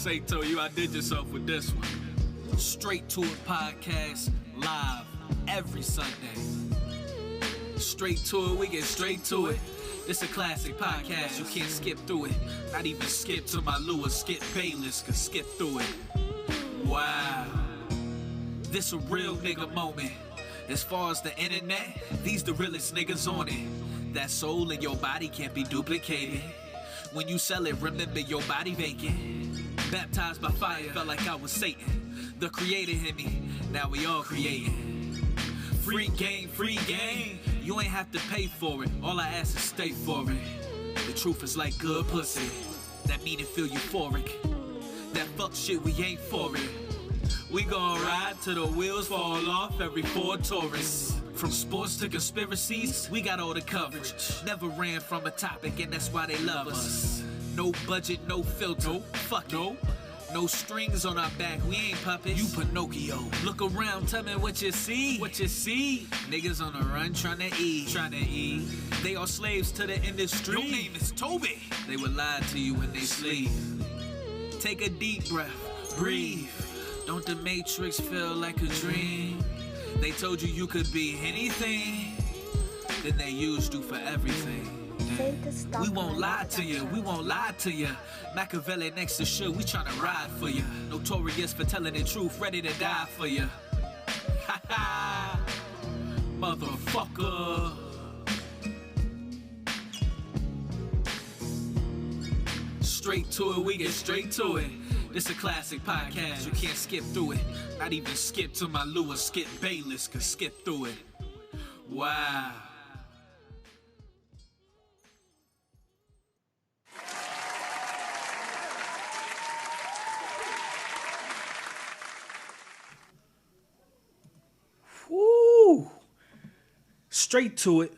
say to you, I did yourself with this one. Straight to It podcast, live every Sunday. Straight to it, we get straight to it. This a classic podcast, you can't skip through it. Not even skip to my Lewis, Skip Bayless, could skip through it. Wow. This a real nigga moment. As far as the internet, these the realest niggas on it. That soul in your body can't be duplicated. When you sell it, remember your body vacant. Baptized by fire, felt like I was Satan. The creator hit me, now we all creating. Free game, you ain't have to pay for it. All I ask is stay for it. The truth is like good pussy, that mean it feel euphoric. That fuck shit, we ain't for it. We gon' ride till the wheels fall off every Ford Taurus. From sports to conspiracies, we got all the coverage. Never ran from a topic and that's why they love us. No budget, no filter, fuck it. No strings on our back, we ain't puppets. You Pinocchio. Look around, tell me what you see. What you see? Niggas on the run tryna eat. They are slaves to the industry. Your name is Toby. They will lie to you when they sleep. Take a deep breath, breathe. Don't the Matrix feel like a dream? They told you you could be anything, then they used you for everything. We won't lie to you, we won't lie to you. Machiavelli next to Suge, we tryna ride for you. Notorious for telling the truth, ready to die for you. Ha ha, motherfucker. Straight to it, we get straight to it. This a classic podcast, you can't skip through it. Not even skip to my Lewis, Skip Bayless, could skip through it. Wow. Woo! Straight to it.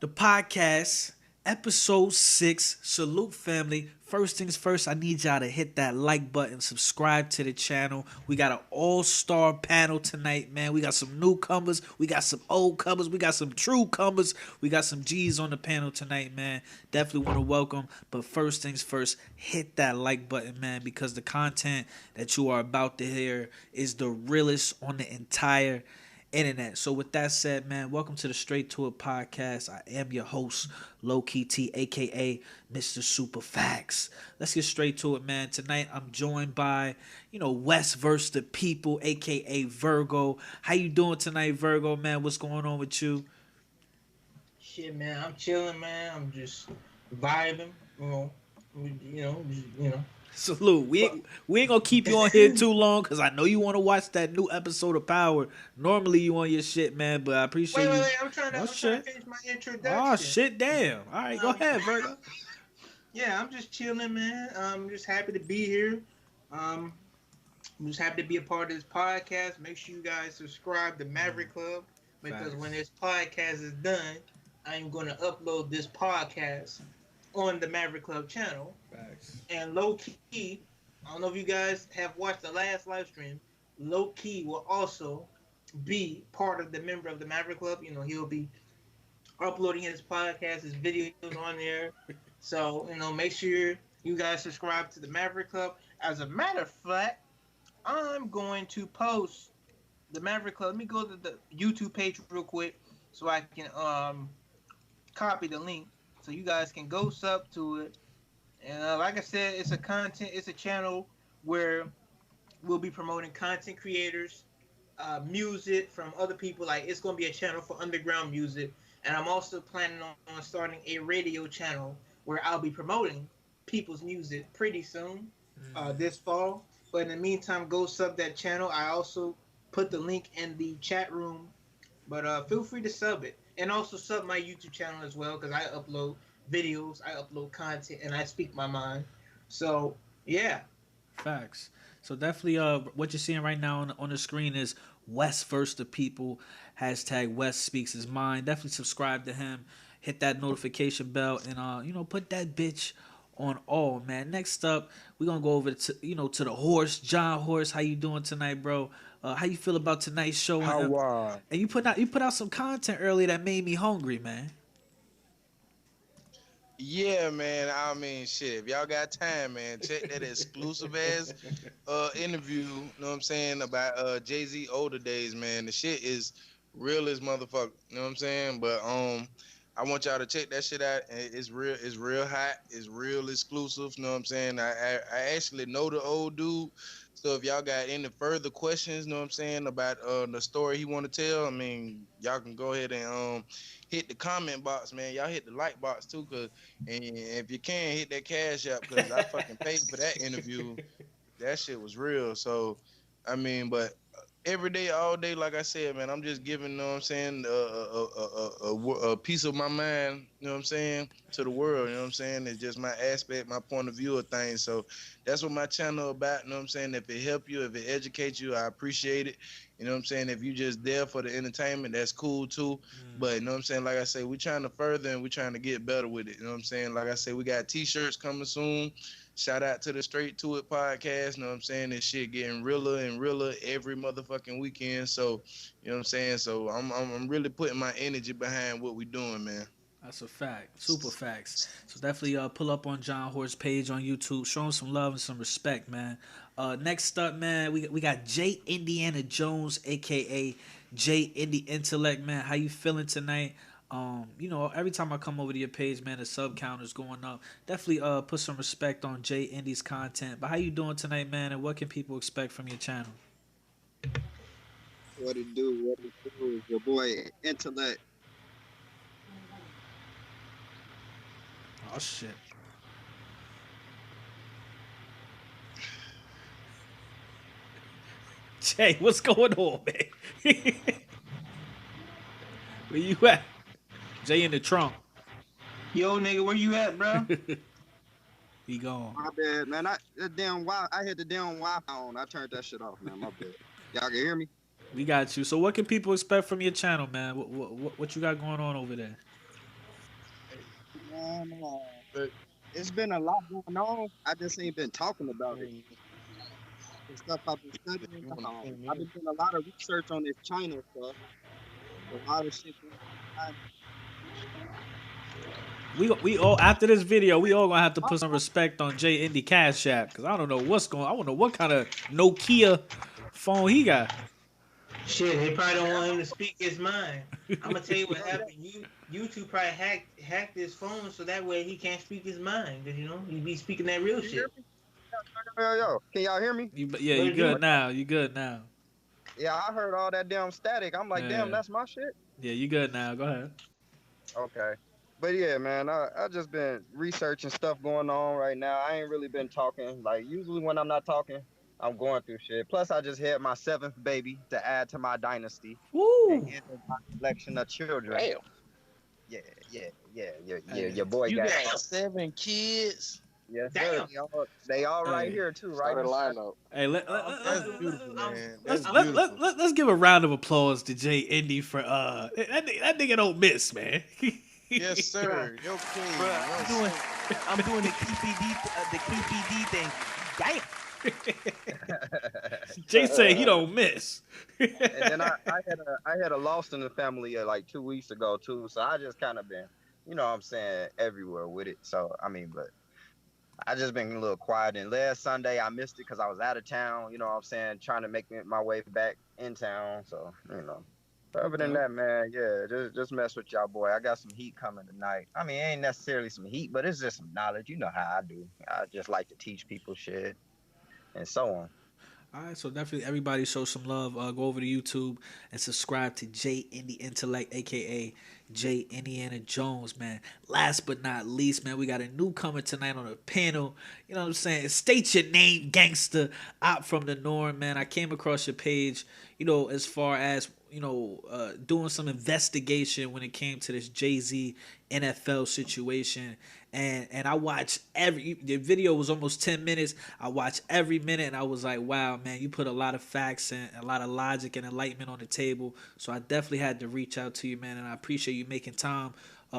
The podcast, episode 6. Salute, family. First things first, I need y'all to hit that like button, subscribe to the channel. We got an all-star panel tonight, man. We got some newcomers, we got some old comers, we got some true comers, we got some G's on the panel tonight, man. Definitely want to welcome, but first things first, hit that like button, man, because the content that you are about to hear is the realest on the entire internet. So with that said, man, welcome to the Straight to It podcast. I am your host, Low Key T, aka Mr. Super Facts. Let's get straight to it, man. Tonight I'm joined by, West versus the People, aka Virgo. How you doing tonight, Virgo, man? What's going on with you? Shit, man, I'm chilling, man. I'm just vibing, Salute. We ain't gonna keep you on here too long because I know you want to watch that new episode of Power. Normally you on your shit, man, but I appreciate you. Wait. I'm trying to finish my introduction. Oh shit, damn. All right, go ahead, Virgo. Yeah, I'm just chilling, man. I'm just happy to be here. I'm just happy to be a part of this podcast. Make sure you guys subscribe to Maverick Club because when this podcast is done, I'm going to upload this podcast on the Maverick Club channel. Facts. And Low Key, I don't know if you guys have watched the last live stream, Low Key will also be part of the member of the Maverick Club. He'll be uploading his podcast, his videos on there. So, make sure you guys subscribe to the Maverick Club. As a matter of fact, I'm going to post the Maverick Club. Let me go to the YouTube page real quick so I can copy the link so you guys can go sub to it. And like I said, it's a channel where we'll be promoting content creators, music from other people. Like, it's going to be a channel for underground music. And I'm also planning on starting a radio channel where I'll be promoting people's music pretty soon, this fall. But in the meantime, go sub that channel. I also put the link in the chat room. But feel free to sub it. And also sub my YouTube channel as well, because I upload videos, I upload content, and I speak my mind. So, yeah. Facts. So definitely what you're seeing right now on the screen is West versus the People. Hashtag West speaks his mind. Definitely subscribe to him. Hit that notification bell and, put that bitch on all, man. Next up, we're going to go over to the horse, John Horse. How you doing tonight, bro? How you feel about tonight's show? And you put out some content earlier that made me hungry, man. Yeah, man. I mean, shit. If y'all got time, man, check that exclusive ass interview. You know what I'm saying about Jay-Z older days, man. The shit is real as motherfucker. You know what I'm saying? But I want y'all to check that shit out. It's real. It's real hot. It's real exclusive. You know what I'm saying? I actually know the old dude. So if y'all got any further questions, you know what I'm saying, about the story he want to tell, I mean, y'all can go ahead and hit the comment box, man. Y'all hit the like box too, cause and if you can hit that cash app, cause I fucking paid for that interview. That shit was real. So, I mean, but every day, all day, like I said, man, I'm just giving, you know what I'm saying, a piece of my mind, you know what I'm saying, to the world, you know what I'm saying. It's just my aspect, my point of view of things. So that's what my channel about, you know what I'm saying. If it help you, if it educates you, I appreciate it. You know what I'm saying. If you just there for the entertainment, that's cool too. But you know what I'm saying. Like I say, we trying to further and we trying to get better with it. You know what I'm saying. Like I say, we got T-shirts coming soon. Shout out to the Straight to It podcast. You know what I'm saying? This shit getting realer and realer every motherfucking weekend. So, you know what I'm saying? So I'm really putting my energy behind what we doing, man. That's a fact. Super facts. So definitely pull up on John Hort's page on YouTube. Show him some love and some respect, man. Next up, man, we got J. Indiana Jones, aka J. Indy Intellect, man. How you feeling tonight? Every time I come over to your page, man, the sub count is going up. Definitely put some respect on J. Indy's content. But how you doing tonight, man? And what can people expect from your channel? What it do? What it do? Your boy Intellect. Oh shit. Jay, what's going on, man? Where you at? Jay in the trunk. Yo, nigga, where you at, bro? He gone. My bad, man. I had the damn Wi-Fi on. I turned that shit off, man. My bad. Y'all can hear me? We got you. So what can people expect from your channel, man? What you got going on over there? Man, it's been a lot going on. I just ain't been talking about it. The stuff I've been studying. I've been doing a lot of research on this China stuff. A lot of shit going on. We all after this video, we all gonna have to put some respect on Jay Indy Cash App because I don't know what's going. I don't know what kind of Nokia phone he got. Shit, they probably don't want him to speak his mind. I'm gonna tell you what happened. YouTube probably hacked his phone so that way he can't speak his mind. Cause he be speaking that real shit. Yo, can y'all hear me? You good now? You good now? Yeah, I heard all that damn static. I'm like, damn, that's my shit. Yeah, you good now? Go ahead. Okay. But yeah, man, I just been researching stuff going on right now. I ain't really been talking. Like usually when I'm not talking, I'm going through shit. Plus, I just had my 7th baby to add to my dynasty and Woo! get my collection of children. Damn. Yeah. Your boy You got got 7 kids. yes, Damn. sir. They all right Hey. here too, right? Started lineup. Hey, That's beautiful, man. That's let's beautiful. let's give a round of applause to Jay Indy for that nigga don't miss, man. Yes, sir. Yo, king. Bruh, I'm doing the KPD thing. Damn. Jay said he don't miss. And then I had a loss in the family like 2 weeks ago too. So I just kind of been, you know what I'm saying, everywhere with it. So I mean, but I just been a little quiet. And last Sunday I missed it because I was out of town. You know what I'm saying, trying to make my way back in town. So other than that, man, yeah, just mess with y'all, boy. I got some heat coming tonight. I mean, it ain't necessarily some heat, but it's just some knowledge. You know how I do. I just like to teach people shit and so on. All right, so definitely everybody show some love. Go over to YouTube and subscribe to J Indy Intellect, aka J Indiana Jones, man. Last but not least, man, we got a newcomer tonight on the panel. You know what I'm saying? State your name, gangster, out from the norm, man. I came across your page, as far as doing some investigation when it came to this Jay-Z NFL situation. And I watched the video was almost 10 minutes. I watched every minute and I was like, wow, man, you put a lot of facts and a lot of logic and enlightenment on the table. So I definitely had to reach out to you, man. And I appreciate you making time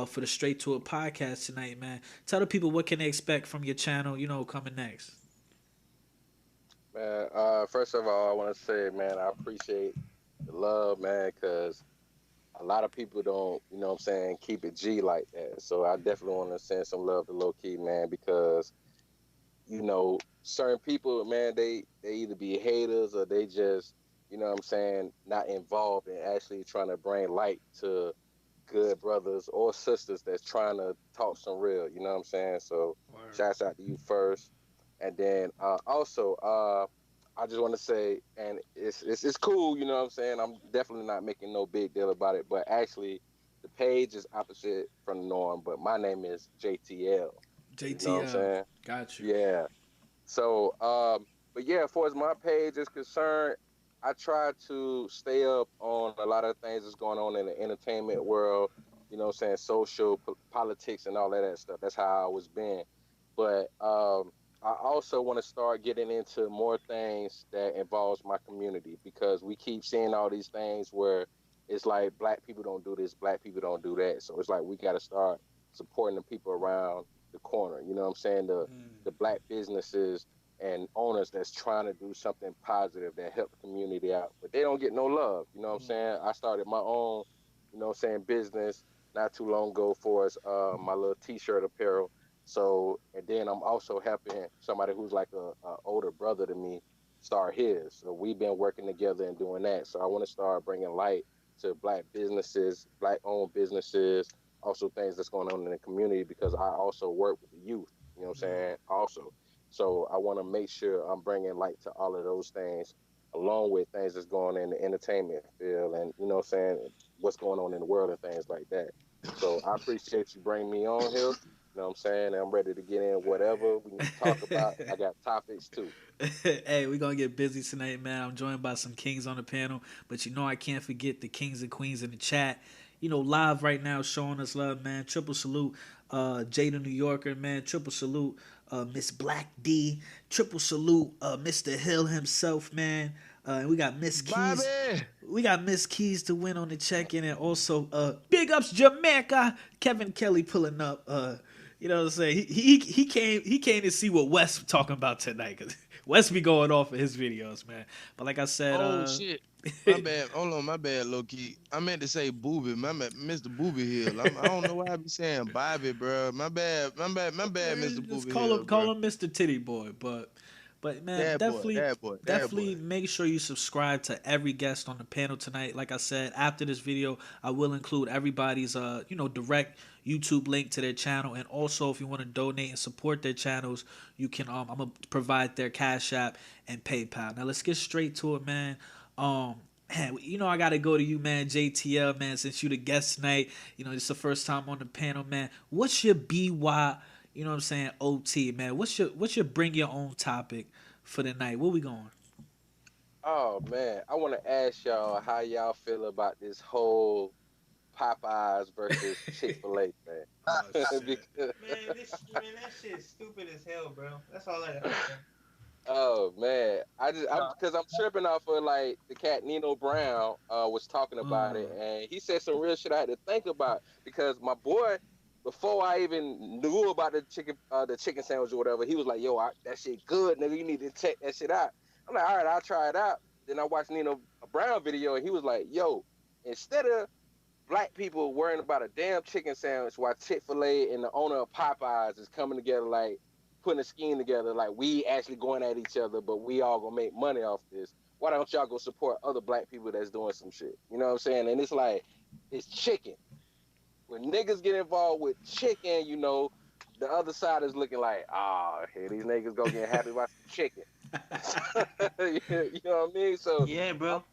for the Straight to It podcast tonight, man. Tell the people what can they expect from your channel, coming next. Man, first of all, I want to say, man, I appreciate the love, man, because a lot of people don't, you know what I'm saying, keep it G like that. So I definitely want to send some love to Low Key, man, because certain people, man, they either be haters or they just, you know what I'm saying, not involved in actually trying to bring light to good brothers or sisters that's trying to talk some real, you know what I'm saying? So Word. shouts out to you first. And then also I just want to say, and it's cool, you know what I'm saying? I'm definitely not making no big deal about it, but actually the page is opposite from the norm, but my name is JTL. You know what I'm JTL. saying? Got you. Yeah. So, but yeah, as far as my page is concerned, I try to stay up on a lot of things that's going on in the entertainment world, you know what I'm saying, social, politics, and all of that stuff. That's how I always been. But I also want to start getting into more things that involves my community because we keep seeing all these things where it's like black people don't do this, black people don't do that. So it's like we got to start supporting the people around the corner. You know what I'm saying? The black businesses and owners that's trying to do something positive that help the community out, but they don't get no love. You know what I'm saying? I started my own, you know what I'm saying, business not too long ago for us, my little t-shirt apparel. So, and then I'm also helping somebody who's like a older brother to me start his. So we've been working together and doing that. So I want to start bringing light to black businesses, black owned businesses, also things that's going on in the community because I also work with the youth. You know what I'm saying? Also, so I want to make sure I'm bringing light to all of those things, along with things that's going on in the entertainment field, and you know what I'm saying, what's going on in the world and things like that. So I appreciate you bringing me on here. You know what I'm saying? I'm ready to get in whatever we need to talk about. I got topics too. Hey, we're gonna get busy tonight, man. I'm joined by some kings on the panel, but I can't forget the kings and queens in the chat. Live right now showing us love, man. Triple salute, Jada New Yorker, man. Triple salute, Miss Black D. Triple salute, Mr. Hill himself, man. And we got Miss Keys. Bobby. We got Miss Keys to win on the check-in, and also big ups Jamaica. Kevin Kelly pulling up. You know what I'm saying? He came to see what Wes talking about tonight, because Wes be going off of his videos, man. But like I said, Oh shit. My bad. Hold on, my bad, low key. I meant to say Booby. My bad, Mr. Booby Hill. I don't know why I be saying Bobby, bro. My bad, Mr. just Booby call Hill, him bro. Mr. Titty Boy, but man, That boy, that boy, that definitely boy. make sure you subscribe to every guest on the panel tonight. Like I said, after this video, I will include everybody's direct YouTube link to their channel, and also if you want to donate and support their channels, you can I'm gonna provide their Cash App and PayPal. Now let's get straight to it, man. Man, I gotta go to you, man, JTL, man, since you the guest tonight. It's the first time on the panel, man. What's your BY, you know what I'm saying, OT, man? What's your bring your own topic for the night? Where we going? Oh man, I want to ask y'all how y'all feel about this whole Popeyes versus Chick-fil-A thing. Oh, shit. Because, That shit is stupid as hell, bro. That's all I got. oh man, I'm because I'm tripping off of like the cat Nino Brown was talking about it, and he said some real shit I had to think about because my boy, before I even knew about the chicken sandwich or whatever, he was like, "Yo, that shit good, nigga. You need to check that shit out." I'm like, "All right, I'll try it out." Then I watched Nino Brown video, and he was like, "Yo, instead of black people worrying about a damn chicken sandwich while Chick-fil-A and the owner of Popeyes is coming together like putting a scheme together like we actually going at each other, but we all gonna make money off this. Why don't y'all go support other black people that's doing some shit?" You know what I'm saying? And it's like, it's chicken. When niggas get involved with chicken, the other side is looking like, here these niggas go get happy about some chicken. You know what I mean? So Yeah, bro.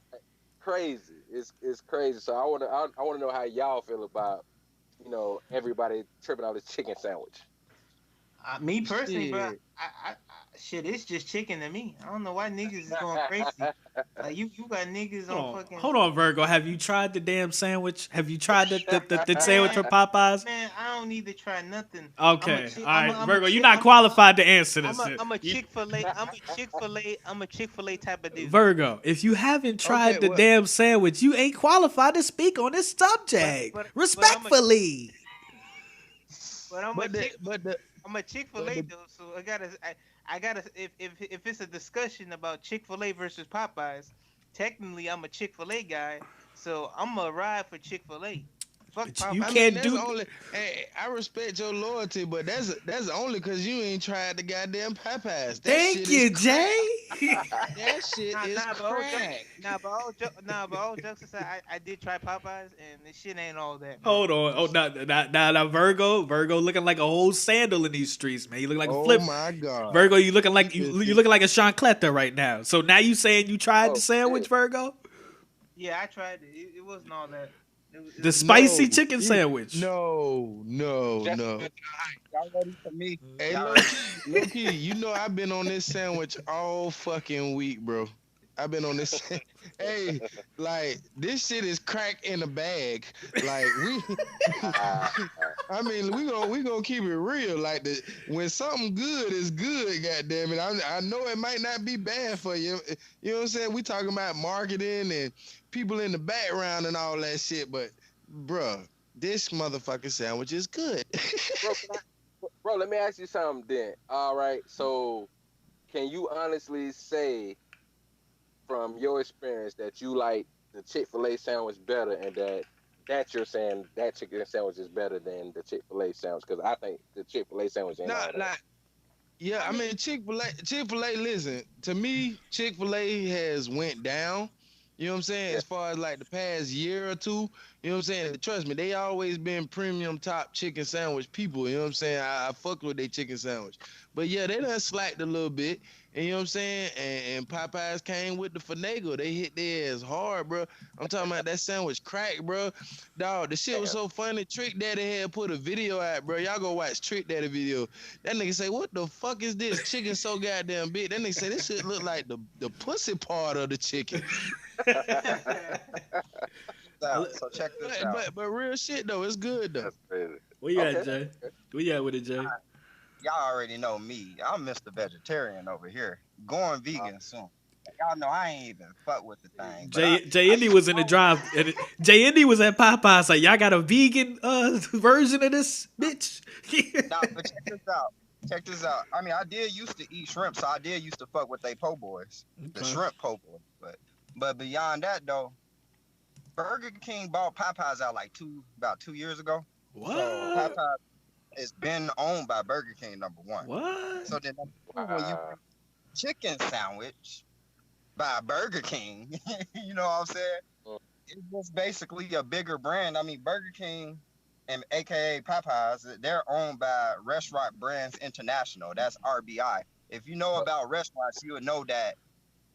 crazy. It's crazy. So I wanna know how y'all feel about, everybody tripping out this chicken sandwich. Me personally, bro, Shit. shit, it's just chicken to me. I don't know why niggas is going crazy. Like you got niggas on fucking. Hold on, Virgo. Have you tried the damn sandwich? Have you tried the sandwich Man, from Popeyes? man, I don't need to try nothing. Okay, all right, I'm a Virgo. You're chick. not qualified to answer this. I'm a Chick-fil-A. I'm a Chick-fil-A type of dude. Virgo, if you haven't tried Okay, the well, damn sandwich, you ain't qualified to speak on this subject. But Respectfully. I'm a but the chick. but the I'm a Chick-fil-A though, so I gotta if it's a discussion about Chick-fil-A versus Popeyes, technically I'm a Chick-fil-A guy. So I'm gonna ride for Chick-fil-A. Fuck But you Popeyes. can't That's do. only. Hey, I respect your loyalty, but that's only because you ain't tried the goddamn Popeyes. That Thank shit is you, crack. Jay. That shit Nah, is nah, but all jokes, crack. but all jokes aside, I did try Popeyes, and this shit ain't all that, man. Hold on. Oh, now, Virgo looking like a whole sandal in these streets, man. You look like a Oh flip. my god. Virgo, you looking like You you looking like a Sean Cleta right now. So now you saying you tried the Oh sandwich, shit. Virgo? Yeah, I tried it. It wasn't all that. It The was spicy No, chicken sandwich. Just no. Y'all ready for me? Hey, Y'all ready? low key, you know I've been on this sandwich all fucking week, bro. I've been on this. Hey, like this shit is crack in a bag. Like Ah, I mean, we gonna keep it real. Like when something good is good, goddamn it. I know it might not be bad for you. You know what I'm saying? We talking about marketing and people in the background and all that shit, but bruh, this motherfucking sandwich is good. bro, bro, let me ask you something then. All right, so can you honestly say from your experience that you like the Chick-fil-A sandwich better, and that you're saying that chicken sandwich is better than the Chick-fil-A sandwich? Because I think the Chick-fil-A sandwich ain't all Not that. like yeah, I mean Chick-fil-A, listen, to me, Chick-fil-A has went down. You know what I'm saying? Yeah. As far as like the past year or two, you know what I'm saying? Trust me, they always been premium top chicken sandwich people. You know what I'm saying? I fuck with their chicken sandwich. But yeah, they done slacked a little bit. And you know what I'm saying? And Popeyes came with the finagle. They hit their ass hard, bro. I'm talking about that sandwich crack, bro. Dog, the shit was so funny. Trick Daddy had put a video out, bro. Y'all go watch Trick Daddy video. That nigga say, what the fuck is this? Chicken so goddamn big. That nigga say, this shit look like the pussy part of the chicken. So check this out. But real shit, though. It's good, though. That's crazy. Where you at, Okay. Jay? Where you at with it, Jay? Y'all already know me. I'm Mr. Vegetarian over here. Going vegan soon. Y'all know I ain't even fuck with the thing. but Jay Indy was in the drive. And Jay Indy was at Popeyes. Like, y'all got a vegan version of this, bitch? Nah, but check this out. Check this out. I mean, I did used to eat shrimp, so I did used to fuck with they po' boys, the Okay. shrimp po' boys. But beyond that though, Burger King bought Popeyes out like about 2 years ago. What? So Popeyes has been owned by Burger King, number one. What? So then when you Wow. chicken sandwich by Burger King, you know what I'm saying? Mm. It's just basically a bigger brand. I mean, Burger King and AKA Popeyes, they're owned by Restaurant Brands International. That's RBI. If you know about restaurants, you would know that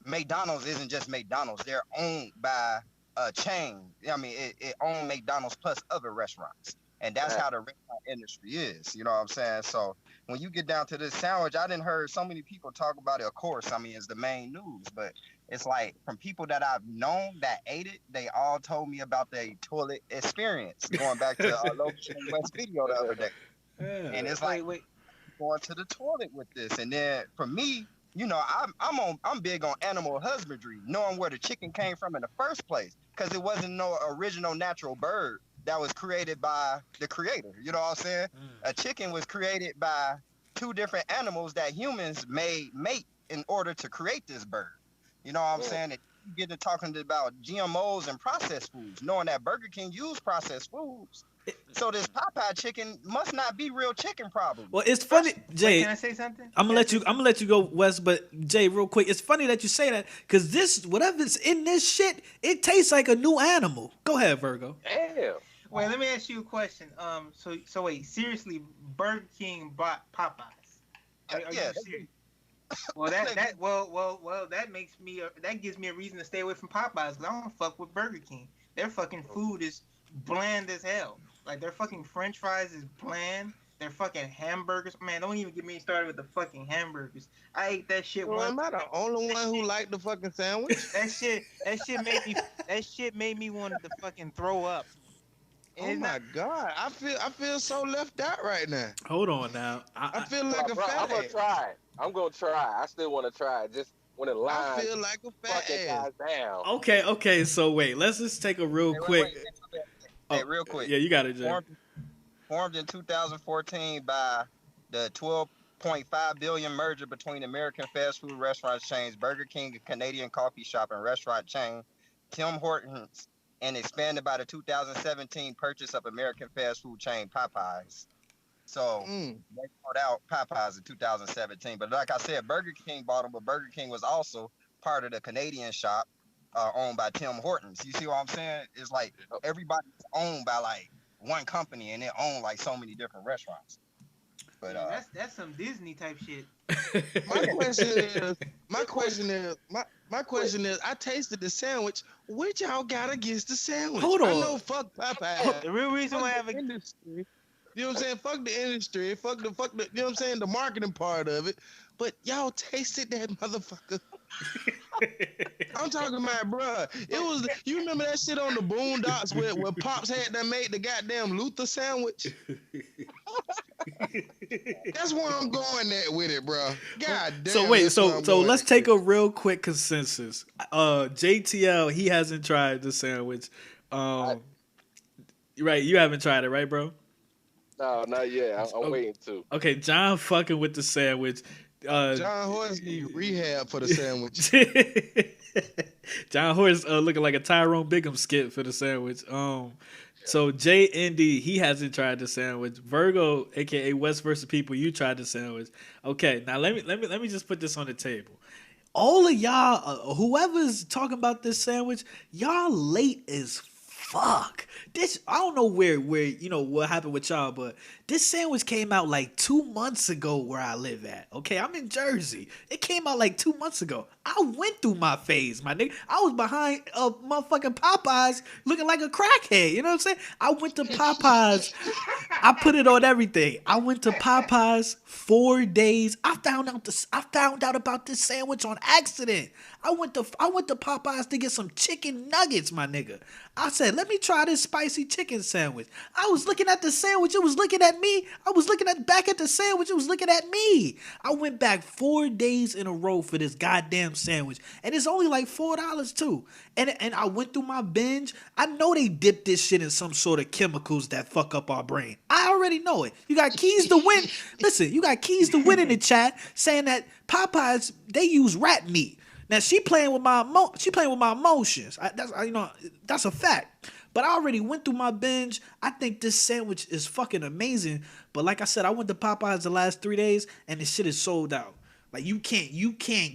McDonald's isn't just McDonald's. They're owned by a chain. I mean, it owns McDonald's plus other restaurants. And that's Right. how the restaurant industry is. You know what I'm saying? So when you get down to this sandwich, I didn't heard so many people talk about it. Of course, I mean, it's the main news, but it's like from people that I've known that ate it, they all told me about their toilet experience. Going back to Loki and West video the other day. And it's like wait. going to the toilet with this. And then for me, you know, I'm big on animal husbandry, knowing where the chicken came from in the first place, because it wasn't no original natural bird that was created by the creator. You know what I'm saying? A chicken was created by two different animals that humans made mate in order to create this bird. You know what I'm saying? And you get to talking about GMOs and processed foods, knowing that Burger King used processed foods. So this Popeye chicken must not be real chicken, probably. Well, it's funny, Jay. Wait, can I say something? I'm gonna let you go, Wes. But Jay, real quick, it's funny that you say that because this, whatever's in this shit, it tastes like a new animal. Go ahead, Virgo. Damn. Wait, let me ask you a question. So wait, seriously, Burger King bought Popeyes? Are you Yeah. serious? Well, that makes me that gives me a reason to stay away from Popeyes because I don't fuck with Burger King. Their fucking food is bland as hell. Like their fucking French fries is bland. Their fucking hamburgers, man, don't even get me started with the fucking hamburgers. I ate that shit Well, once. am I the only one who liked the fucking sandwich? That shit made me want to fucking throw up. And Oh it's my not- god, I feel so left out right now. Hold on now. I feel like a Bro, I'm gonna fat ass. try it. I'm gonna try. I still want to try it. Just when it I lines feel like a fat fucking ass. guys down. Okay. So wait, let's just take a real quick. Hey, real quick. Yeah, you got it, Jay. Formed in 2014 by the 12.5 billion merger between American fast food restaurant chains Burger King, a Canadian coffee shop and restaurant chain, Tim Hortons, and expanded by the 2017 purchase of American fast food chain Popeyes. So they bought out Popeyes in 2017. But like I said, Burger King bought them, but Burger King was also part of the Canadian shop owned by Tim Hortons. You see what I'm saying? It's like everybody's owned by like one company, and they own like so many different restaurants. But that's some Disney type shit. My question is, I tasted the sandwich. What y'all got against the sandwich? Hold on. I know, fuck Popeye. The real reason why I have a industry. You know what I'm saying? Fuck the industry. Fuck the. You know what I'm saying? The marketing part of it. But y'all tasted that motherfucker. I'm talking about, bruh. It was. You remember that shit on the Boondocks where Pops had that made the goddamn Luther sandwich? That's where I'm going at with it, bro. God damn. So wait, so let's take a real quick consensus. JTL, he hasn't tried the sandwich. Right, you haven't tried it, right, bro? No, not yet. I'm waiting to. Okay, John fucking with the sandwich. John Horse need rehab for the sandwich. John Horse looking like a Tyrone Bigham skit for the sandwich. So Jay Indy, he hasn't tried the sandwich. Virgo, aka West versus People, you tried the sandwich. Okay, now let me just put this on the table. All of y'all, whoever's talking about this sandwich, y'all late as fuck. This, I don't know where you know what happened with y'all, but this sandwich came out like 2 months ago where I live at. Okay, I'm in Jersey. It came out like 2 months ago. I went through my phase, my nigga. I was behind motherfucking Popeyes looking like a crackhead. You know what I'm saying? I went to Popeyes. I put it on everything. I went to Popeyes 4 days. I found out about this sandwich on accident. I went to Popeyes to get some chicken nuggets, my nigga. I said, let me try this spicy chicken sandwich. I was looking at the sandwich. It was looking at me. I was looking back at the sandwich. It was looking at me. I went back 4 days in a row for this goddamn sandwich. And it's only like $4 too. And I went through my binge. I know they dipped this shit in some sort of chemicals that fuck up our brain. I already know it. You got Keys to Win. Listen, you got Keys to Win in the chat saying that Popeyes, they use rat meat. Now she playing with my emotions. That's a fact. But I already went through my binge. I think this sandwich is fucking amazing. But like I said, I went to Popeyes the last 3 days and this shit is sold out. Like you can't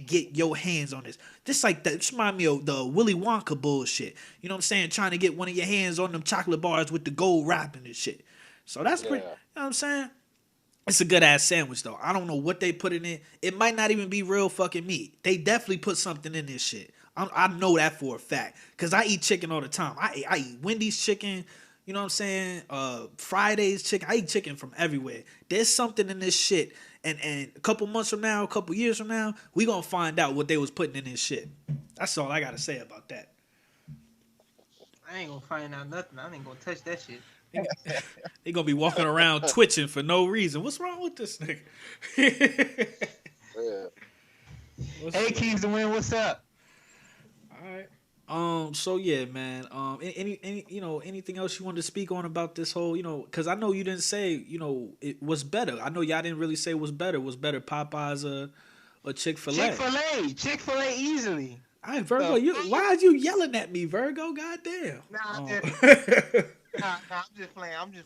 get your hands on this. This like that. This remind me of the Willy Wonka bullshit. You know what I'm saying? Trying to get one of your hands on them chocolate bars with the gold wrapping and shit. So that's pretty. You know what I'm saying? It's a good ass sandwich though. I don't know what they put in it. It might not even be real fucking meat. They definitely put something in this shit. I know that for a fact. Cause I eat chicken all the time. I eat Wendy's chicken. You know what I'm saying? Friday's chicken. I eat chicken from everywhere. There's something in this shit. And a couple months from now, a couple years from now, we gonna find out what they was putting in this shit. That's all I gotta say about that. I ain't gonna find out nothing. I ain't gonna touch that shit. They gonna be walking around twitching for no reason. What's wrong with this nigga? Hey, Keys to Win, what's up? All right. So yeah, man. Any anything else you wanted to speak on about this whole, because I know you didn't say, it was better. I know y'all didn't really say what's better. Was better Popeyes or Chick-fil-A? Chick-fil-A easily. All right, Virgo, why are you yelling at me, Virgo? Goddamn. I'm just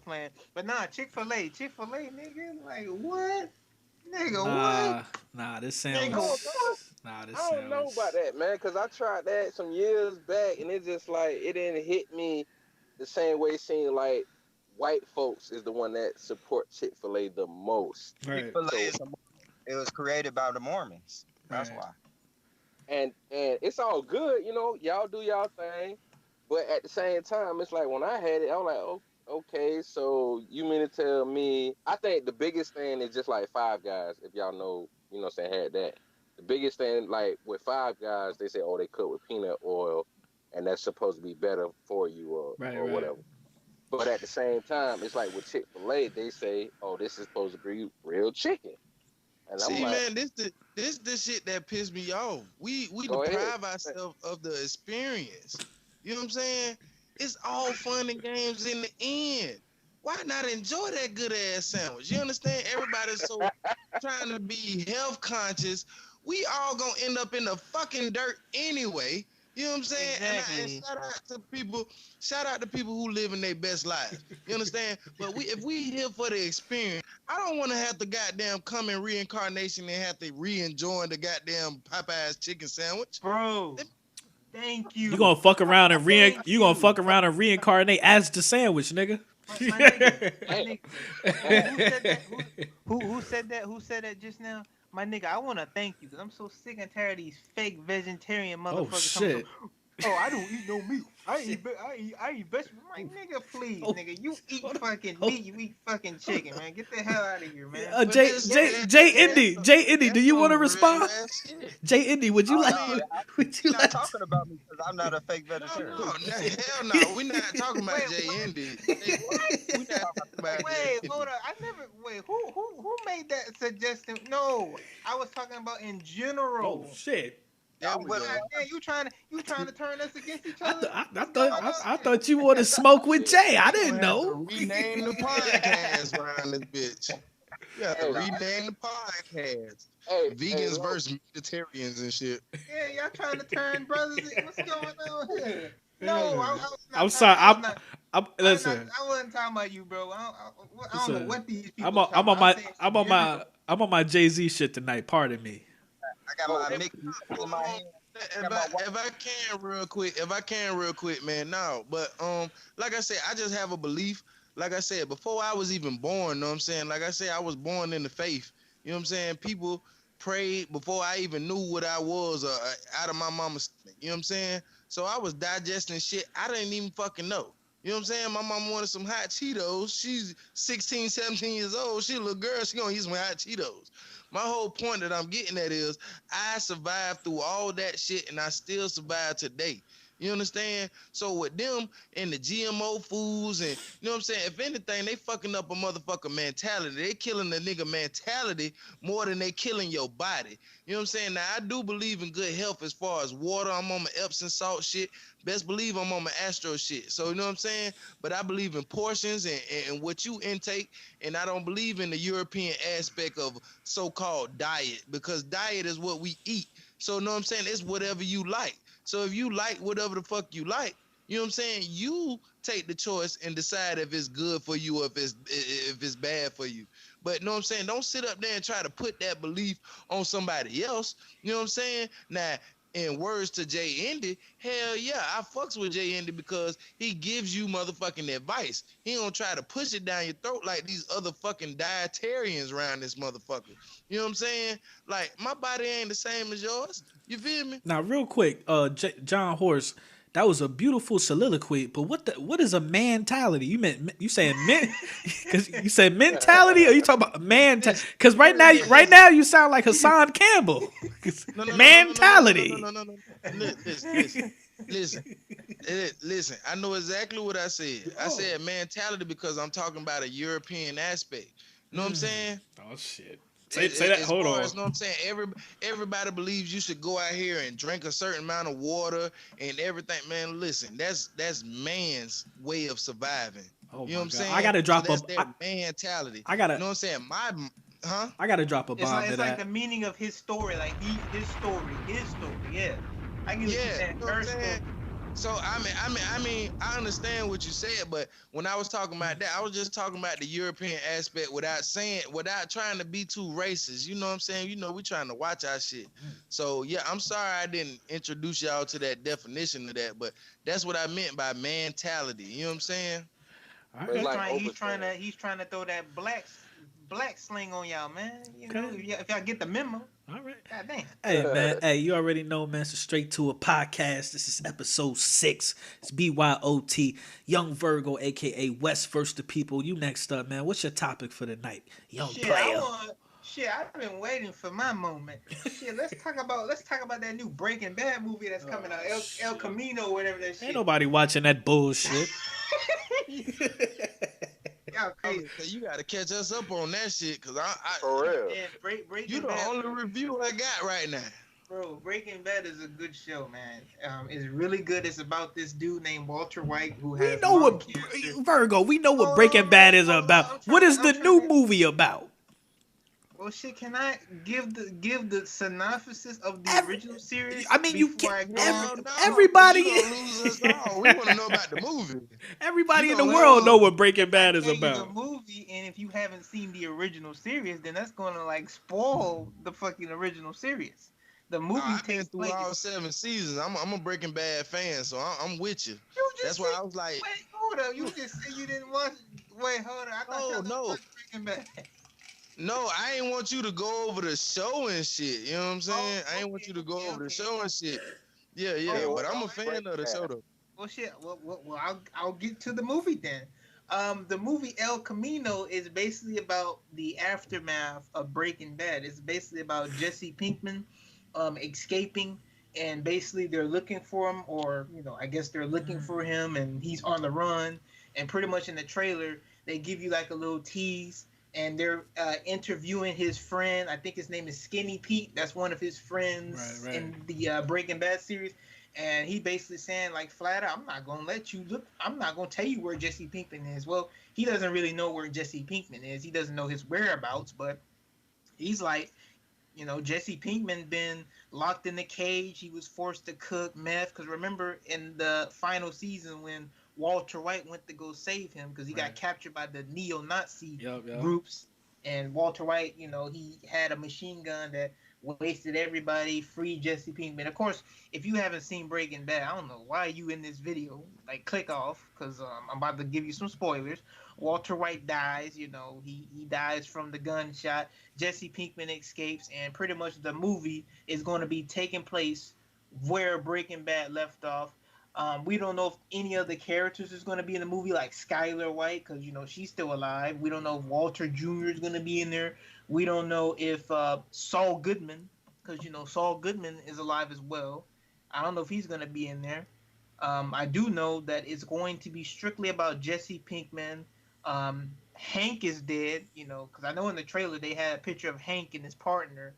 playing. But nah, Chick-fil-A, nigga, like what? Nigga, what? Nah, this sandwich. I don't know about that, man, because I tried that some years back, and it's just like, it didn't hit me the same way it seemed like white folks is the one that support Chick-fil-A the most. Right. It was created by the Mormons. That's why. And it's all good, y'all do y'all thing. But at the same time, it's like when I had it, I was like, oh, okay, so you mean to tell me, I think the biggest thing is just like Five Guys, if y'all know, had that. The biggest thing, like with Five Guys, they say, oh, they cook with peanut oil, and that's supposed to be better for you or whatever. But at the same time, it's like with Chick-fil-A, they say, oh, this is supposed to be real chicken. And see, man, this the shit that pissed me off. We deprive ourselves of the experience. You know what I'm saying? It's all fun and games in the end. Why not enjoy that good ass sandwich? You understand? Everybody's so trying to be health conscious. We all gonna end up in the fucking dirt anyway. You know what I'm saying? Exactly. And shout out to people who living their best lives. You understand? But if we here for the experience, I don't want to have to goddamn come in reincarnation and have to re-enjoy the goddamn Popeyes chicken sandwich. Bro, thank you. You gonna fuck around and Thank you. reincarnate as the sandwich, nigga. My nigga. Who said that? Who said that just now? My nigga, I want to thank you because I'm so sick and tired of these fake vegetarian motherfuckers. Oh shit. I don't eat no meat. I eat vegetables. My nigga, please, nigga. You eat fucking meat. You eat fucking chicken, man. Get the hell out of here, man. J Indy, do you want to respond? J Indy, would you like? Would you You're like? not talking about me because I'm not a fake vegetarian. No, hell no. We're not talking about J. Indy. We not talking about Wait, hold on. Wait. Who made that suggestion? No, I was talking about in general. Oh shit. There we go. Yeah, you trying to turn us against each other? I thought you wanted to smoke with Jay. I didn't know. Rename the podcast around this bitch. Yeah, rename the podcast. Vegans versus vegetarians and shit. Yeah, y'all trying to turn brothers. What's going on here? No, I'm sorry. Listen. I wasn't talking about you, bro. I don't know what these people. I'm on my Jay-Z shit tonight. Pardon me. I got my Mickey in my hand. If I can real quick, man. No, but like I said, I just have a belief. Like I said, before I was even born, know what I'm saying? Like I said, I was born in the faith. You know what I'm saying? People prayed before I even knew what I was out of my mama's. You know what I'm saying? So I was digesting shit I didn't even fucking know. You know what I'm saying? My mom wanted some hot Cheetos. She's 16, 17 years old. She a little girl. She gonna eat some hot Cheetos. My whole point that I'm getting at is I survived through all that shit and I still survive today. You understand? So with them and the GMO foods and, you know what I'm saying? If anything, they fucking up a motherfucker mentality. They killing the nigga mentality more than they killing your body. You know what I'm saying? Now, I do believe in good health as far as water. I'm on my Epsom salt shit. Best believe I'm on my Astro shit. So, you know what I'm saying? But I believe in portions and what you intake, and I don't believe in the European aspect of so-called diet because diet is what we eat. So, you know what I'm saying? It's whatever you like. So if you like whatever the fuck you like, you know what I'm saying? You take the choice and decide if it's good for you or if it's bad for you. But you know what I'm saying? Don't sit up there and try to put that belief on somebody else. You know what I'm saying? Now, in words to Jay Indy, hell yeah, I fucks with Jay Indy because he gives you motherfucking advice. He don't try to push it down your throat like these other fucking dietarians around this motherfucker. You know what I'm saying? Like, my body ain't the same as yours. You feel me? Now, real quick, John Horst, that was a beautiful soliloquy. But what is a mentality? You saying men? Because you said mentality, or you talking about man? Because right now you sound like Hassan Campbell. Mentality. No. Listen. I know exactly what I said. I said mentality because I'm talking about a European aspect. You know what I'm saying? Oh shit. Say that. Hold on. You know what I'm saying? Everybody believes you should go out here and drink a certain amount of water and everything. Man, listen, that's man's way of surviving. Oh, you know what I'm saying? I gotta drop that's their mentality. You know what I'm saying? I gotta drop a bomb. It's like the meaning of his story, like his story. Yeah. I can that first story. So I mean, I understand what you said, but when I was talking about that, I was just talking about the European aspect without trying to be too racist. You know what I'm saying? You know, we trying to watch our shit. So yeah, I'm sorry I didn't introduce y'all to that definition of that, but that's what I meant by mentality. You know what I'm saying? He's trying to throw that black sling on y'all, man. You know, if y'all get the memo. All right. God damn. Hey, man. Hey, you already know, man. So Straight to a Podcast. This is episode 6. It's BYOT. Young Virgo, a.k.a. West First the People. You next up, man. What's your topic for the night? Young player. I've been waiting for my moment. Let's talk about that new Breaking Bad movie that's coming out. El Camino, whatever that shit. Ain't nobody watching that bullshit. Y'all crazy. You gotta catch us up on that shit, cause I for real. Yeah, you the only review I got right now. Bro, Breaking Bad is a good show, man. It's really good. It's about this dude named Walter White who has Virgo. We know what Breaking Bad is about. What is the new movie about? Well, shit. Can I give the synopsis of the Every, original series I mean, you before can't. I go on? Hell no, cause Everybody, you gonna lose us all. We want to know about the movie. You everybody in the gonna world know Well, what Breaking I Bad is tell you the about. movie, and if you haven't seen the original series, then that's gonna like spoil the fucking original series. The No, movie I've been takes through place. all 7 seasons. I'm a Breaking Bad fan, so I'm with you. You That's just why said, I was like, wait, hold up. You just said you didn't watch. Wait, hold up. I thought y'all no, didn't no, watch Breaking Bad. no. I ain't want you to go over the show and shit. You know what I'm Oh, saying? I ain't want okay, you to go over the okay. show and shit. Yeah, He yeah. ain't Oh, But watched I'm a all right. fan of the show though. Well, shit. Well, I'll get to the movie then. The movie El Camino is basically about the aftermath of Breaking Bad. It's basically about Jesse Pinkman, escaping, and basically they're looking for him, or I guess they're looking for him, and he's on the run. And pretty much in the trailer, they give you like a little tease, and they're interviewing his friend. I think his name is Skinny Pete. That's one of his friends Right, right. in the Breaking Bad series. And he basically saying like flat out, I'm not gonna let you look. I'm not gonna tell you where Jesse Pinkman is. Well, he doesn't really know where Jesse Pinkman is. He doesn't know his whereabouts, but he's like, Jesse Pinkman been locked in the cage. He was forced to cook meth. Because remember in the final season when Walter White went to go save him because he got captured by the neo-Nazi groups, and Walter White, he had a machine gun that wasted everybody, freed Jesse Pinkman. Of course, if you haven't seen Breaking Bad, I don't know why you in this video. Like, click off because I'm about to give you some spoilers. Walter White dies. He dies from the gunshot. Jesse Pinkman escapes, and pretty much the movie is going to be taking place where Breaking Bad left off. We don't know if any of the characters is going to be in the movie, like Skylar White, because she's still alive. We don't know if Walter Jr. is going to be in there. We don't know if Saul Goodman, because Saul Goodman is alive as well. I don't know if he's going to be in there. I do know that it's going to be strictly about Jesse Pinkman. Hank is dead, because I know in the trailer they had a picture of Hank and his partner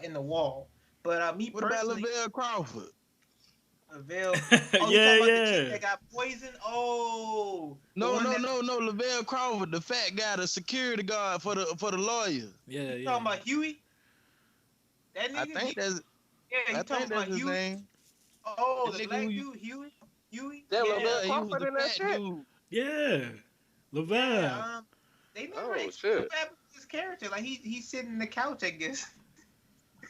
in the wall. But me What about personally, Lavelle Crawford? Lavelle. Oh, you Yeah, talking about the yeah. chick that got poisoned? Oh, the No, one no, that no, no. Lavelle Crawford, the fat guy, the security guard for the lawyer. Yeah, you yeah. talking about Huey? That I nigga? think that's Yeah, I you talking think that's about his Huey? name. Oh, The the nigga who black you, dude, Huey? Huey? Damn, Yeah. Lavelle yeah, he was Crawford the in that fat shit. dude. Yeah. Yeah. Lavelle. They never Oh explained shit. what happened to his character. Like he's sitting in the couch, I guess.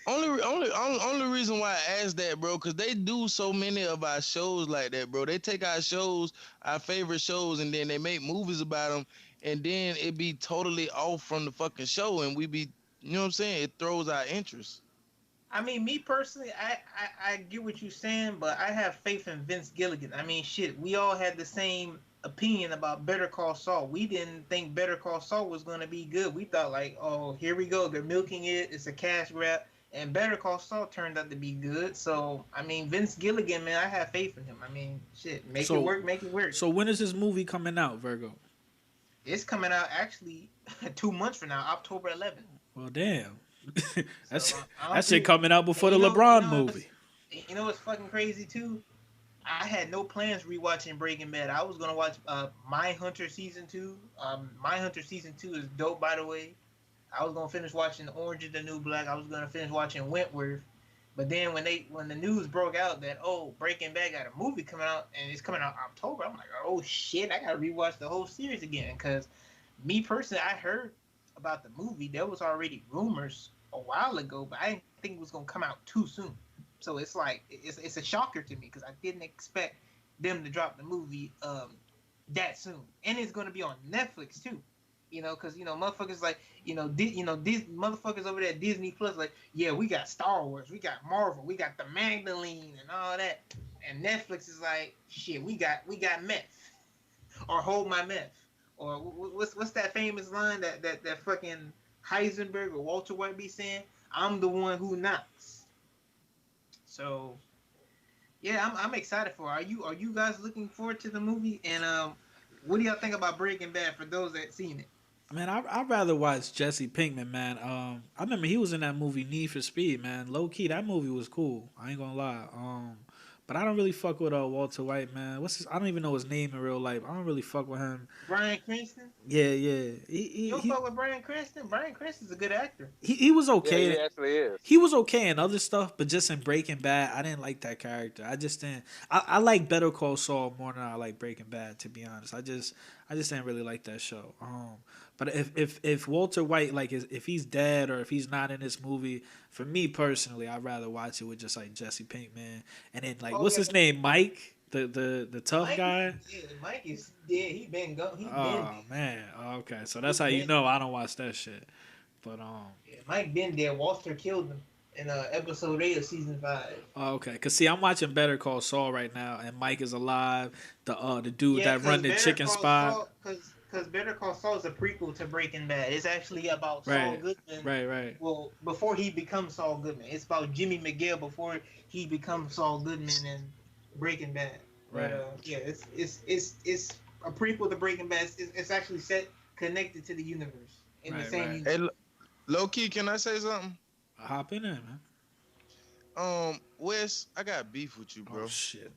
Only reason why I asked that, bro, because they do so many of our shows like that, bro. They take our shows, our favorite shows, and then they make movies about them, and then it be totally off from the fucking show, and we be, you know what I'm saying? It throws our interest. I mean, me personally, I get what you're saying, but I have faith in Vince Gilligan. I mean, shit, we all had the same opinion about Better Call Saul. We didn't think Better Call Saul was going to be good. We thought, like, oh, here we go. They're milking it. It's a cash grab. And Better Call Saul turned out to be good. So, I mean, Vince Gilligan, man, I have faith in him. I mean, shit, make it work, make it work. So when is this movie coming out, Virgo? It's coming out actually 2 months from now, October 11th. Well, damn. that's So, that shit coming out before the LeBron movie. You know what's fucking crazy too? I had no plans rewatching Breaking Bad. I was gonna watch Mindhunter season 2. Mindhunter season 2 is dope, by the way. I was gonna finish watching Orange is the New Black. I was gonna finish watching Wentworth. But then when the news broke out that Breaking Bad got a movie coming out and it's coming out October, I'm like, oh shit, I gotta rewatch the whole series again. Cause me personally, I heard about the movie. There was already rumors a while ago, but I didn't think it was gonna come out too soon. So it's like it's a shocker to me because I didn't expect them to drop the movie that soon, and it's gonna be on Netflix too. Because motherfuckers like these motherfuckers over there at Disney Plus like, yeah, we got Star Wars, we got Marvel, we got the Magdalene and all that, and Netflix is like, shit, we got meth or Hold My Meth or what's that famous line that fucking Heisenberg or Walter White be saying? I'm the one who knocks. So, yeah, I'm excited for it. Are you guys looking forward to the movie? And what do y'all think about Breaking Bad for those that seen it? Man, I'd rather watch Jesse Pinkman, man. I remember he was in that movie Need for Speed, man. Low key, that movie was cool. I ain't gonna lie. But I don't really fuck with Walter White, man. I don't even know his name in real life. I don't really fuck with him. Bryan Cranston. Yeah. You don't fuck with Bryan Cranston? Bryan Cranston's a good actor. He was Yeah, okay. he actually is. He was okay in other stuff, but just in Breaking Bad, I didn't like that character. I just didn't. I like Better Call Saul more than I like Breaking Bad. To be honest, I just didn't really like that show. But if Walter White, like, if he's dead or if he's not in this movie, for me personally, I'd rather watch it with just like Jesse Pinkman and then like what's his name, Mike, the tough guy. Mike is dead. He been gone. Oh man, okay, so that's how you know I don't watch that shit. But Mike been there. Walter killed him in episode 8 of season 5. Oh, okay, cause see, I'm watching Better Call Saul right now, and Mike is alive. The dude that run the chicken spot. Because Better Call Saul is a prequel to Breaking Bad. It's actually about Saul Goodman. Right. Well, before he becomes Saul Goodman, it's about Jimmy McGill before he becomes Saul Goodman in Breaking Bad. Right. But, it's a prequel to Breaking Bad. It's actually connected to the universe in the same universe. Hey, low key, can I say something? Hop in there, man. Wes, I got beef with you, bro. Oh shit.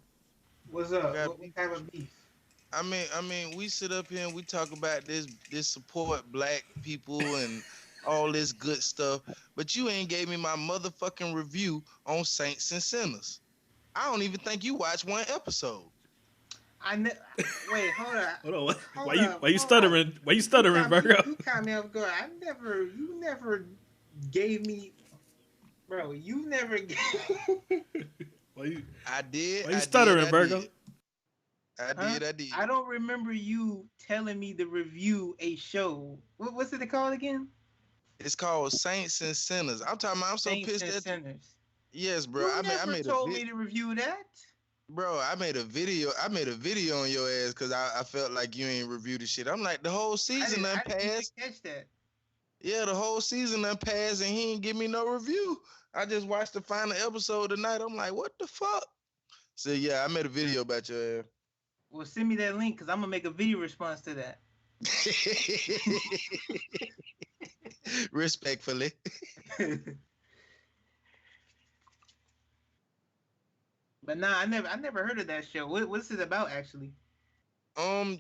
What's up? What kind of beef? I mean, we sit up here and we talk about this support black people and all this good stuff, but you ain't gave me my motherfucking review on Saints and Sinners. I don't even think you watched one episode. Wait, hold on. Hold on. Why you stuttering? Why you stuttering, Virgo? You caught me off guard. You never gave me, bro. You never gave. I did. Why you stuttering, Virgo? I did. I don't remember you telling me to review a show. What's it called again? It's called Saints and Sinners. I'm so pissed at Sinners. Yes, bro. You never told me to review that. Bro, I made a video on your ass because I felt like you ain't reviewed the shit. I'm like, the whole season done passed. I didn't catch that. Yeah, the whole season done passed and he ain't give me no review. I just watched the final episode tonight. I'm like, what the fuck? So yeah, I made a video about your ass. Well, send me that link because I'm gonna make a video response to that. Respectfully. But nah, I never heard of that show. What's it about actually?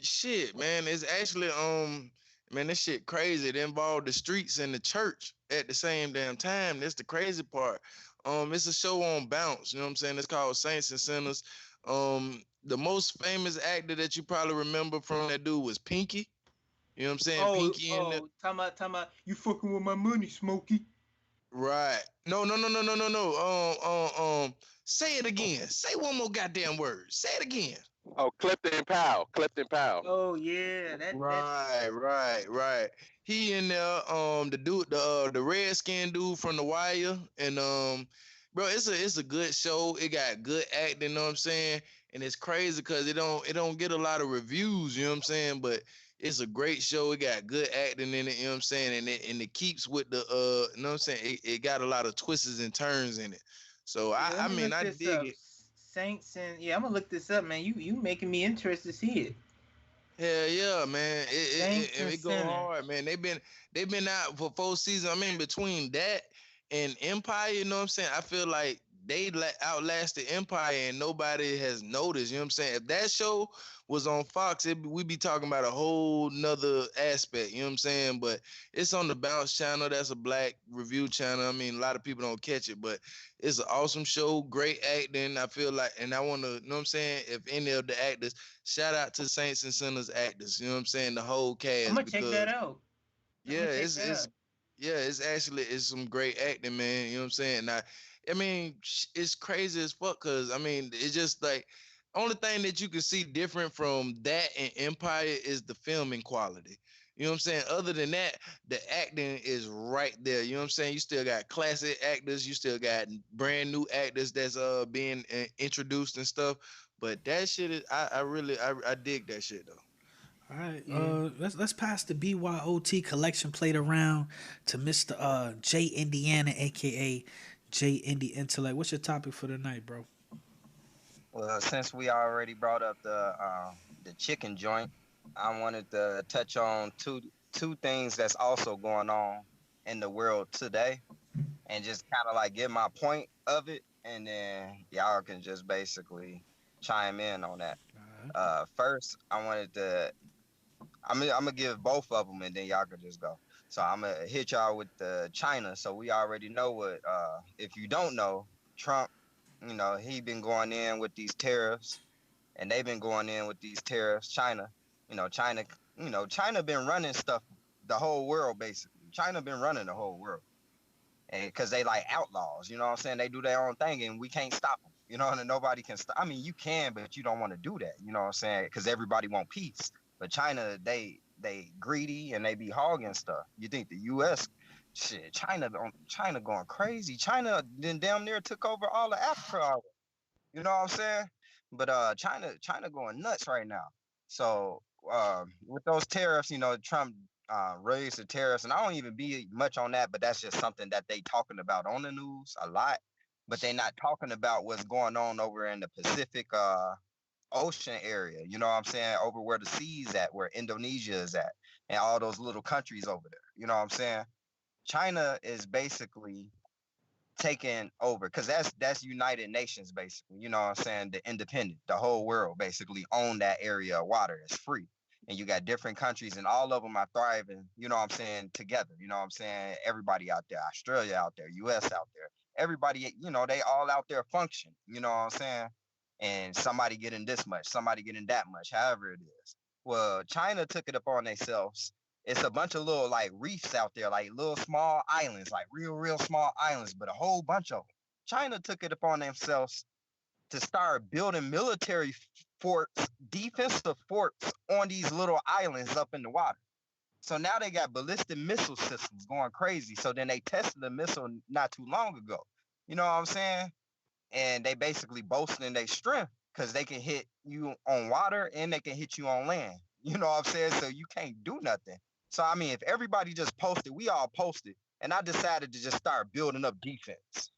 Shit, man. It's actually man, this shit crazy. It involved the streets and the church at the same damn time. That's the crazy part. It's a show on Bounce. You know what I'm saying? It's called Saints and Sinners. The most famous actor that you probably remember from that dude was Pinky. You know what I'm saying? Pinky in the... Talking about you fucking with my money, Smokey. Right. No. Say it again. Say one more goddamn word. Say it again. Oh, Clifton Powell. Oh yeah, Right. He in there. The dude, the red skinned dude from The Wire, and bro, it's a good show. It got good acting. You know what I'm saying? And it's crazy because it don't get a lot of reviews. You know what I'm saying? But it's a great show. It got good acting in it. You know what I'm saying? And it keeps with the you know what I'm saying? It got a lot of twists and turns in it. So I dig it. Saints and I'm gonna look this up, man. You making me interested to see it. Hell yeah, man. It go hard, man. They've been out for 4 seasons. I mean, between that and Empire, you know what I'm saying? I feel like they outlasted Empire and nobody has noticed. You know what I'm saying? If that show was on Fox, we'd be talking about a whole nother aspect. You know what I'm saying? But it's on the Bounce channel. That's a black review channel. I mean, a lot of people don't catch it, but it's an awesome show. Great acting. I feel like, and I want to, you know what I'm saying? If any of the actors, shout out to Saints and Sinners actors. You know what I'm saying? The whole cast. I'm gonna check that out. Yeah, it's some great acting, man. You know what I'm saying? I mean, it's crazy as fuck because, I mean, it's just like, only thing that you can see different from that and Empire is the filming quality. You know what I'm saying? Other than that, the acting is right there. You know what I'm saying? You still got classic actors. You still got brand new actors that's being introduced and stuff. But that shit is, I dig that shit, though. All right, let's pass the BYOT collection plate around to Mr. J Indiana, aka J Indy Intellect. What's your topic for tonight, bro? Well, since we already brought up the chicken joint, I wanted to touch on two things that's also going on in the world today, and just kind of like get my point of it. and then y'all can just basically chime in on that. Alright. First, I wanted to. I'm gonna give both of them, and then y'all can just go. So I'm gonna hit y'all with the China. So we already know what. If you don't know, Trump, he been going in with these tariffs, and they've been going in with these tariffs. China, China, China been running stuff the whole world basically. China been running the whole world, and because they like outlaws, you know what I'm saying? They do their own thing, and we can't stop them. And nobody can stop. I mean, you can, but you don't want to do that. You know what I'm saying? Because everybody want peace. But China, they greedy and they be hogging stuff. You think the U.S. shit? China going crazy. China then damn near took over all of Africa. You know what I'm saying? But China going nuts right now. So with those tariffs, Trump raised the tariffs, and I don't even be much on that, but that's just something that they talking about on the news a lot. But they not talking about what's going on over in the Pacific Ocean area. You know what I'm saying? Over where the seas at, where Indonesia is at, and all those little countries over there. You know what I'm saying? China is basically taken over because that's United Nations basically. You know what I'm saying? The independent, the whole world basically own that area of water. It's free. And you got different countries and all of them are thriving, you know what I'm saying, together. You know what I'm saying? Everybody out there, Australia out there, US out there, everybody, they all out there function, you know what I'm saying? And somebody getting this much, somebody getting that much, however it is. Well, China took it upon themselves. It's a bunch of little like reefs out there, like little small islands, like real small islands, but a whole bunch of them. China took it upon themselves to start building military forts, defensive forts on these little islands up in the water. So now they got ballistic missile systems going crazy. So then they tested the missile not too long ago. You know what I'm saying? And they basically boasting their strength because they can hit you on water and they can hit you on land. You know what I'm saying? So you can't do nothing. So I mean, if everybody just posted, we all posted, and I decided to just start building up defense,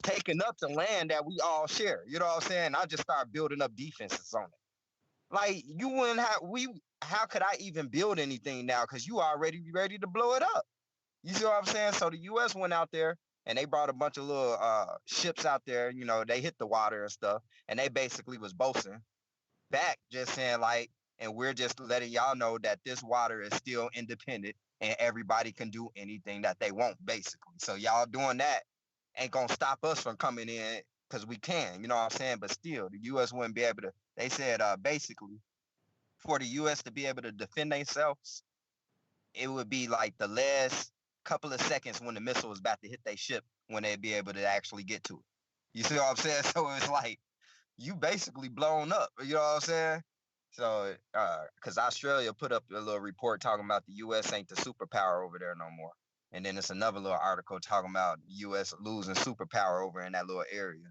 taking up the land that we all share. You know what I'm saying? I just start building up defenses on it. Like you wouldn't have how could I even build anything now? Because you already ready to blow it up. You see what I'm saying? So the US went out there and they brought a bunch of little ships out there, they hit the water and stuff, and they basically was boasting back, just saying like, and we're just letting y'all know that this water is still independent and everybody can do anything that they want, basically. So y'all doing that ain't gonna stop us from coming in because we can, you know what I'm saying? But still, the US wouldn't be able to. They said basically for the US to be able to defend themselves, it would be like the last couple of seconds when the missile was about to hit their ship when they'd be able to actually get to it. You see what I'm saying? So it's like you basically blown up. You know what I'm saying? So, because Australia put up a little report talking about the U.S. ain't the superpower over there no more. And then it's another little article talking about the U.S. losing superpower over in that little area.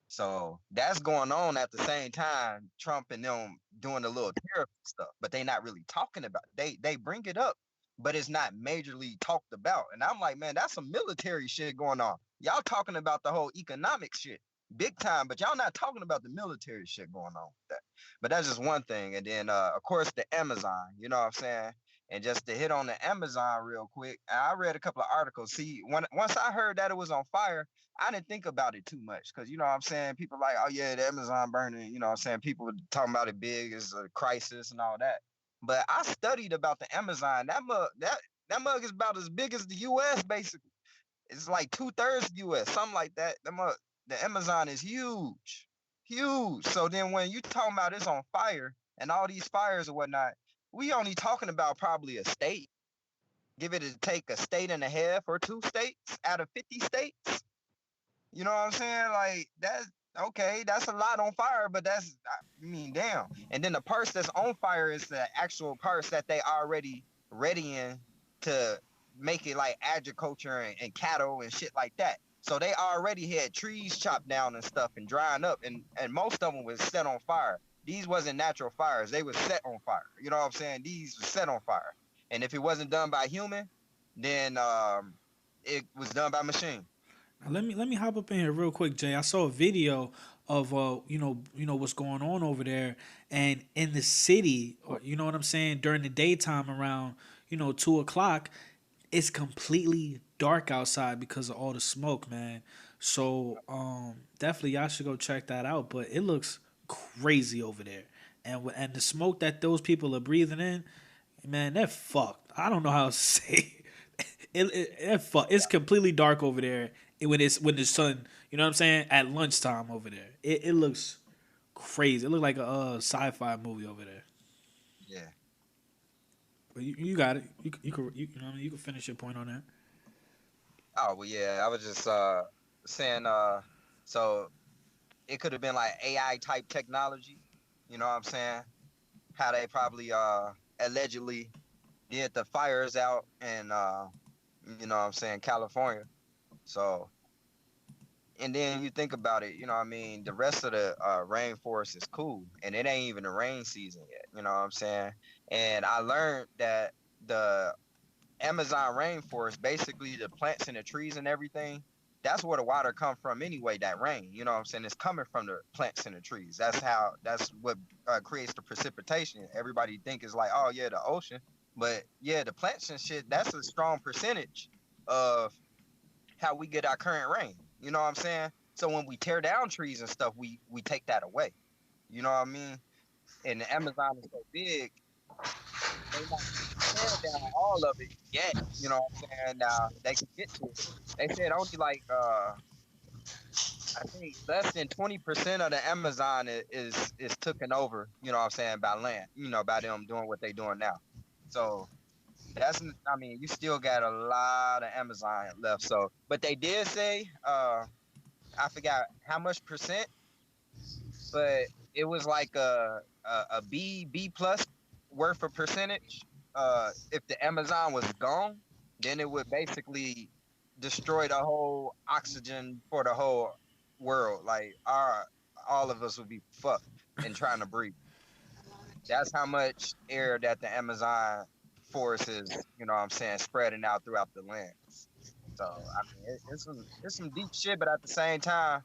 So that's going on at the same time, Trump and them doing the little tariff stuff, but they not really talking about it. They bring it up, but it's not majorly talked about. And I'm like, man, that's some military shit going on. Y'all talking about the whole economic shit big time, but y'all not talking about the military shit going on with that. But that's just one thing. And then of course the Amazon, you know what I'm saying? And just to hit on the Amazon real quick, I read a couple of articles. See, once I heard that it was on fire, I didn't think about it too much because you know what I'm saying, people like, oh yeah, the Amazon burning, you know what I'm saying? People talking about it big as a crisis and all that. But I studied about the Amazon. That mug is about as big as the US basically. It's like 2/3 US, something like that. The Amazon is huge. Huge. So then when you talking about it's on fire and all these fires and whatnot, we only talking about probably a state. Give it to take a state and a half or two states out of 50 states. You know what I'm saying? Like that's okay, that's a lot on fire, but I mean, damn. And then the parts that's on fire is the actual parts that they already readying to make it like agriculture and cattle and shit like that. So they already had trees chopped down and stuff and drying up, and most of them was set on fire. These wasn't natural fires; they was set on fire. You know what I'm saying? These were set on fire, and if it wasn't done by human, then it was done by machine. Now, let me hop up in here real quick, Jay. I saw a video of what's going on over there, and in the city, or you know what I'm saying, during the daytime around 2 o'clock, it's completely dark outside because of all the smoke, man. So definitely y'all should go check that out. But it looks crazy over there, and the smoke that those people are breathing in, man, they're fucked. I don't know how to say they're fucked. It's completely dark over there when the sun, you know what I'm saying, at lunchtime over there. It looks crazy. It looked like a sci-fi movie over there. Yeah. But you got it. You know what I mean? You can finish your point on that. Oh well, yeah. I was just saying. So it could have been like AI type technology. You know what I'm saying? How they probably allegedly did the fires out in you know what I'm saying, California. So and then you think about it, you know what I mean, the rest of the rainforest is cool and it ain't even the rain season yet, you know what I'm saying? And I learned that the Amazon rainforest, basically the plants and the trees and everything, that's where the water come from anyway, that rain, you know what I'm saying? It's coming from the plants and the trees. That's what creates the precipitation. Everybody think is like, oh yeah, the ocean. But yeah, the plants and shit, that's a strong percentage of how we get our current rain. You know what I'm saying? So when we tear down trees and stuff, we take that away. You know what I mean? And the Amazon is so big, they not tearing down all of it yet. You know what I'm saying? Now they can get to it. They said only like I think less than 20% of the Amazon is taken over, you know what I'm saying, by land, you know, by them doing what they doing now. So that's, I mean, you still got a lot of Amazon left. So, but they did say, I forgot how much percent, but it was like a B plus worth of percentage. If the Amazon was gone, then it would basically destroy the whole oxygen for the whole world. Like all of us would be fucked and trying to breathe. That's how much air that the Amazon forest is, you know what I'm saying, spreading out throughout the lands. So I mean, it's some deep shit, but at the same time,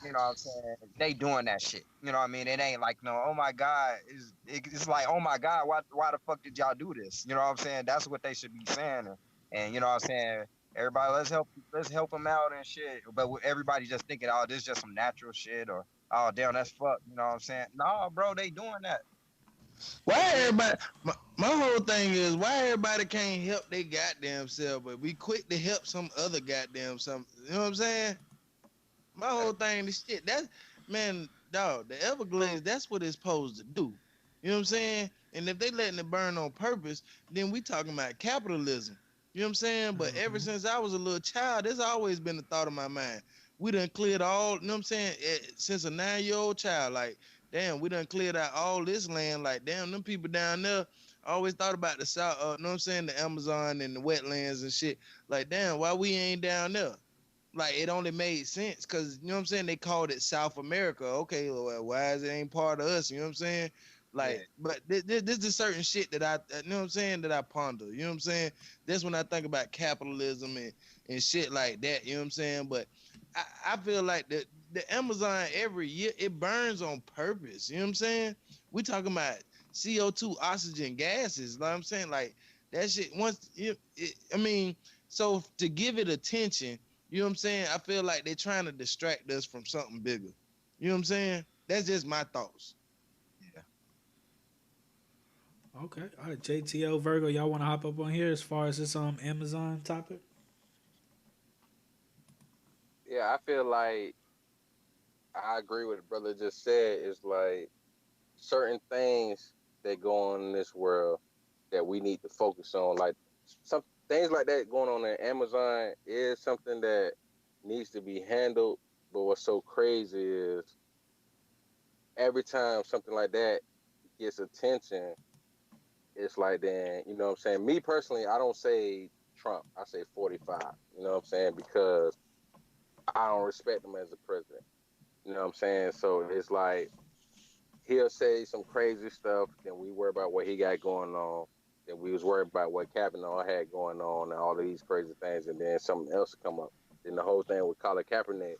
you know what I'm saying, they doing that shit. You know what I mean? It ain't like no, oh my God, it's like, oh my God, why the fuck did y'all do this? You know what I'm saying? That's what they should be saying, and you know what I'm saying. Everybody, let's help them out and shit. But everybody just thinking, oh, this is just some natural shit, or oh damn, that's fuck. You know what I'm saying? No, bro, they doing that. Why everybody? My whole thing is why everybody can't help their goddamn self, but we quick to help some other goddamn something. You know what I'm saying? My whole thing is shit. That's man, dog. The Everglades. That's what it's supposed to do. You know what I'm saying? And if they letting it burn on purpose, then we talking about capitalism. You know what I'm saying? But ever since I was a little child, there's always been a thought in my mind. We done cleared all. You know what I'm saying? Since a 9-year-old child, like damn, we done cleared out all this land. Like damn, them people down there. I always thought about the south. You know what I'm saying? The Amazon and the wetlands and shit. Like damn, why we ain't down there? Like it only made sense because you know what I'm saying, they called it South America. Okay, well, why is it ain't part of us? You know what I'm saying? Like, yeah. But this is certain shit that I you know what I'm saying, that I ponder. You know what I'm saying? That's when I think about capitalism and shit like that. You know what I'm saying? But I feel like the Amazon every year it burns on purpose. You know what I'm saying? We talking about CO2, oxygen gases. You know what I'm saying? Like that shit. I mean, so to give it attention. You know what I'm saying? I feel like they're trying to distract us from something bigger. You know what I'm saying? That's just my thoughts. Yeah. Okay. All right, JTL Virgo, y'all want to hop up on here as far as this Amazon topic? Yeah, I feel like I agree with the brother just said. It's like certain things that go on in this world that we need to focus on. Like some things like that going on in Amazon is something that needs to be handled. But what's so crazy is every time something like that gets attention, it's like then, you know what I'm saying? Me personally, I don't say Trump. I say 45. You know what I'm saying? Because I don't respect him as a president. You know what I'm saying? So it's like he'll say some crazy stuff, then we worry about what he got going on. Then we was worried about what Kavanaugh had going on and all of these crazy things, and then something else will come up. Then the whole thing with Colin Kaepernick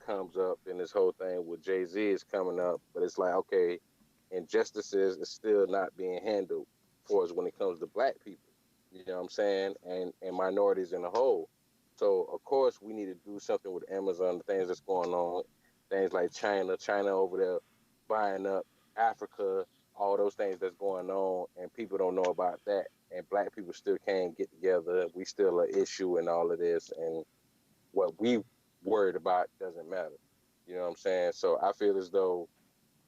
comes up, and this whole thing with Jay-Z is coming up. But it's like, okay, injustices is still not being handled for us when it comes to black people. You know what I'm saying? And minorities in the whole. So of course we need to do something with Amazon, the things that's going on, things like China over there buying up Africa, all those things that's going on, and people don't know about that, and black people still can't get together. We still an issue in all of this, and what we worried about doesn't matter. You know what I'm saying? So I feel as though,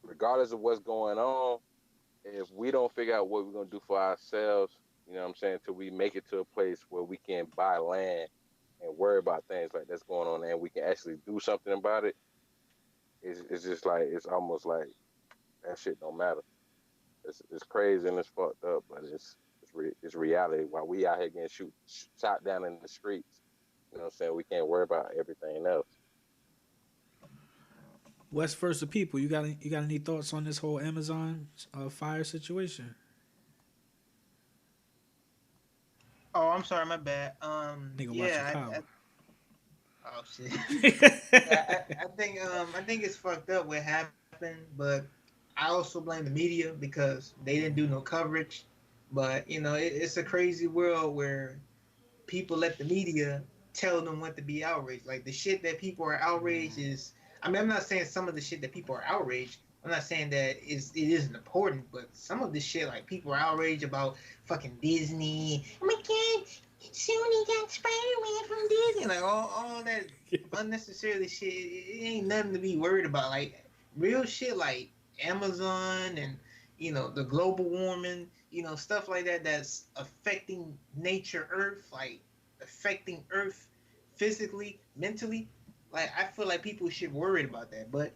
regardless of what's going on, if we don't figure out what we're gonna do for ourselves, you know what I'm saying, till we make it to a place where we can buy land and worry about things like that's going on, and we can actually do something about it, it's just like, it's almost like that shit don't matter. It's crazy and it's fucked up, but it's reality. While we out here getting shot down in the streets, you know what I'm saying, we can't worry about everything else. West versus people. You got any thoughts on this whole Amazon fire situation? Oh, I'm sorry, my bad. Nigga, watch your Yeah, power. oh shit. I think it's fucked up what happened, but I also blame the media because they didn't do no coverage. But it's a crazy world where people let the media tell them what to be outraged. Like the shit that people are outraged is. I mean, I'm not saying some of the shit that people are outraged. I'm not saying that it isn't important, but some of the shit, like people are outraged about fucking Disney. Oh my god, Sony got Spider-Man from Disney. Like all that unnecessarily shit. It ain't nothing to be worried about. Like real shit, like Amazon and the global warming, stuff like that. That's affecting nature, Earth, like affecting Earth physically, mentally. Like I feel like people should worry about that, but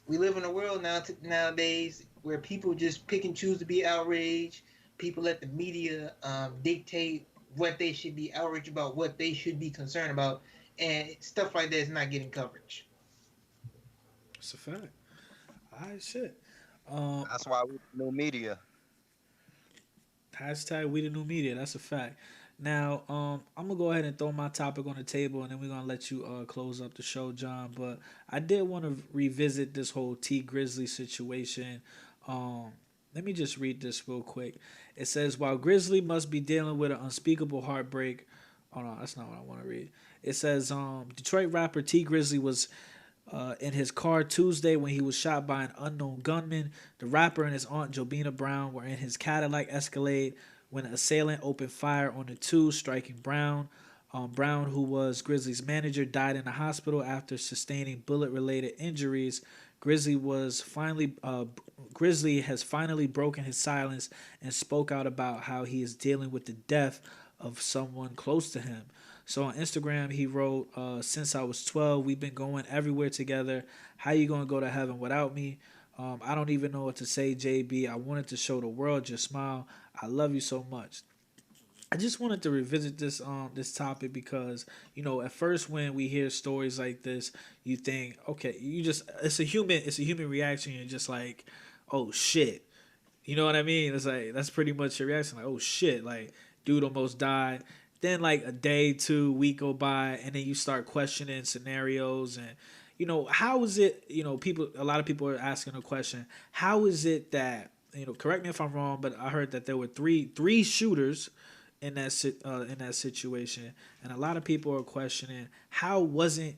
we live in a world nowadays where people just pick and choose to be outraged. People let the media dictate what they should be outraged about, what they should be concerned about, and stuff like that is not getting coverage. It's a fact. All right, shit. That's why we new media. Hashtag we the new media. That's a fact. Now, I'm gonna go ahead and throw my topic on the table, and then we're gonna let you close up the show, John. But I did want to revisit this whole T Grizzly situation. Let me just read this real quick. It says, while Grizzly must be dealing with an unspeakable heartbreak. Oh no, that's not what I want to read. It says, Detroit rapper T Grizzly was in his car Tuesday when he was shot by an unknown gunman. The rapper and his aunt Jobina Brown were in his Cadillac Escalade when an assailant opened fire on the two, striking Brown. Brown, who was Grizzly's manager, died in the hospital after sustaining bullet-related injuries. Grizzly has finally broken his silence and spoke out about how he is dealing with the death of someone close to him. So on Instagram, he wrote, since I was 12, we've been going everywhere together. How you going to go to heaven without me? I don't even know what to say, JB. I wanted to show the world your smile. I love you so much. I just wanted to revisit this topic because, at first when we hear stories like this, you think, okay, it's a human reaction. You're just like, oh shit. You know what I mean? It's like, that's pretty much your reaction. Like, oh shit, like dude almost died. Then like a day, 2 week go by, and then you start questioning scenarios and how is it, a lot of people are asking a question. How is it that, correct me if I'm wrong, but I heard that there were three shooters in that situation, and a lot of people are questioning how wasn't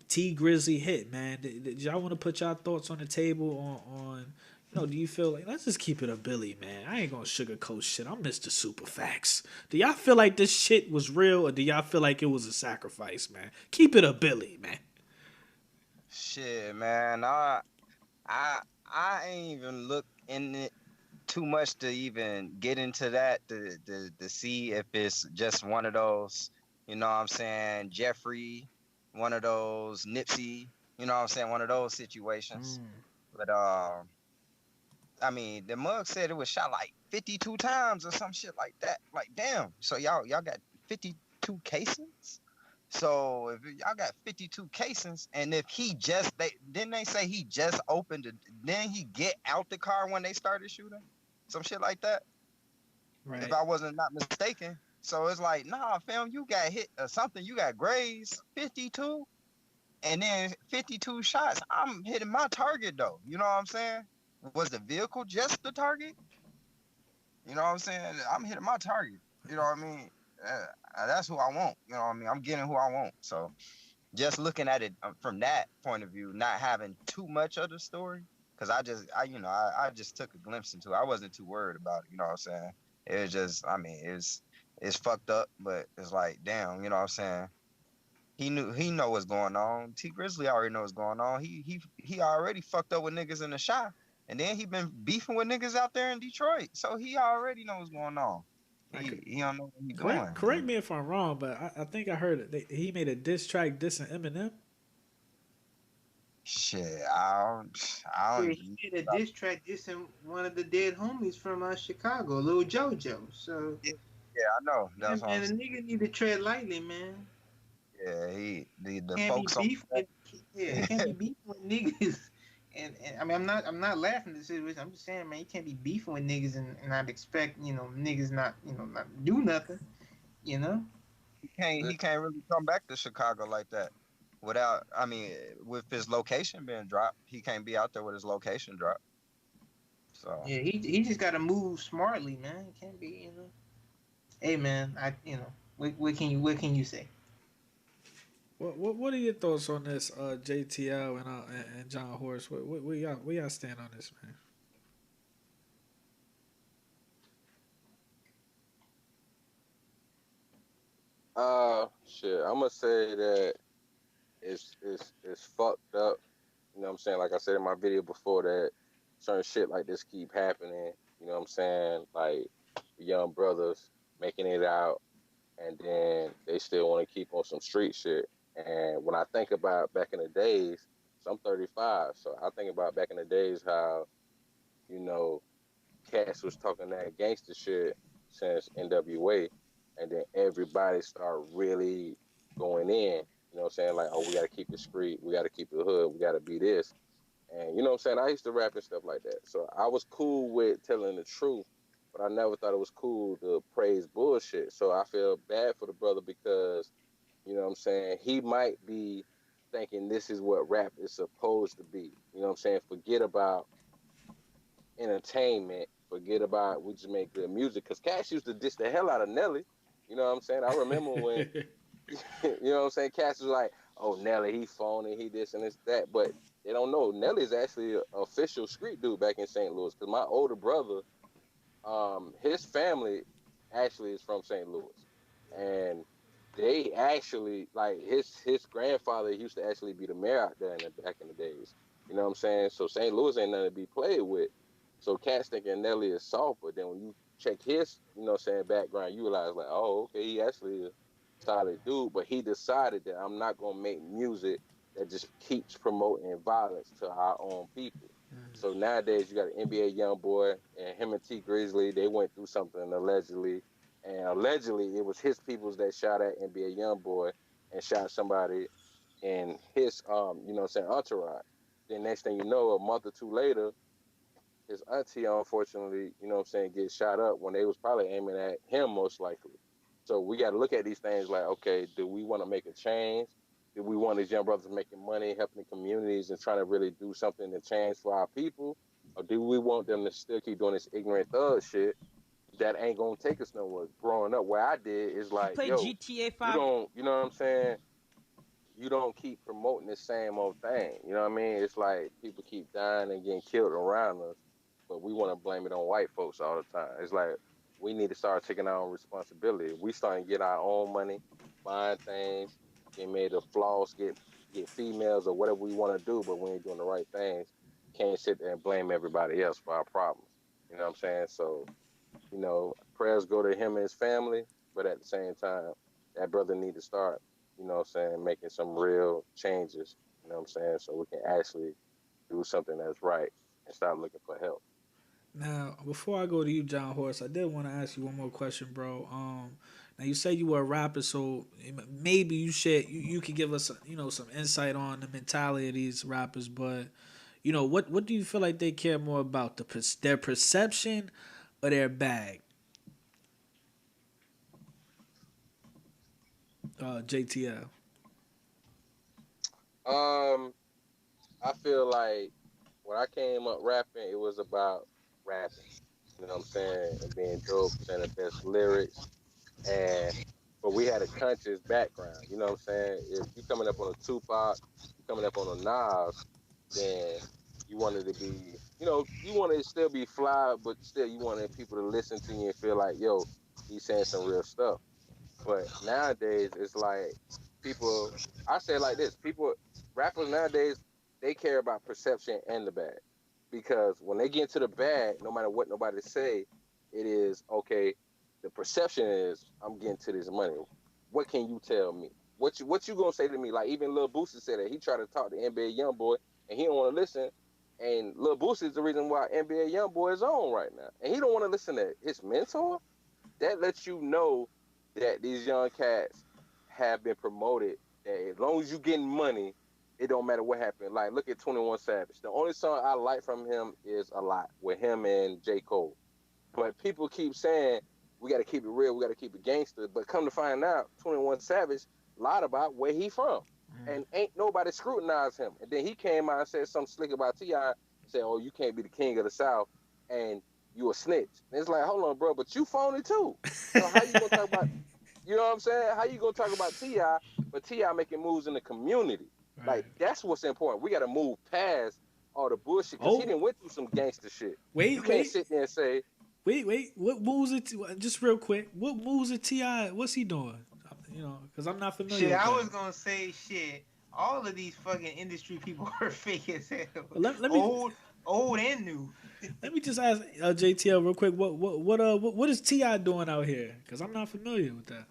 T Grizzly hit, man? Did y'all want to put y'all thoughts on the table on do you feel like, let's just keep it a Billy, man? I ain't gonna sugarcoat shit. I'm Mr. Super Facts. Do y'all feel like this shit was real, or do y'all feel like it was a sacrifice, man? Keep it a Billy, man. Shit, man. I ain't even look in it too much to even get into that to see if it's just one of those, what I'm saying, Jeffrey, one of those Nipsey, what I'm saying, one of those situations. But I mean, the mug said it was shot like 52 times or some shit like that. Like, damn. So y'all got 52 casings? So if y'all got 52 casings, and if didn't they say he just opened it, then he get out the car when they started shooting? Some shit like that. Right. If I wasn't not mistaken. So it's like, nah, fam, you got hit or something. You got grazed 52, and then 52 shots. I'm hitting my target though. You know what I'm saying? Was the vehicle just the target? You know what I'm saying? I'm hitting my target. You know what I mean? that's who I want. You know what I mean? I'm getting who I want. So just looking at it from that point of view, not having too much of the story, because I just took a glimpse into it. I wasn't too worried about it. You know what I'm saying? It was just, I mean, it's fucked up, but it's like, damn, you know what I'm saying? He know what's going on. T Grizzly already know what's going on. He already fucked up with niggas in the shop, and then he been beefing with niggas out there in Detroit. So he already knows what's going on. He don't know what he doing. Correct me if I'm wrong, but I think I heard he made a diss track dissing Eminem. Shit, Yeah, he did a diss track dissing one of the dead homies from Chicago, Lil JoJo. So yeah, I know. yeah, That's what man, I'm a saying. nigga need to tread lightly, man. Yeah, the Can't be folks on beefing with he can't be beefing with niggas. And I mean I'm not laughing at the situation. I'm just saying, man, you can't be beefing with niggas and not expect, niggas not not do nothing, you know? he can't really come back to Chicago like that without, I mean, with his location being dropped, he can't be out there with his location dropped. So Yeah, he just gotta move smartly, man. He can't be, Hey man, what can you say? What are your thoughts on this, JTL and John Horse? Where y'all stand on this, man? Shit. I'm gonna say that it's fucked up. You know what I'm saying? Like I said in my video before, that certain shit like this keep happening. You know what I'm saying? Like young brothers making it out, and then they still want to keep on some street shit. And when I think about back in the days, so I'm 35, so I think about back in the days how, you know, cats was talking that gangster shit since NWA, and then everybody started really going in. You know what I'm saying? Like, oh, we got to keep it street, we got to keep it hood, we got to be this. And you know what I'm saying? I used to rap and stuff like that. So I was cool with telling the truth, but I never thought it was cool to praise bullshit. So I feel bad for the brother because, you know what I'm saying, he might be thinking this is what rap is supposed to be. You know what I'm saying? Forget about entertainment. Forget about we just make good music. Because Cash used to diss the hell out of Nelly. You know what I'm saying? I remember when, you know what I'm saying, Cash was like, oh, Nelly, he phony, he this and this, that. But they don't know. Nelly's actually an official street dude back in St. Louis. Because my older brother, his family actually is from St. Louis. And they actually, like, his grandfather used to actually be the mayor out there back in the days. You know what I'm saying? So St. Louis ain't nothing to be played with. So cats thinking Nelly is soft, but then when you check his, you know what I'm saying, background, you realize like, oh, okay, he actually a solid dude. But he decided that I'm not gonna make music that just keeps promoting violence to our own people. So nowadays you got an NBA young boy and him and T Grizzly, they went through something allegedly. And allegedly it was his peoples that shot at NBA young boy and shot somebody in his you know what I'm saying, entourage. Then next thing you know, a month or two later, his auntie, unfortunately, you know what I'm saying, gets shot up when they was probably aiming at him most likely. So we got to look at these things like, okay, do we want to make a change? Do we want these young brothers making money, helping the communities, and trying to really do something to change for our people? Or do we want them to still keep doing this ignorant thug shit that ain't going to take us nowhere? Growing up, where I did is You like, play yo, GTA you 5. don't, you know what I'm saying? You don't keep promoting the same old thing. You know what I mean? It's like people keep dying and getting killed around us, but we want to blame it on white folks all the time. It's like we need to start taking our own responsibility. We starting to get our own money, buying things, getting made of flaws, get females or whatever we want to do, but we ain't doing the right things. Can't sit there and blame everybody else for our problems. You know what I'm saying? So, you know, prayers go to him and his family, but at the same time, that brother need to start, you know what I'm saying, making some real changes, you know what I'm saying, so we can actually do something that's right and stop looking for help. Now, before I go to you, John Horse, I did want to ask you one more question, bro. Now you say you were a rapper, so maybe you could give us some insight on the mentality of these rappers. But what do you feel like they care more about, their perception or their bag? JTL. Um, I feel like when I came up rapping, it was about rapping, you know what I'm saying, and being dope, saying the best lyrics, and but we had a conscious background. You know what I'm saying? If you coming up on a Tupac, you coming up on a Nas, then you wanted to be, you wanted to still be fly, but still you wanted people to listen to you and feel like, yo, he's saying some real stuff. But nowadays, it's like people. I say it like this: rappers nowadays, they care about perception and the bad, because when they get into the bad, no matter what nobody say, it is okay. The perception is I'm getting to this money. What can you tell me? What you gonna say to me? Like even Lil Boosie said that he tried to talk to NBA YoungBoy and he don't want to listen. And Lil Boosie is the reason why NBA YoungBoy is on right now, and he don't want to listen to his mentor. That lets you know that these young cats have been promoted. That as long as you getting money, it don't matter what happened. Like look at 21 Savage. The only song I like from him is A Lot with him and J. Cole. But people keep saying we got to keep it real, we got to keep it gangster. But come to find out, 21 Savage lied about where he from, and ain't nobody scrutinized him. And then he came out and said something slick about T.I. Said, "Oh, you can't be the king of the South," and you a snitch. And it's like, hold on, bro, but you phony too. So how you gonna talk about? You know what I'm saying? How you gonna talk about T.I. but T.I. making moves in the community? Right. Like that's what's important. We got to move past all the bullshit because he done went through some gangster shit. You can't sit there and say. Wait. What moves it? Just real quick. What moves it? T.I.? What's he doing? Because I'm not familiar. Shit, with I that. was gonna say shit. All of these fucking industry people are fake as hell. Let me, old and new. Let me just ask JTL real quick. What is T.I. doing out here? Because I'm not familiar with that.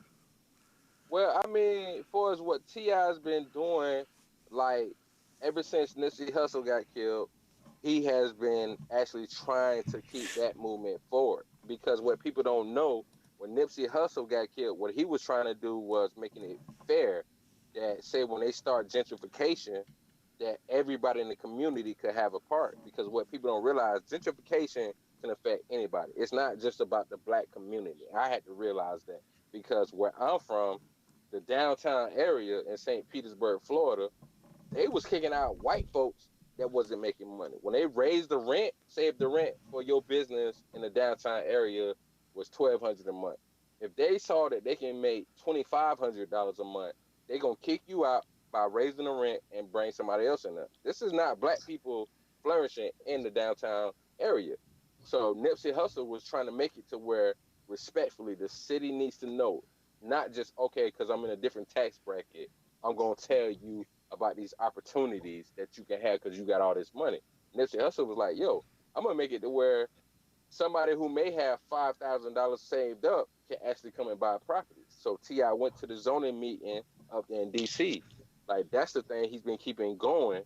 Well, I mean, as far as what T.I.'s been doing, like ever since Nipsey Hussle got killed, he has been actually trying to keep that movement forward. Because what people don't know, when Nipsey Hussle got killed, what he was trying to do was making it fair that, say, when they start gentrification, that everybody in the community could have a part. Because what people don't realize, gentrification can affect anybody. It's not just about the black community. I had to realize that because where I'm from, the downtown area in St. Petersburg, Florida, they was kicking out white folks that wasn't making money. When they raised the rent, save the rent for your business in the downtown area was $1,200 a month. If they saw that they can make $2,500 a month, they're going to kick you out by raising the rent and bring somebody else in there. This is not black people flourishing in the downtown area. So Nipsey Hussle was trying to make it to where, respectfully, the city needs to know, not just, okay, because I'm in a different tax bracket, I'm going to tell you about these opportunities that you can have because you got all this money. Nipsey Hussle was like, yo, I'm going to make it to where somebody who may have $5,000 saved up can actually come and buy properties. So T.I. went to the zoning meeting up there in D.C. Like, that's the thing he's been keeping going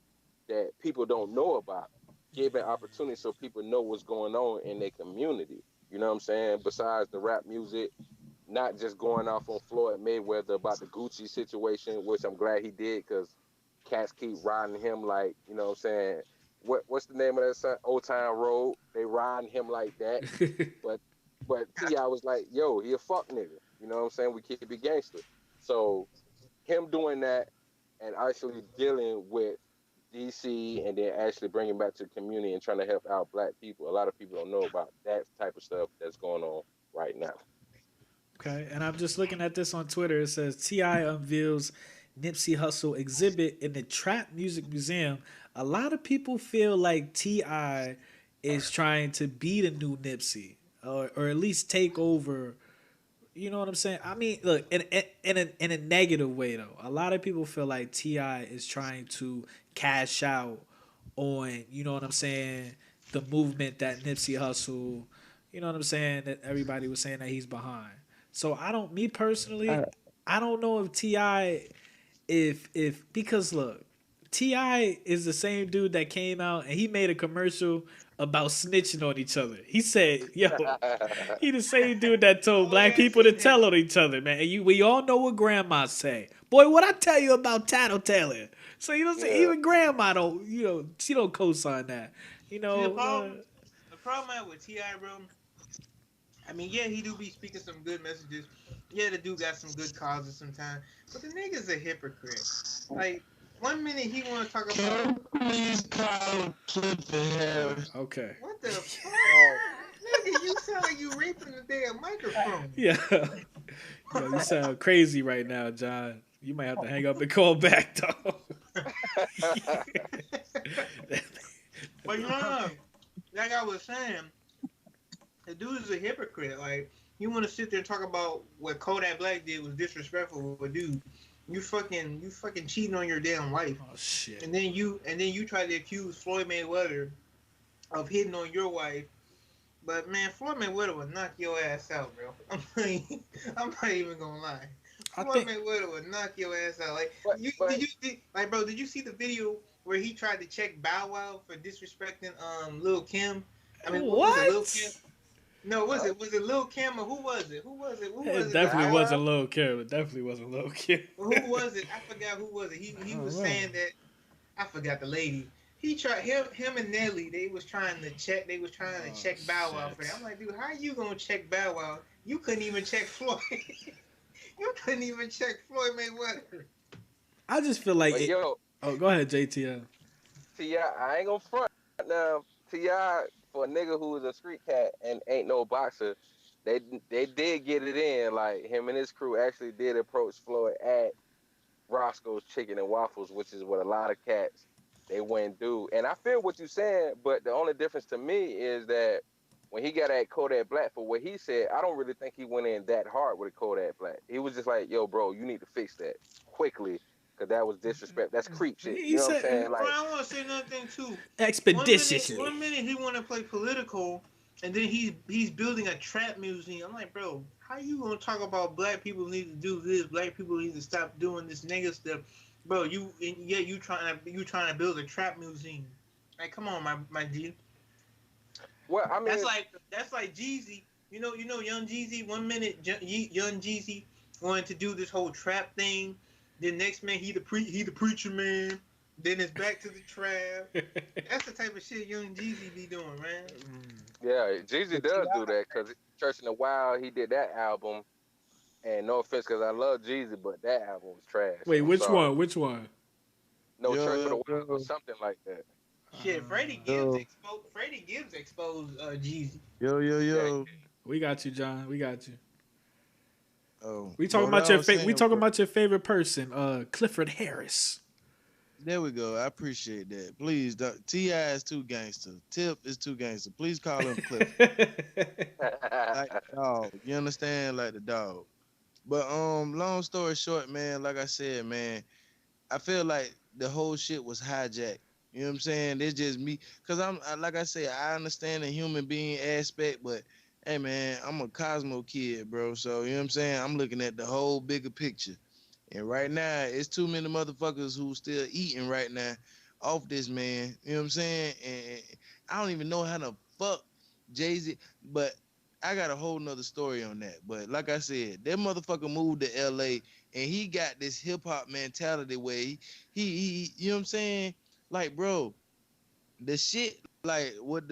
that people don't know about, giving opportunities so people know what's going on in their community. You know what I'm saying? Besides the rap music, not just going off on Floyd Mayweather about the Gucci situation, which I'm glad he did because cats keep riding him like, you know what I'm saying? What's the name of that song? Old Town Road. They riding him like that. but T.I. was like, yo, he a fuck nigga. You know what I'm saying? We keep it gangster. So him doing that and actually dealing with DC and then actually bringing back to the community and trying to help out black people. A lot of people don't know about that type of stuff that's going on right now. Okay, and I'm just looking at this on Twitter. It says T.I. unveils Nipsey Hussle exhibit in the Trap Music Museum. A lot of people feel like T.I. is trying to be the new Nipsey, or at least take over. You know what I'm saying? I mean, look, in a negative way though. A lot of people feel like T.I. is trying to cash out on, you know what I'm saying, the movement that Nipsey Hussle, you know what I'm saying, that everybody was saying that he's behind. So I don't know if T.I. because look, T.I. is the same dude that came out and he made a commercial about snitching on each other. He said, yo, he the same dude that told black people to tell on each other, man. And we all know what grandma say. Boy, what I tell you about tattletaling? So, you know what I'm saying? Even grandma don't, she don't co-sign that. You know. The problem I have with T.I., bro, I mean, yeah, he do be speaking some good messages. Yeah, the dude got some good causes sometimes. But the nigga's a hypocrite. Like, 1 minute he want to talk about... Okay. What the fuck? Nigga, you sound like you raping the damn microphone. Yeah. Yo, you sound crazy right now, John. You might have to hang up and call back, though. But no, like I was saying, the dude is a hypocrite. Like, you want to sit there and talk about what Kodak Black did was disrespectful, but dude, you fucking cheating on your damn wife. Oh shit. And then you try to accuse Floyd Mayweather of hitting on your wife. But man, Floyd Mayweather would knock your ass out, bro. I'm not even gonna lie. Floyd Mayweather would knock your ass out. Like, did you see the video where he tried to check Bow Wow for disrespecting Lil Kim? I mean, what? Was it Lil Kim? No, was it Lil Kim or who was it? It definitely wasn't Lil Kim. It definitely wasn't Lil Kim. Who was it? I forgot who was it. He was saying that, I forgot the lady. He tried him and Nelly. They was trying to check Bow Wow for that. I'm like, dude, how you gonna check Bow Wow? You couldn't even check Floyd. You couldn't even check Floyd Mayweather. I just feel like yo. Oh, go ahead, JTL. T.I., I ain't gonna front. Now, T.I., for a nigga who is a street cat and ain't no boxer, they did get it in. Like, him and his crew actually did approach Floyd at Roscoe's Chicken and Waffles, which is what a lot of cats, they wouldn't do. And I feel what you're saying, but the only difference to me is that when he got at Kodak Black for what he said, I don't really think he went in that hard with Kodak Black. He was just like, yo, bro, you need to fix that quickly. Because that was disrespect. That's creep shit. You know what I'm saying? Like, I want to say another thing, too. Expeditiously. One minute he want to play political, and then he's building a trap museum. I'm like, bro, how you going to talk about black people need to do this, black people need to stop doing this nigga stuff? Bro, you trying to build a trap museum. Like, come on, my G. Well, I mean, that's like Jeezy. You know, Young Jeezy. 1 minute, Young Jeezy wanted to do this whole trap thing. Then next man, he the preacher man. Then it's back to the trap. That's the type of shit Young Jeezy be doing, man. Yeah, Jeezy does do that because Church in the Wild, he did that album. And no offense, because I love Jeezy, but that album was trash. Wait, which one? Which one? No, Church in the Wild or something like that. Shit, Freddie Gibbs exposed Jeezy. Yo. We got you, John. We got you. Oh, We talking about your favorite person, Clifford Harris. There we go. I appreciate that. Please, T.I. is too gangster. Tip is too gangster. Please call him Cliff. Like the dog. You understand? Like the dog. But long story short, man, like I said, man, I feel like the whole shit was hijacked. You know what I'm saying? It's just me. Because like I said, I understand the human being aspect, but hey, man, I'm a Cosmo kid, bro. So, you know what I'm saying? I'm looking at the whole bigger picture. And right now, it's too many motherfuckers who still eating right now off this, man. You know what I'm saying? And I don't even know how to fuck Jay-Z. But I got a whole nother story on that. But like I said, that motherfucker moved to L.A. and he got this hip-hop mentality where he you know what I'm saying? Like, bro, the shit, like, what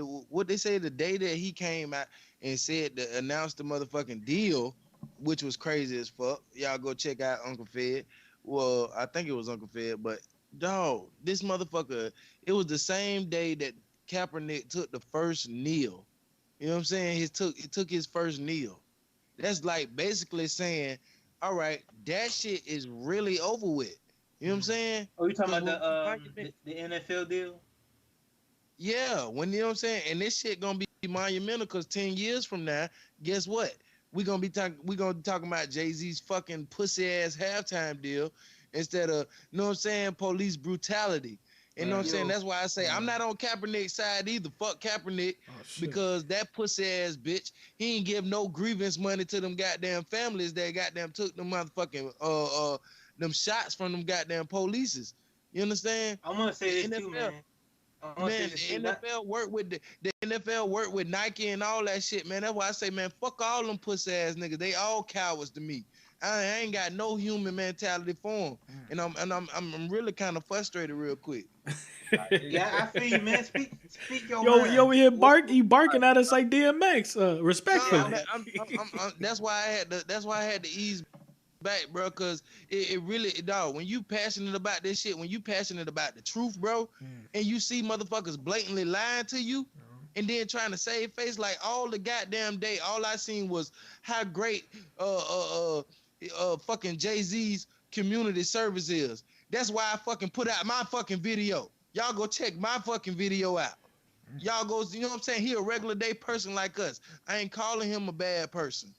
they say the day that he came out and said to announce the motherfucking deal, which was crazy as fuck. Y'all go check out Uncle Fed. Well, I think it was Uncle Fed, but dog, this motherfucker, it was the same day that Kaepernick took the first kneel. You know what I'm saying? He took his first kneel. That's like basically saying, all right, that shit is really over with. You know what I'm saying? Oh, you talking about the NFL deal? Yeah, when you know what I'm saying, and this shit gonna be monumental because 10 years from now, guess what? We're gonna be talking about Jay-Z's fucking pussy ass halftime deal instead of, you know what I'm saying, police brutality. You know what I'm saying? That's why I say I'm not on Kaepernick's side either. Fuck Kaepernick, because that pussy ass bitch, he ain't give no grievance money to them goddamn families that goddamn took them motherfucking them shots from them goddamn polices. You understand? I'm gonna say this too, man. Man, the NFL work with the NFL work with Nike and all that shit, man. That's why I say, man, fuck all them pussy ass niggas. They all cowards to me. I ain't got no human mentality for them, and I'm really kind of frustrated real quick. Yeah, I feel you, man. Speak your mind. Yo, over here barking at us like DMX. Respectfully. That's why I had to ease back, bro, because it really, dog, when you passionate about this shit, when you passionate about the truth, bro, and you see motherfuckers blatantly lying to you, and then trying to save face, like all the goddamn day, all I seen was how great fucking Jay-Z's community service is. That's why I fucking put out my fucking video. Y'all go check my fucking video out. Y'all go, you know what I'm saying? He a regular day person like us. I ain't calling him a bad person.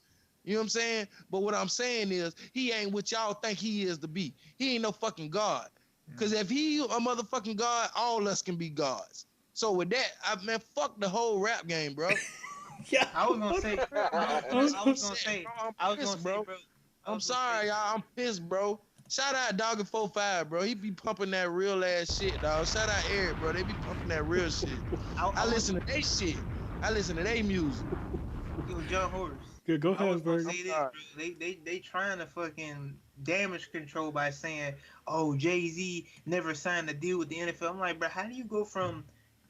You know what I'm saying? But what I'm saying is he ain't what y'all think he is to be. He ain't no fucking God. Because if he a motherfucking God, all us can be gods. So with that, man, fuck the whole rap game, bro. Yeah. I was gonna say, bro. I'm sorry, y'all. I'm pissed, bro. Shout out Doggy 45, bro. He be pumping that real ass shit, dog. Shout out Eric, bro. They be pumping that real shit. I listen to they shit. I listen to they music. Yo, John Horse. Good, go I was ahead, gonna bro. say this, bro. They trying to fucking damage control by saying, oh, Jay-Z never signed a deal with the NFL. I'm like, bro, how do you go from,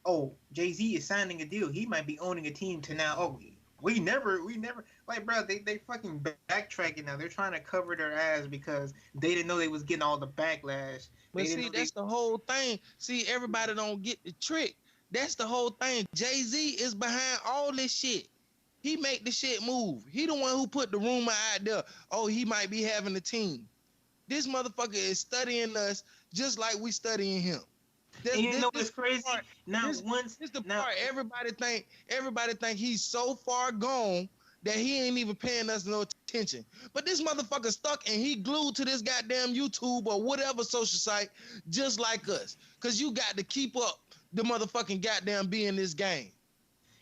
oh, Jay-Z is signing a deal, he might be owning a team, to now, oh, we never, like, bro, they fucking backtracking now. They're trying to cover their ass because they didn't know they was getting all the backlash. But see, that's the whole thing. See, everybody don't get the trick. That's the whole thing. Jay-Z is behind all this shit. He make the shit move. He the one who put the rumor out there. Oh, he might be having a team. This motherfucker is studying us just like we studying him. And you know what's crazy? Part, everybody think he's so far gone that he ain't even paying us no attention. But this motherfucker stuck and he glued to this goddamn YouTube or whatever social site just like us. Cause you got to keep up the motherfucking goddamn be in this game.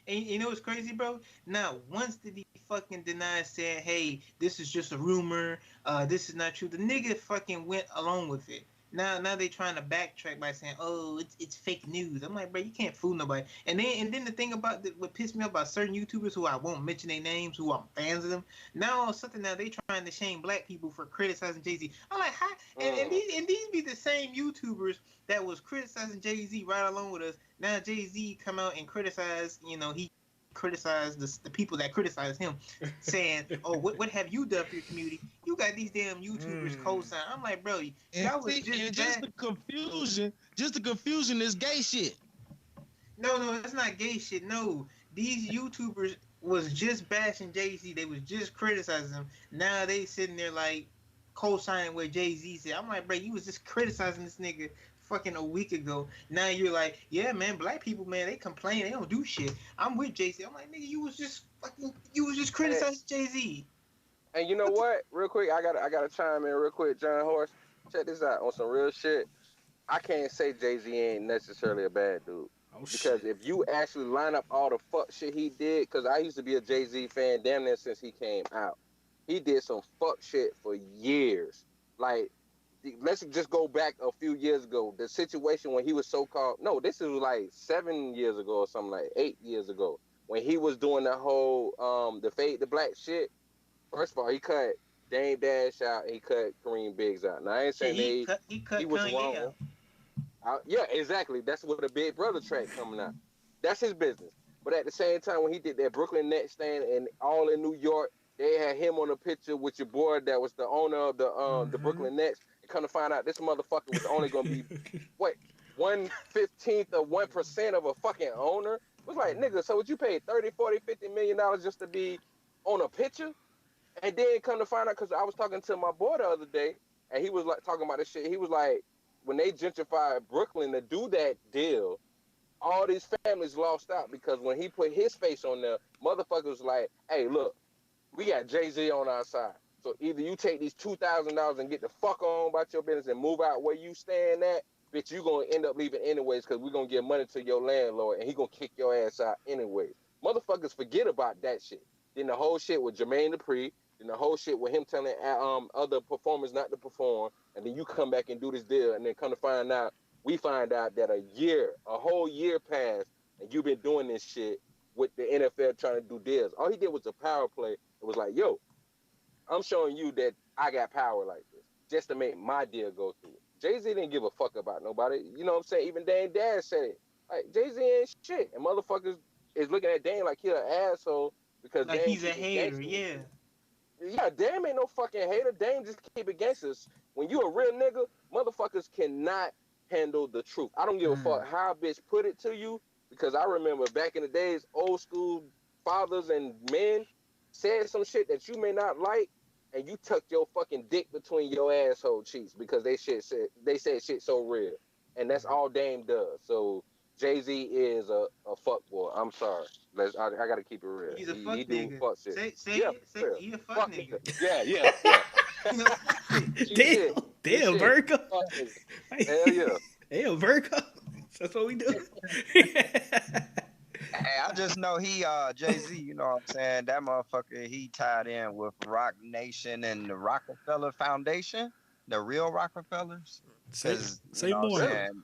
And you know what's crazy, bro? Now, once did he fucking deny saying, hey, this is just a rumor, this is not true, the nigga fucking went along with it. Now they trying to backtrack by saying, oh, it's fake news. I'm like, bro, you can't fool nobody. And then the thing about what pissed me off about certain YouTubers who I won't mention their names, who I'm fans of them. Now something now they trying to shame black people for criticizing Jay-Z. I'm like, how? And these be the same YouTubers that was criticizing Jay-Z right along with us. Now Jay-Z come out and criticize, he criticized the people that criticize him, saying, "Oh, what have you done for your community? You got these damn YouTubers co-sign." I'm like, bro, that was just the confusion is gay shit. No, that's not gay shit. No, these YouTubers was just bashing Jay-Z. They was just criticizing him. Now they sitting there like co-signing what Jay-Z said. I'm like, bro, you was just criticizing this nigga fucking a week ago. Now you're like, yeah, man, black people, man, they complain, they don't do shit. I'm with Jay-Z. I'm like, nigga, you was just criticizing Jay-Z. And you know what? Real quick, I gotta chime in real quick, John Horse. Check this out on some real shit. I can't say Jay-Z ain't necessarily a bad dude. Because if you actually line up all the fuck shit he did, because I used to be a Jay-Z fan damn near since he came out. He did some fuck shit for years. Like, let's just go back a few years ago. The situation when he was this is like 7 years ago or something, like 8 years ago, when he was doing the whole the fade to black shit. First of all, he cut Dame Dash out and he cut Kareem Biggs out. Now I ain't saying he was wrong. Yeah, exactly. That's what the Big Brother track coming out. That's his business. But at the same time, when he did that Brooklyn Nets stand and all in New York, they had him on a picture with your boy that was the owner of the Brooklyn Nets. Come to find out, this motherfucker was only gonna be 1/15 of 1% of a fucking owner. It was like, nigga, so would you pay $30, $40, $50 million just to be on a picture? And then come to find out, because I was talking to my boy the other day, and he was like talking about this shit. He was like, when they gentrified Brooklyn to do that deal, all these families lost out because when he put his face on there, motherfuckers was like, hey, look, we got Jay-Z on our side. So either you take these $2,000 and get the fuck on about your business and move out where you staying at, bitch, you gonna end up leaving anyways because we're gonna give money to your landlord and he gonna kick your ass out anyways. Motherfuckers forget about that shit. Then the whole shit with Jermaine Dupri, then the whole shit with him telling other performers not to perform, and then you come back and do this deal, and then come to find out, we find out that a whole year passed, and you've been doing this shit with the NFL trying to do deals. All he did was a power play. It was like, yo, I'm showing you that I got power like this, just to make my deal go through. Jay-Z didn't give a fuck about nobody. You know what I'm saying? Even Dame Dash said it. Like, Jay-Z ain't shit. And motherfuckers is looking at Dame like he's an asshole because like Dame he's a hater, yeah. Yeah, Dame ain't no fucking hater. Dame just keep it gangsters. When you a real nigga, motherfuckers cannot handle the truth. I don't give a fuck how a bitch put it to you, because I remember back in the days, old school fathers and men said some shit that you may not like, and you tucked your fucking dick between your asshole cheeks because they said shit so real, and that's all Dame does. So Jay-Z is a fuck boy. I'm sorry. I gotta keep it real. He's a fuck He do nigga. fuck shit. Say Yeah, it. Say real. he a fuck nigga. Yeah. He a fuck nigga. Damn, Shit. Virgo. Fuck nigga. Hell yeah. Damn, Virgo. That's what we do. Hey, I just know he Jay-Z, you know what I'm saying? That motherfucker, he tied in with Rock Nation and the Rockefeller Foundation, the real Rockefellers. Say You know what more. I'm saying?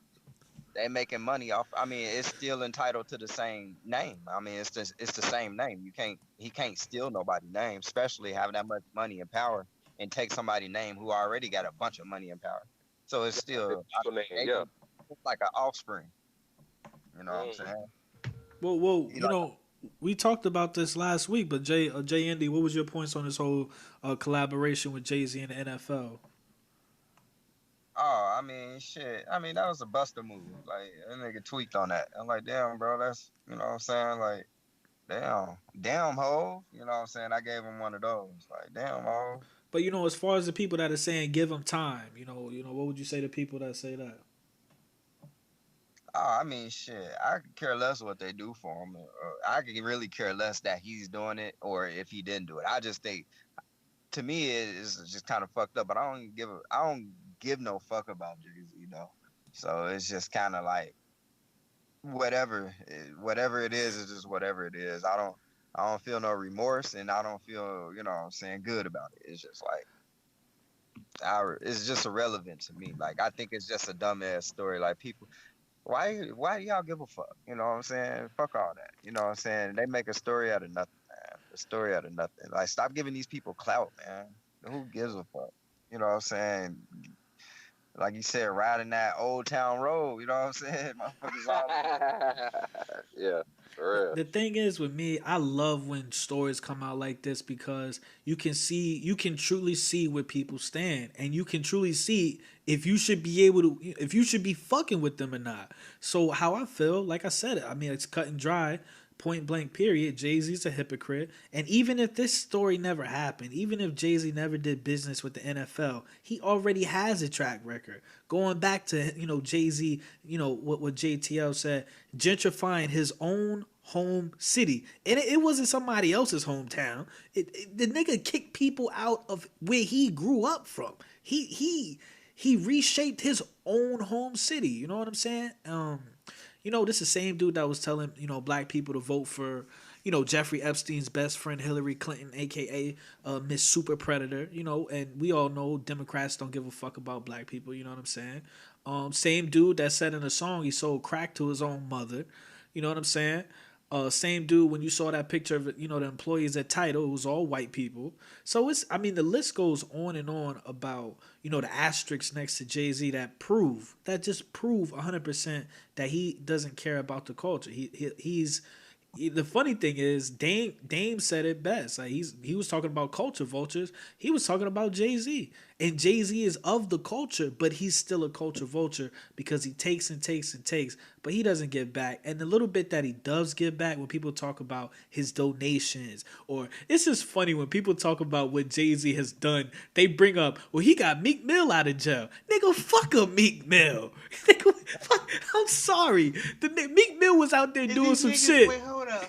They making money off. I mean, it's still entitled to the same name. I mean, it's the same name. He can't steal nobody's name, especially having that much money and power, and take somebody's name who already got a bunch of money and power. So it's still Yeah. it's like an offspring. You know what I'm saying? Well, you know, we talked about this last week, but Jay Indy, what was your points on this whole collaboration with Jay-Z and the NFL? Oh, I mean, shit. I mean, that was a buster move. Like, that nigga tweaked on that. I'm like, damn, bro, that's, you know what I'm saying? Like, damn, ho. You know what I'm saying? I gave him one of those. Like, damn, ho. But, you know, as far as the people that are saying give him time, you know, what would you say to people that say that? Oh, I mean, shit. I could care less what they do for him. I could really care less that he's doing it or if he didn't do it. I just think, to me, it's just kind of fucked up. But I don't give no fuck about Jay-Z, though. So it's just kind of like whatever it is just whatever it is. I don't feel no remorse, and I don't feel, you know what I'm saying, good about it. It's just like it's just irrelevant to me. Like, I think it's just a dumbass story. Like, people, why do y'all give a fuck? You know what I'm saying? Fuck all that. You know what I'm saying? They make a story out of nothing, man. A story out of nothing. Like, stop giving these people clout, man. Who gives a fuck? You know what I'm saying? Like you said, riding that Old Town Road, you know what I'm saying? Yeah, for real. The thing is with me, I love when stories come out like this because you can truly see where people stand, and you can truly see if you should be fucking with them or not. So how I feel, like I said, I mean, it's cut and dry. Point blank period. Jay-Z's a hypocrite. And even if this story never happened, even if Jay-Z never did business with the NFL, he already has a track record. Going back to, you know, Jay-Z, you know, what JTL said, gentrifying his own home city. And it wasn't somebody else's hometown. The nigga kicked people out of where he grew up from. He reshaped his own home city. You know what I'm saying? You know, this is the same dude that was telling, you know, black people to vote for, you know, Jeffrey Epstein's best friend, Hillary Clinton, a.k.a. Miss Super Predator, you know, and we all know Democrats don't give a fuck about black people, you know what I'm saying? Same dude that said in a song he sold crack to his own mother, you know what I'm saying? Same dude, when you saw that picture of, you know, the employees at Tidal, it was all white people. So the list goes on and on about, you know, the asterisks next to Jay-Z that just prove 100% that he doesn't care about the culture. The funny thing is, Dame said it best. Like, he was talking about culture vultures. He was talking about Jay-Z. And Jay-Z is of the culture, but he's still a culture vulture because he takes and takes and takes, but he doesn't give back. And the little bit that he does give back, when people talk about his donations, or it's just funny when people talk about what Jay-Z has done, they bring up, well, he got Meek Mill out of jail. Nigga, fuck a Meek Mill. Nigga, I'm sorry. Meek Mill was out there doing some shit. Wait, hold up.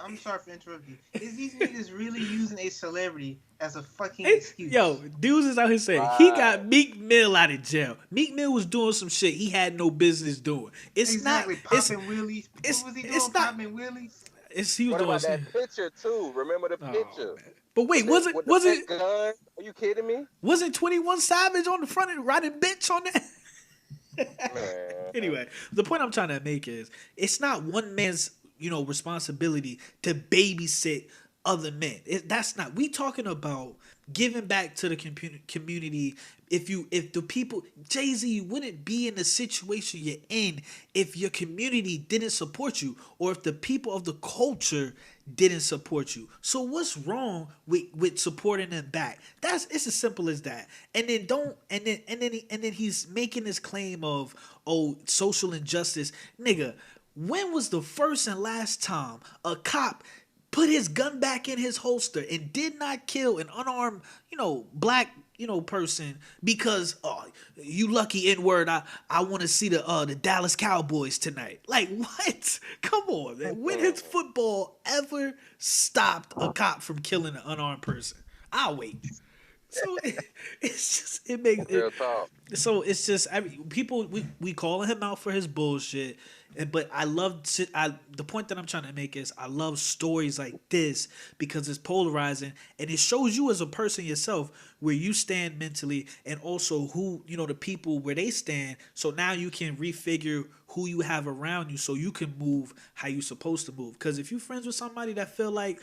I'm sorry for interrupting you. Is these niggas really using a celebrity as a fucking excuse? Yo, dudes is out here saying he got Meek Mill out of jail. Meek Mill was doing some shit he had no business doing. Popping wheelies. What was he doing? Popping wheelies? He was what doing about that picture too? Remember the picture? Man. But wait, was it gun? Are you kidding me? Wasn't 21 Savage on the front and riding bitch on that? Anyway, the point I'm trying to make is it's not one man's, you know, responsibility to babysit other men. That's not. We talking about giving back to the community. If the people, Jay-Z wouldn't be in the situation you're in if your community didn't support you, or if the people of the culture didn't support you. So what's wrong with supporting them back? It's as simple as that. And then he's making this claim of, oh, social injustice. Nigga, when was the first and last time a cop put his gun back in his holster and did not kill an unarmed, black, person because you lucky N-word. I want to see the Dallas Cowboys tonight. Like what? Come on, man. When has football ever stopped a cop from killing an unarmed person? I'll wait. So it's just it makes Real it, talk. so it's just people we calling him out for his bullshit, but the point that I'm trying to make is I love stories like this because it's polarizing and it shows you as a person yourself where you stand mentally and also who the people where they stand. So now you can refigure who you have around you so you can move how you supposed to move. Because if you're friends with somebody that feel like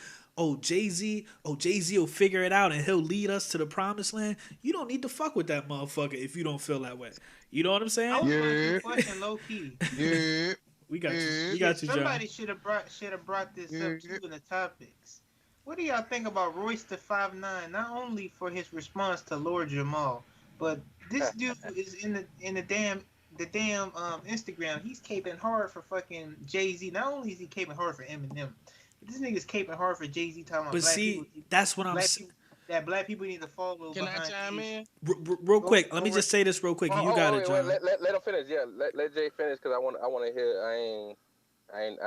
Jay-Z will figure it out and he'll lead us to the promised land, you don't need to fuck with that motherfucker if you don't feel that way. You know what I'm saying? I was asking a question low key. Yeah. We got you. We got you, John. Somebody should have brought this up too in the topics. What do y'all think about Royce the 5'9"? Not only for his response to Lord Jamal, but this dude is in the damn Instagram. He's caping hard for fucking Jay-Z. Not only is he caping hard for Eminem, but this nigga's caping hard for Jay-Z. Talking about but black see, people, that's what I'm saying. That black people need to follow. Can I chime in? Real quick, let me just say this real quick. And you got it, John. Wait, let him finish. Yeah, let Jay finish because I want to hear. I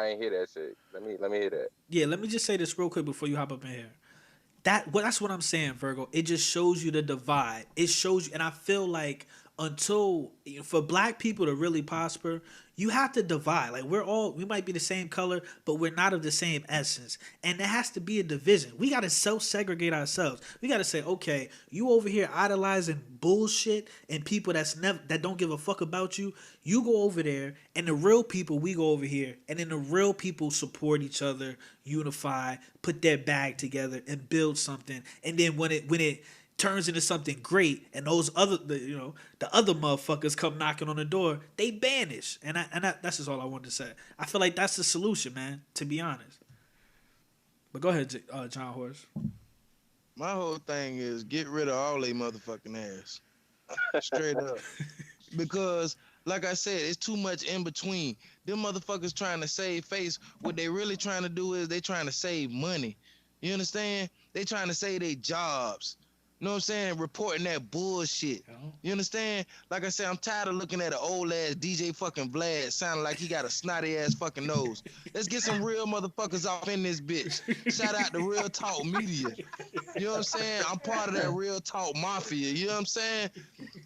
ain't hear that shit. Let me hear that. Yeah, let me just say this real quick before you hop up in here. That's what I'm saying, Virgo. It just shows you the divide. It shows you, and I feel like for black people to really prosper, you have to divide. Like we might be the same color, but we're not of the same essence. And there has to be a division. We got to self-segregate ourselves. We got to say, okay, you over here idolizing bullshit and people that don't give a fuck about you. You go over there, and the real people, we go over here. And then the real people support each other, unify, put their bag together, and build something. And then when it turns into something great, and those the other motherfuckers come knocking on the door, they banish, and that's just all I wanted to say. I feel like that's the solution, man. To be honest, but go ahead, John Horse. My whole thing is get rid of all they motherfucking ass, straight up, because like I said, it's too much in between. Them motherfuckers trying to save face. What they really trying to do is they trying to save money. You understand? They trying to save their jobs. You know what I'm saying? Reporting that bullshit. You understand? Like I said, I'm tired of looking at an old ass DJ fucking Vlad sounding like he got a snotty ass fucking nose. Let's get some real motherfuckers off in this bitch. Shout out to Real Talk Media. You know what I'm saying? I'm part of that Real Talk Mafia. You know what I'm saying?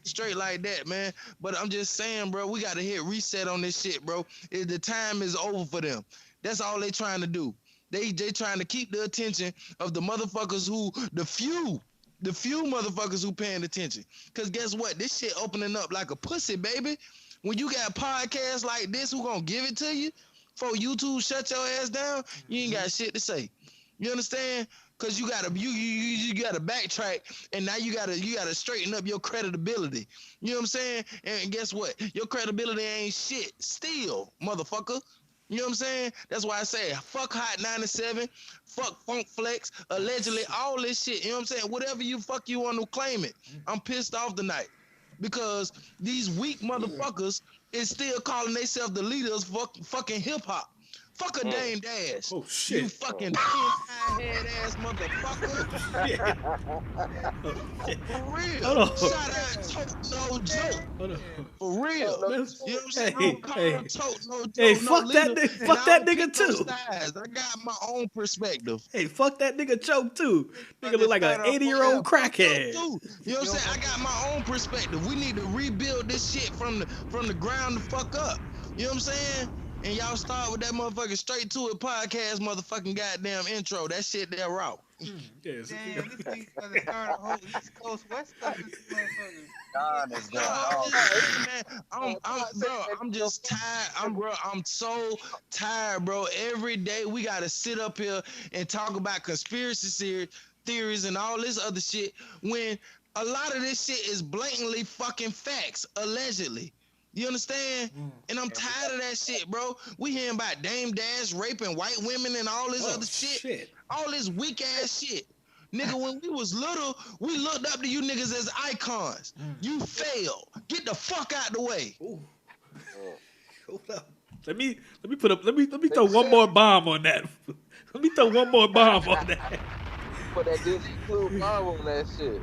Straight like that, man. But I'm just saying, bro, we got to hit reset on this shit, bro. The time is over for them. That's all they trying to do. They trying to keep the attention of the motherfuckers the few motherfuckers who paying attention. Because guess what? This shit opening up like a pussy, baby. When you got podcasts like this, who gonna give it to you? For YouTube shut your ass down, you ain't got shit to say. You understand? Because you gotta backtrack, and now you gotta straighten up your credibility. You know what I'm saying? And guess what? Your credibility ain't shit still, motherfucker. You know what I'm saying? That's why I say fuck Hot 97, fuck Funk Flex, allegedly, all this shit. You know what I'm saying? Whatever you want to claim it. I'm pissed off tonight because these weak motherfuckers is still calling themselves the leaders fucking hip hop. Fuck a Dame Dash. Oh shit. You fucking head ass motherfucker. For real. Shout out Tote No Joke. For real. You know what I'm saying? Tote No Joke. Hey, fuck that nigga too. I got my own perspective. Hey, fuck that nigga Choke too. Nigga look like an 80-year-old crackhead. You know what I'm saying? I got my own perspective. We need to rebuild this shit from the ground the fuck up. You know what I'm saying? And y'all start with that motherfucking Straight To It podcast motherfucking goddamn intro. That shit that raw. Yes. Damn, this nigga's gonna start a whole East Coast, West Coast, this motherfucker. I'm just tired. I'm so tired, bro. Every day we gotta sit up here and talk about conspiracy theories and all this other shit when a lot of this shit is blatantly fucking facts, allegedly. You understand? And I'm tired of that shit, bro. We hearing about Dame Dash raping white women and all this other shit. All this weak ass shit. Nigga, when we was little, we looked up to you niggas as icons. You failed. Get the fuck out the way. Hold up. Let me throw one more bomb on that. Let me throw one more bomb on that. Put that DJ Clue bomb on that shit.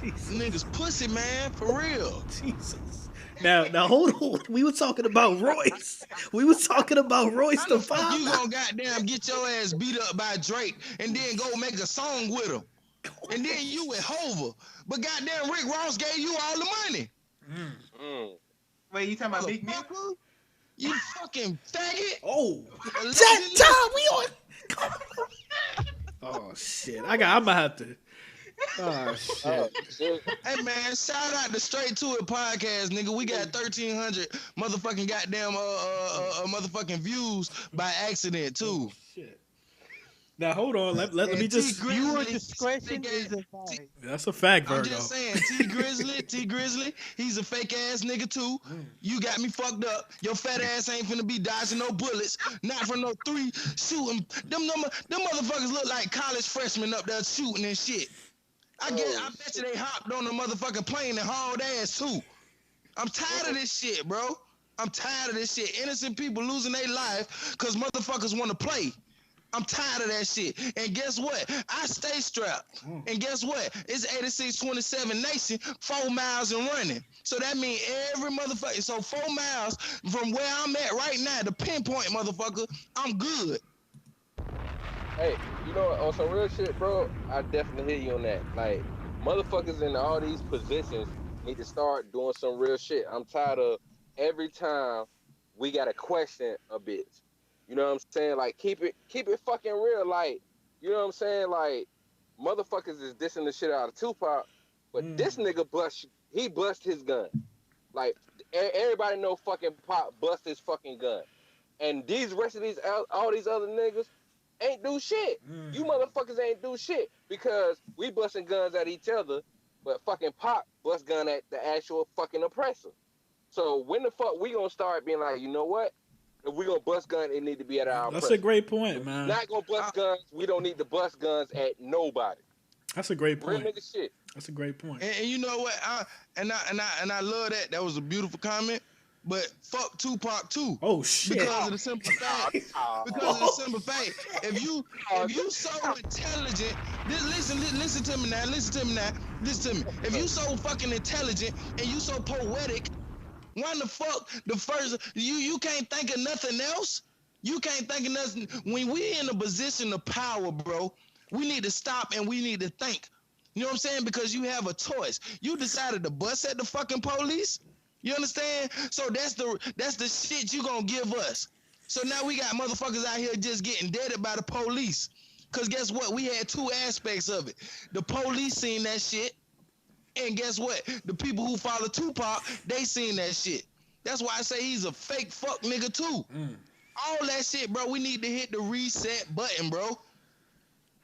Jesus. Niggas pussy, man, for real. Jesus. Now hold on. We were talking about Royce. We were talking about Royce How the the fuck you father. gonna goddamn get your ass beat up by Drake and then go make a song with him? And then you with Hova. But goddamn Rick Ross gave you all the money. Wait, you talking about Big Meal? Motherfucker, you fucking faggot. Oh, Allegedly. John, we on. Oh shit! I'm gonna have to. Oh shit! Shit. Hey man, shout out to Straight To It podcast, nigga. We got 1,300 motherfucking goddamn motherfucking views by accident too. Shit. Now hold on. Let me just. Viewer discretion is advised. That's a fact, I'm Virgo. just saying, T Grizzly, he's a fake ass nigga too. You got me fucked up. Your fat ass ain't finna be dodging no bullets, not from no 3 shooting. Them motherfuckers look like college freshmen up there shooting and shit. I bet you they hopped on the motherfucking plane and hauled ass too. I'm tired of this shit, bro. I'm tired of this shit. Innocent people losing their life because motherfuckers want to play. I'm tired of that shit. And guess what? I stay strapped. And guess what? It's 86-27 nation, 4 miles and running. So that means every motherfucker. So 4 miles from where I'm at right now, the pinpoint motherfucker, I'm good. Hey, you know what? On some real shit, bro, I definitely hear you on that. Like, motherfuckers in all these positions need to start doing some real shit. I'm tired of every time we gotta question a bitch. You know what I'm saying? Like, keep it fucking real. Like, you know what I'm saying? Like, motherfuckers is dissing the shit out of Tupac, but this nigga bust his gun. Like, everybody know fucking Pop bust his fucking gun. And these rest of these, all these other niggas ain't do shit. You motherfuckers ain't do shit because we busting guns at each other, but fucking Pop bust gun at the actual fucking oppressor. So when the fuck we gonna start being like, you know what? If we gonna bust guns, it need to be at our That's oppressor. a great point, man. Not gonna bust guns. We don't need to bust guns at nobody. That's a great Real point. nigga shit. That's a great point. And you know what? I love that. That was a beautiful comment. But fuck Tupac too. Oh shit! Because of the simple fact. Because of the simple fact. If you so intelligent, listen to me now. Listen to me. If you so fucking intelligent and you so poetic, why the fuck the first you can't think of nothing else? You can't think of nothing. When we in a position of power, bro, we need to stop and we need to think. You know what I'm saying? Because you have a choice. You decided to bust at the fucking police. You understand? So that's the shit you gonna give us. So now we got motherfuckers out here just getting deaded by the police. Cause guess what? We had 2 aspects of it. The police seen that shit. And guess what? The people who follow Tupac, they seen that shit. That's why I say he's a fake fuck nigga too. All that shit, bro, we need to hit the reset button, bro.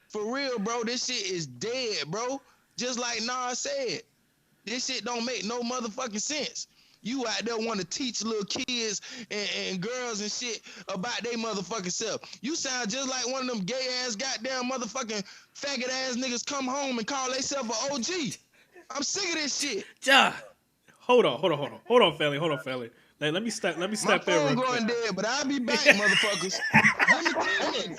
For real, bro, this shit is dead, bro. Just like Nas said. This shit don't make no motherfucking sense. You out there want to teach little kids and girls and shit about they motherfucking self. You sound just like one of them gay ass goddamn motherfucking faggot ass niggas come home and call themselves an OG. I'm sick of this shit. Ja, hold on, family. Let me step My in phone real going quick. dead, but I'll be back, motherfuckers. Let me tell you.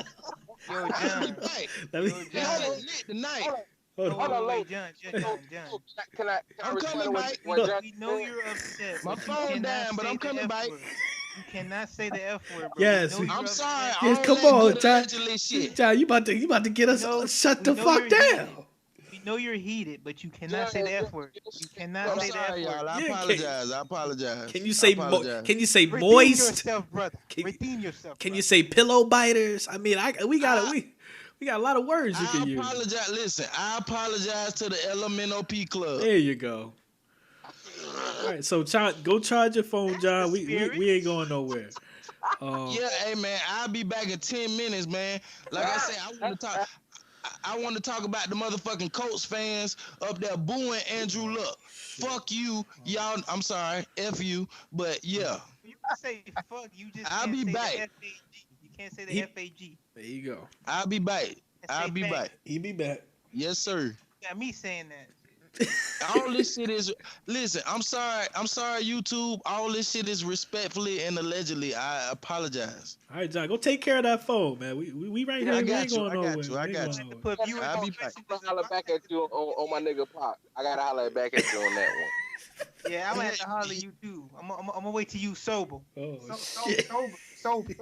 Yo, I'll be John. back. Let me. Yo, This John. shit lit tonight. Hold on. Wait, John. Can I I'm respond coming to back. what John We know said? you're upset. My but you phone cannot down, but say I'm the coming F back. word. You cannot say the F word, bro. Yes, We know we- you're I'm upset. sorry. Yes, all come that on, good John. allegedly shit. Ja, you about to get us shut the we know fuck you're down. heated. We know you're heated, but you cannot Yeah, say the yeah, F word. You cannot I'm say the F sorry, y'all. word. I Yeah, apologize. I apologize. Can you I say apologize. Can you say Redeem moist? yourself, brother. Can- Redeem yourself. Can brother. you say pillow biters? I mean, we got a lot of words you I can use. apologize. Listen, I apologize to the LMNOP club. There you go. All right, so go charge your phone, John. We ain't going nowhere. Yeah, hey man, I'll be back in 10 minutes, man. Like I said, I want to talk about the motherfucking Colts fans up there booing Andrew Luck. Fuck you, y'all. I'm sorry, F you, but yeah. You can say fuck. You just I'll can't be say back. the F-A-G. You can't say the F-A-G. There you go. I'll be back. I'll be back. He be back. Yes, sir. Got me saying that. All this shit is. Listen, I'm sorry, YouTube. All this shit is respectfully and allegedly. I apologize. All right, John, go take care of that phone, man. We right here. I We got ain't you. going I got nowhere. you. I We ain't got going you. nowhere. Put you I'll in be back. special I'm gonna holler back at you on my nigga Pop. I gotta holler back at you on that one. Yeah, I'm gonna have to holler you too. I'm gonna wait till you sober. Oh, Sober.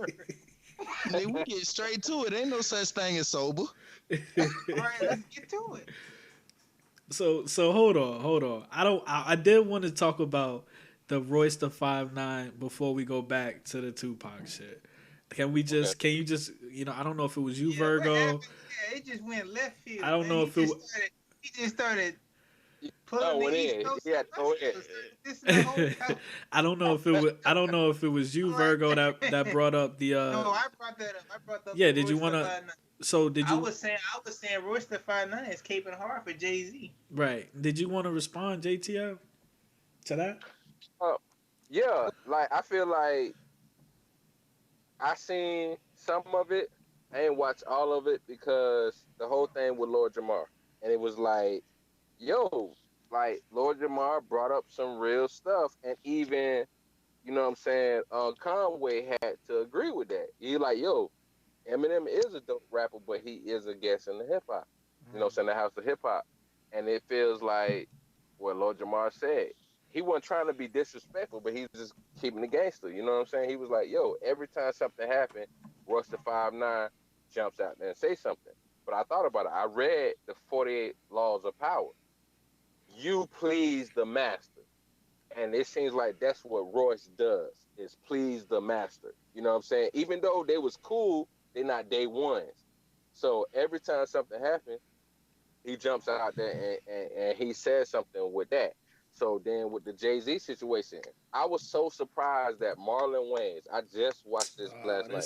Nigga, we get straight to it. Ain't no such thing as sober. All right, let's get to it. So hold on. I did want to talk about the Royce the 5'9" before we go back to the Tupac shit. Can you just, I don't know if it was you, Yeah, Virgo. what happened? Yeah, it just went left field. I don't know if he just started Oh, pulling it the East is. Coast. Yeah, oh, yeah. This is the whole time. I don't know if it was you, Virgo, that brought up the No, I brought that up. Yeah, the did you Royce want the to 5'9". I I was saying Royce the 5'9" is caping hard for Jay-Z. Right. Did you want to respond, JTL, to that? Yeah, like I feel like I seen some of it. I ain't watched all of it because the whole thing with Lord Jamar, and it was like, yo, like Lord Jamar brought up some real stuff, and even you know what I'm saying, Conway had to agree with that. He like, yo, Eminem is a dope rapper, but he is a guest in the hip hop. You know what I'm saying, the house of hip hop, and it feels like what Lord Jamar said. He wasn't trying to be disrespectful, but he was just keeping the gangster. You know what I'm saying? He was like, yo, every time something happened, Russ the 5'9" jumps out there and say something. But I thought about it. I read the 48 Laws of Power. You please the master. And it seems like that's what Royce does, is please the master. You know what I'm saying? Even though they was cool, they're not day ones. So every time something happened, he jumps out there and he says something with that. So then with the Jay-Z situation, I was so surprised that Marlon Wayans, I just watched this last night.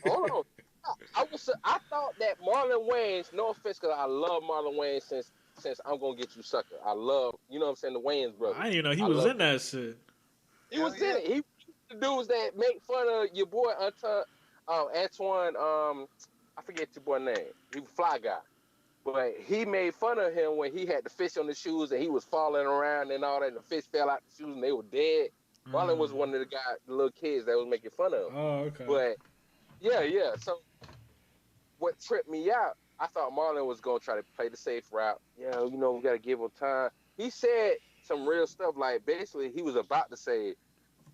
Hold on. I thought that Marlon Wayans, no offense, because I love Marlon Wayans since I'm Gonna Get You Sucker. I love, you know what I'm saying, the Wayans brothers. I didn't even know he was in that shit. He was in it. He the dudes that make fun of your boy Antoine, I forget your boy name. He was Fly Guy. But he made fun of him when he had the fish on the shoes and he was falling around and all that, and the fish fell out the shoes and they were dead. Marlon was one of the little kids that was making fun of him. Oh, okay. But yeah. So what tripped me out, I thought Marlon was gonna try to play the safe route. Yeah, you know, we gotta give him time. He said some real stuff, like basically he was about to say,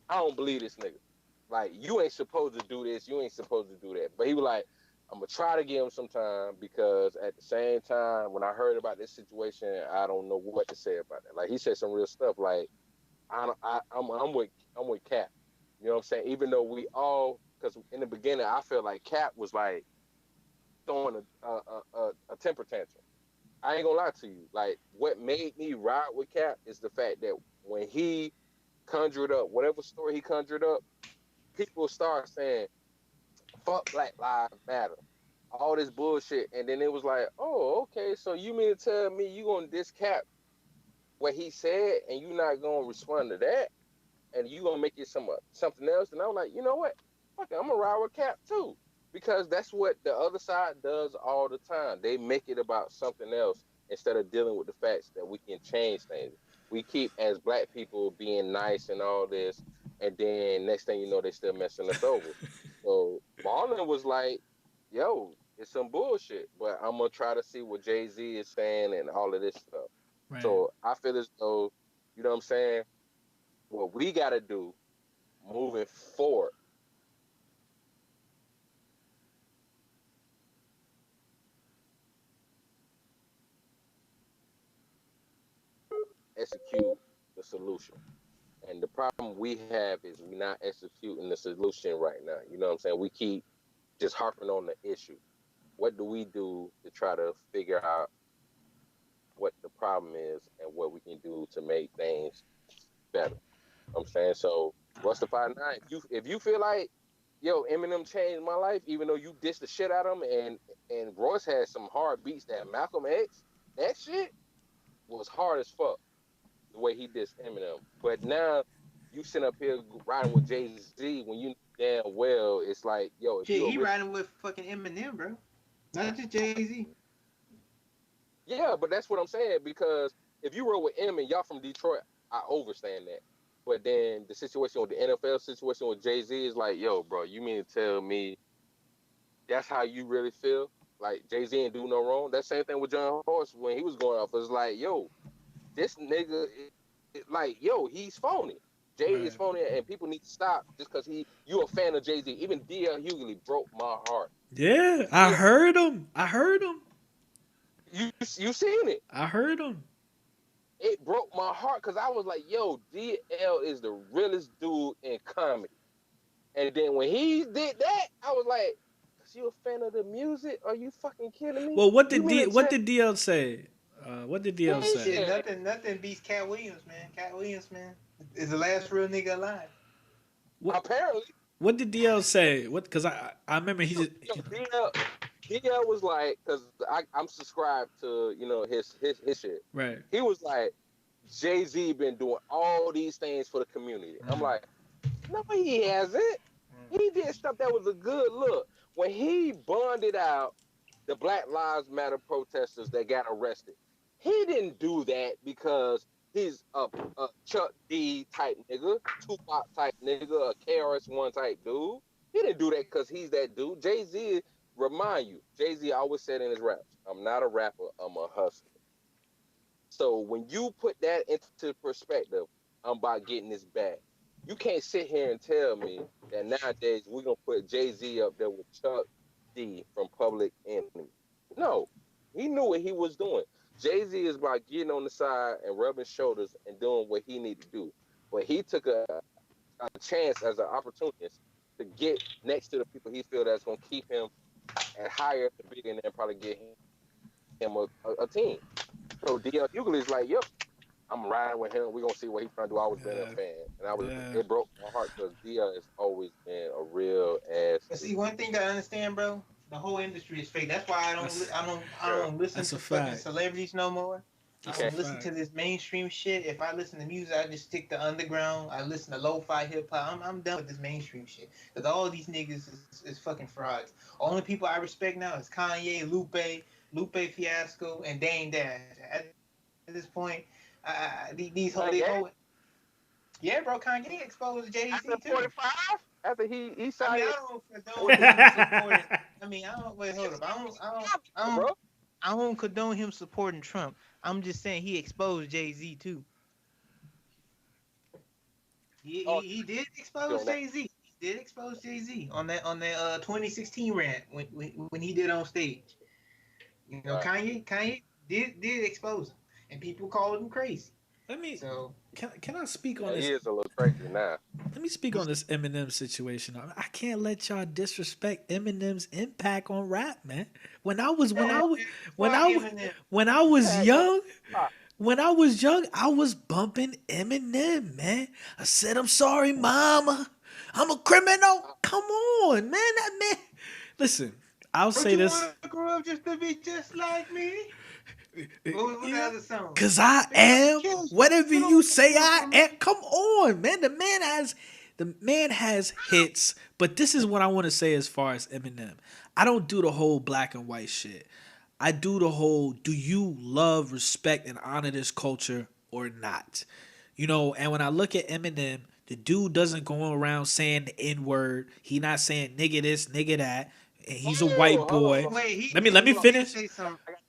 I don't believe this nigga. Like, you ain't supposed to do this, you ain't supposed to do that. But he was like, I'm gonna try to give him some time because at the same time, when I heard about this situation, I don't know what to say about it. Like, he said some real stuff. Like, I'm with Cap. You know what I'm saying? Even though we all, because in the beginning, I felt like Cap was like throwing a temper tantrum. I ain't gonna lie to you. Like, what made me ride with Cap is the fact that when he conjured up whatever story he conjured up, people start saying, fuck Black Lives Matter, all this bullshit. And then it was like, oh, okay, so you mean to tell me you gonna discap what he said and you not gonna respond to that and you gonna make it something else? And I was like, you know what, fuck it, I'm gonna ride with Cap too, because that's what the other side does all the time. They make it about something else instead of dealing with the facts that we can change things. We keep, as black people, being nice and all this, and then next thing you know, they still messing us over. So Marlon was like, yo, it's some bullshit, but I'm going to try to see what Jay-Z is saying and all of this stuff. Right. So I feel as though, you know what I'm saying, what we got to do moving forward, execute the solution. And the problem we have is we're not executing the solution right now. You know what I'm saying? We keep just harping on the issue. What do we do to try to figure out what the problem is and what we can do to make things better? You know what I'm saying? So, Russ the 5'9", if you feel like, yo, Eminem changed my life, even though you dissed the shit out of him, and Royce had some hard beats, that Malcolm X, that shit was hard as fuck, the way he dissed Eminem. But now you sit up here riding with Jay-Z when you damn well it's like, yo, if he riding with fucking Eminem, bro. Not just Jay-Z. Yeah, but that's what I'm saying, because if you roll with M and y'all from Detroit, I overstand that. But then the situation with the NFL situation with Jay-Z is like, yo, bro, you mean to tell me that's how you really feel? Like Jay-Z ain't do no wrong. That same thing with John Horst when he was going off. It was like, yo, this nigga, like, yo, he's phony. Jay is Right. phony, and people need to stop just because you a fan of Jay-Z. Even D.L. Hughley broke my heart. Yeah, I Yeah, heard him. I heard him. you seen it. I heard him. It broke my heart because I was like, yo, DL is the realest dude in comedy. And then when he did that, I was like, is you a fan of the music? Are you fucking kidding me? Well, You mean to What tell did DL say? What did DL say? Shit, me? nothing beats Cat Williams, man. Cat Williams, man, is the last real nigga alive. What Apparently, What did DL say? What? Because I remember yo, DL was like, because I'm subscribed to, his shit. right. He was like, Jay-Z been doing all these things for the community. I'm like, no, he hasn't. He did stuff that was a good look. When he bonded out the Black Lives Matter protesters that got arrested, he didn't do that because he's a Chuck D type nigga, Tupac type nigga, a KRS-One type dude. He didn't do that because he's that dude. Jay-Z, remind you, Jay-Z always said in his raps, I'm not a rapper, I'm a hustler. So when you put that into perspective, I'm about getting this back. You can't sit here and tell me that nowadays we're gonna put Jay-Z up there with Chuck D from Public Enemy. No, he knew what he was doing. Jay-Z is about getting on the side and rubbing shoulders and doing what he needed to do. But he took a chance as an opportunist to get next to the people he feel that's gonna keep him at higher to bigger and then probably get him a team. So DL Hughley is like, yep, I'm riding with him. We're gonna see what he's trying to do. I was being a fan. And it broke my heart because DL has always been a real ass. But see, one thing that I understand, bro, the whole industry is fake. That's why I don't listen That's to a fucking fact. celebrities no more. I Okay. don't listen to this mainstream shit. If I listen to music, I just stick to underground. I listen to lo-fi hip hop. I'm done with this mainstream shit. Because all these niggas is fucking frauds. Only people I respect now is Kanye, Lupe Fiasco, and Dame Dash. At this point, these whole yeah, bro, Kanye exposed Jay-Z After too. 45, after he I signed mean, I it, don't condone him supporting. I mean, I don't wait. Hold up. bro. I don't condone him supporting Trump. I'm just saying he exposed Jay-Z too. He did expose Jay-Z. He did expose Jay-Z on that 2016 rant when he did on stage. You know, Right. Kanye did expose him, and people called him crazy. Let me. So Can I speak on He this? is a little crazy now. Let me speak on this Eminem situation. I can't let y'all disrespect Eminem's impact on rap, man. When I was young, when I was young, I was bumping Eminem, man. I said, "I'm sorry, mama. I'm a criminal." Come on, man. That man. Listen, I'll say this. Grew up just to be just like me. What was the other song? Cause I am whatever you say I am. Come on, man. The man has hits, but this is what I want to say as far as Eminem. I don't do the whole black and white shit. I do the whole, do you love, respect, and honor this culture or not? You know, and when I look at Eminem, the dude doesn't go around saying the N-word. He not saying nigga this, nigga that. And he's a white boy. Let me finish.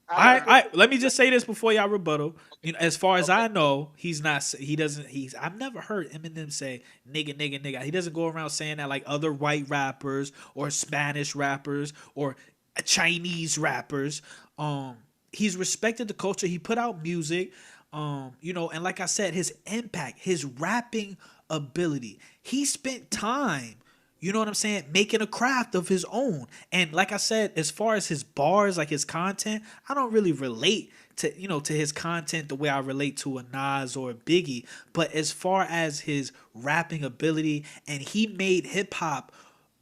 All right. Let me just say this before y'all rebuttal. You know, as far as I know, I've never heard Eminem say nigga, nigga, nigga. He doesn't go around saying that like other white rappers or Spanish rappers or Chinese rappers. He's respected the culture. He put out music. You know, and like I said, his impact, his rapping ability. He spent time, you know what I'm saying, making a craft of his own. And like I said, as far as his bars, like his content, I don't really relate to, you know, to his content the way I relate to a Nas or a Biggie. But as far as his rapping ability, and he made hip hop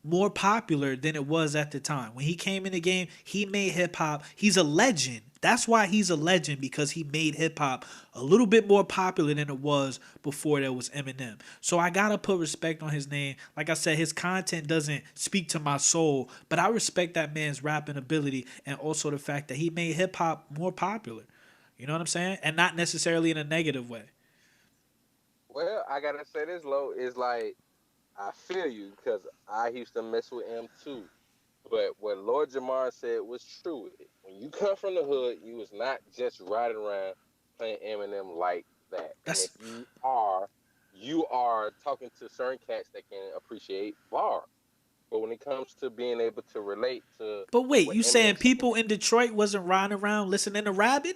more popular than it was at the time. When he came in the game, he made hip hop. He's a legend. That's why he's a legend, because he made hip hop a little bit more popular than it was before there was Eminem. So I gotta put respect on his name. Like I said, his content doesn't speak to my soul, but I respect that man's rapping ability and also the fact that he made hip hop more popular. You know what I'm saying? And not necessarily in a negative way. Well, I gotta say this, low is like I feel you because I used to mess with him too. But what Lord Jamar said was true. When you come from the hood, you was not just riding around playing Eminem like that. And if That's you are talking to certain cats that can appreciate bar. But when it comes to being able to relate to But wait, what you saying Eminem said, people in Detroit wasn't riding around listening to Rabbit?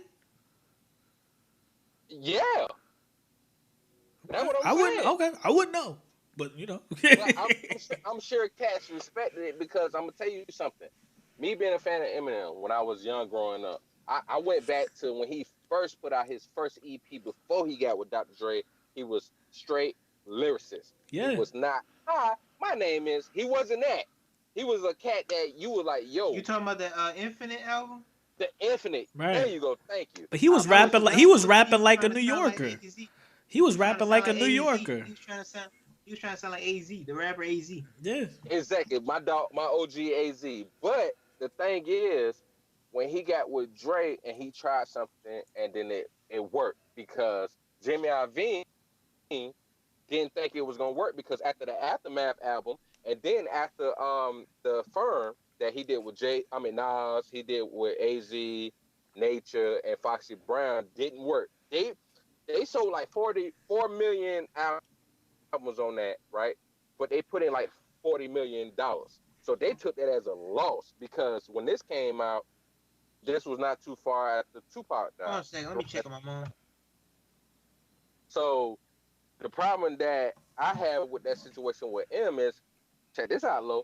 yeah, that's what I'm I wouldn't. saying. Okay, I wouldn't know, but you know. But I'm sure cats respected it because I'm gonna tell you something. Me being a fan of Eminem when I was young growing up, I went back to when he first put out his first EP before he got with Dr. Dre. He was straight lyricist. He Yeah, was not, hi, my name is. He wasn't that. He was a cat that you were like, You yo, talking about the Infinite album? the infinite. There right. you go. Thank you. But he was That was rapping the like one a he was New trying to sound like Yorker. AZ. He was He was trying to rapping sound like a like New AZ. Yorker. He was trying to sound like AZ, the rapper AZ. Yeah. Exactly. My dog, my OG AZ. But the thing is, when he got with Dre and he tried something and then it worked because Jimmy Iovine didn't think it was gonna work because after the Aftermath album and then after the Firm that he did with Nas, he did with AZ, Nature, and Foxy Brown didn't work. They sold like 44 million albums on that, right? But they put in like $40 million. So they took that as a loss because when this came out, this was not too far after Tupac Hold on died. a second, let me check on my mom. So the problem that I have with that situation with M is, check this out, Lo.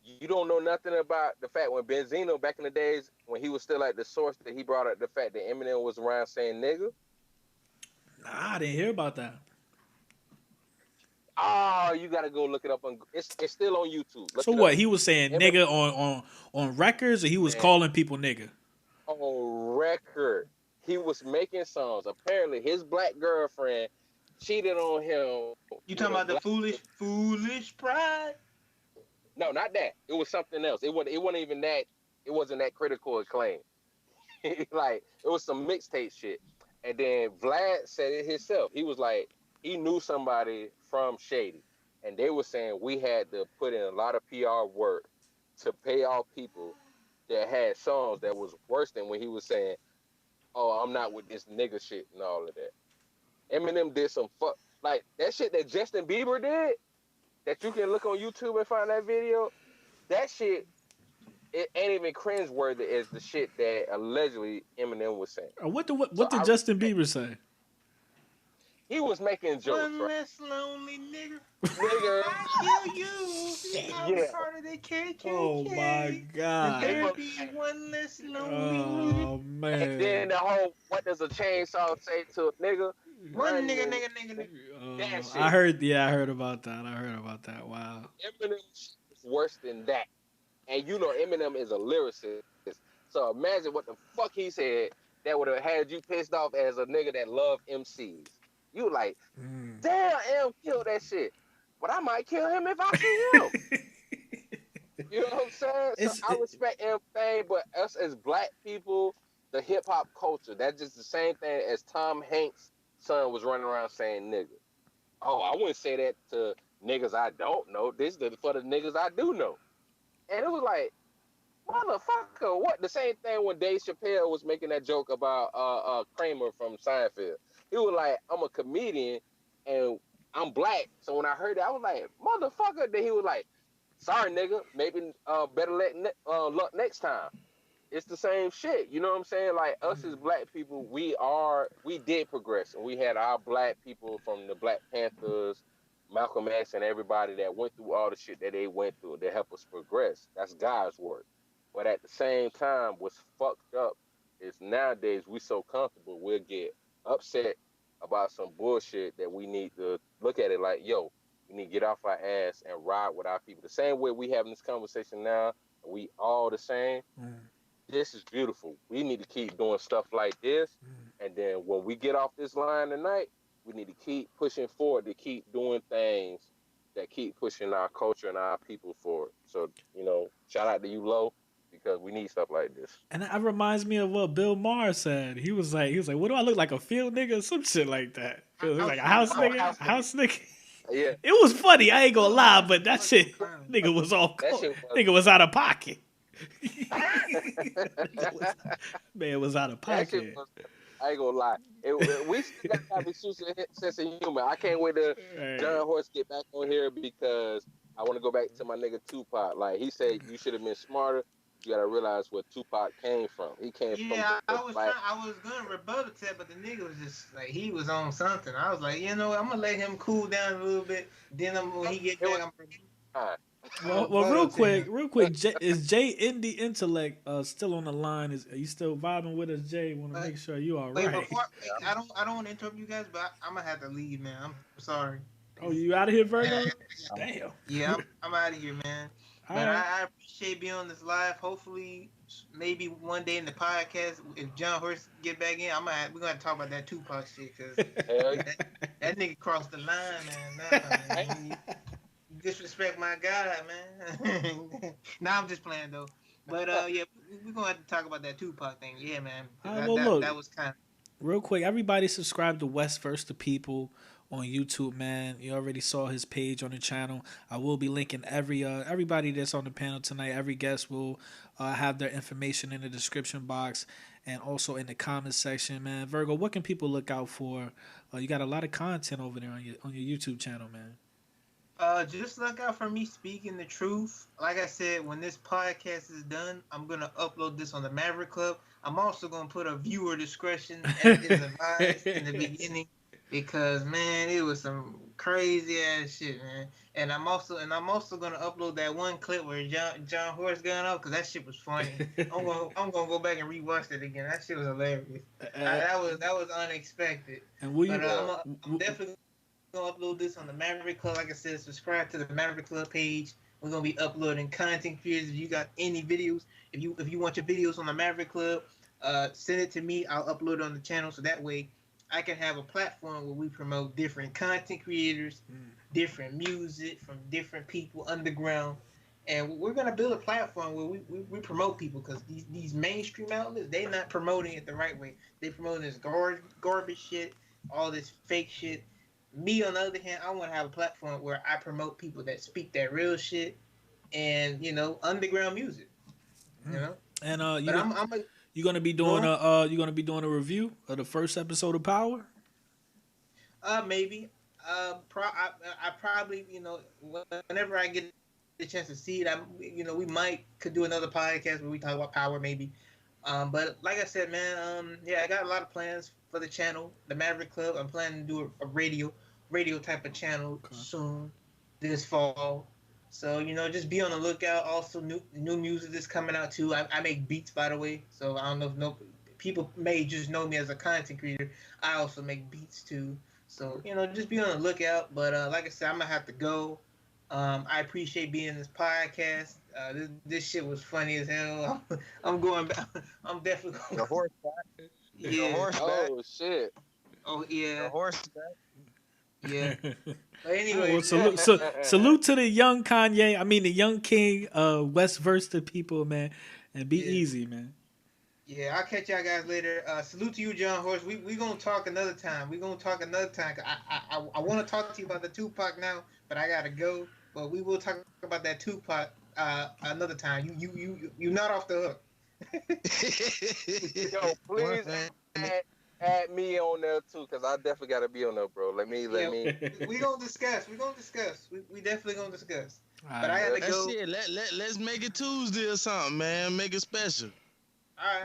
You don't know nothing about the fact when Benzino back in the days when he was still at the source that he brought up the fact that Eminem was around saying nigga. Nah, I didn't hear about that. Oh, you gotta go look it up on. It's still on YouTube. Look So it up. what? He was saying Eminem, nigga on records, or he was man, calling people nigga? on record. He was making songs. Apparently, his black girlfriend cheated on him. You with talking a about the black. foolish pride? No, not that. It was something else. It wasn't even that. It wasn't that critical acclaim. Like it was some mixtape shit. And then Vlad said it himself. He was like, he knew somebody from Shady, and they were saying we had to put in a lot of PR work to pay off people that had songs that was worse than when he was saying, "Oh, I'm not with this nigga shit" and all of that. Eminem did some fuck like that shit that Justin Bieber did. That you can look on YouTube and find that video. That shit, it ain't even cringeworthy as the shit that allegedly Eminem was saying. So What did I Justin respect. Bieber say? He was making jokes, One right? less lonely nigga. Nigga, I kill you. I'm yeah. part of the Oh my KKK. And god. there be one less lonely nigga. Oh And then man. the whole what does a chainsaw say to a nigga? One Run, nigga, nigga. nigga, nigga, nigga. That I shit. heard. Yeah, I heard about that. Wow. Eminem is worse than that. And you know Eminem is a lyricist. So imagine what the fuck he said that would have had you pissed off as a nigga that love MCs. You like, Mm. damn, M killed that shit. But I might kill him if I see him. You know what I'm saying? So It's I respect everything, but us as black people, the hip hop culture, that's just the same thing as Tom Hanks' son was running around saying nigga. Oh, I wouldn't say that to niggas I don't know. This is for the niggas I do know. And it was like, motherfucker, what? The same thing when Dave Chappelle was making that joke about Kramer from Seinfeld. He was like, I'm a comedian and I'm black. So when I heard that, I was like, motherfucker. Then he was like, sorry, nigga. Maybe better luck next time. It's the same shit. You know what I'm saying? Like us as black people, we did progress, and we had our black people from the Black Panthers, Malcolm X, and everybody that went through all the shit that they went through to help us progress. That's God's work. But at the same time, what's fucked up is nowadays we so comfortable we'll get upset about some bullshit that we need to look at it like, yo, we We need to get off our ass and ride with our people. The same way we having this conversation now, we all the same. This is beautiful. We need to keep doing stuff like this. And then when we get off this line tonight, we need to keep pushing forward, to keep doing things that keep pushing our culture and our people forward. So, shout out to you, Lo, because we need stuff like this. And that reminds me of what Bill Maher said. He was like, what do I look like, a field nigga or some shit like that? He was like a house nigga. Yeah. It was funny, I ain't gonna lie, but that shit, nigga was all nigga was out of pocket. Man was out of pocket. I ain't gonna lie. We still got to have a sense of humor. I can't wait to John Horse get back on here because I want to go back to my nigga Tupac. Like he said, you should have been smarter. You gotta realize where Tupac came from. He came from. Yeah, I was gonna rebuttal to that, but the nigga was just like he was on something. I was like, I'm gonna let him cool down a little bit. Then when he get back, Well, real quick, is Jay Indy Intellect still on the line? Are you still vibing with us, Jay? Want to make sure you all right. I don't want to interrupt you guys, but I'm gonna have to leave, man. I'm sorry. Oh, you out of here, Virgo? Damn. Yeah, I'm out of here, man. But I appreciate being on this live. Hopefully, maybe one day in the podcast, if John Horst get back in, we're gonna talk about that Tupac shit because that nigga crossed the line, man. Disrespect my God, man. Nah, I'm just playing though. But yeah, we're gonna have to talk about that Tupac thing. Yeah, man. That was kind of real quick. Everybody subscribe to West First the People on YouTube, man. You already saw his page on the channel. I will be linking everybody that's on the panel tonight. Every guest will have their information in the description box and also in the comment section, man. Virgo, what can people look out for? You got a lot of content over there on your YouTube channel, man. Just look out for me speaking the truth. Like I said, when this podcast is done, I'm gonna upload this on the Maverick Club. I'm also gonna put a viewer discretion as is advised in the beginning because man, it was some crazy ass shit, man. And I'm also gonna upload that one clip where John Horst got up because that shit was funny. I'm gonna go back and rewatch it again. That shit was hilarious. That was unexpected. And I'm definitely gonna upload this on the Maverick Club. Like I said, subscribe to the Maverick Club page. We're gonna be uploading content creators. If you got any videos, if you want your videos on the Maverick Club, send it to me. I'll upload it on the channel so that way I can have a platform where we promote different content creators, different music from different people underground, and we're gonna build a platform where we promote people because these mainstream outlets, they're not promoting it the right way. They promoting this garbage shit, all this fake shit. Me, on the other hand, I want to have a platform where I promote people that speak that real shit and, underground music. And you're gonna be doing a review of the first episode of Power? Maybe. I probably, whenever I get the chance to see it, we could do another podcast where we talk about Power maybe. But like I said, man, I got a lot of plans for the channel, the Maverick Club. I'm planning to do a radio type of channel soon this fall. So, just be on the lookout. Also, new music is coming out too. I make beats, by the way. So I don't know if people may just know me as a content creator. I also make beats too. So, just be on the lookout. But like I said, I'm gonna have to go. I appreciate being in this podcast. This shit was funny as hell. I'm going back. I'm definitely going. The horseback. Yeah. The horseback. Oh shit. Oh yeah. The horseback. Yeah. But anyway, salute to the young Kanye. I mean the young King. West Verse the People, man, and be easy, man. Yeah, I'll catch y'all guys later. Salute to you, John Horst. We gonna talk another time. I want to talk to you about the Tupac now, but I gotta go. But we will talk about that Tupac another time. You not off the hook. Yo, please add me on there too, cause I definitely gotta be on there, bro. Let me. We gonna discuss. We definitely gonna discuss. But I gotta go. Shit, let's make it Tuesday or something, man. Make it special. All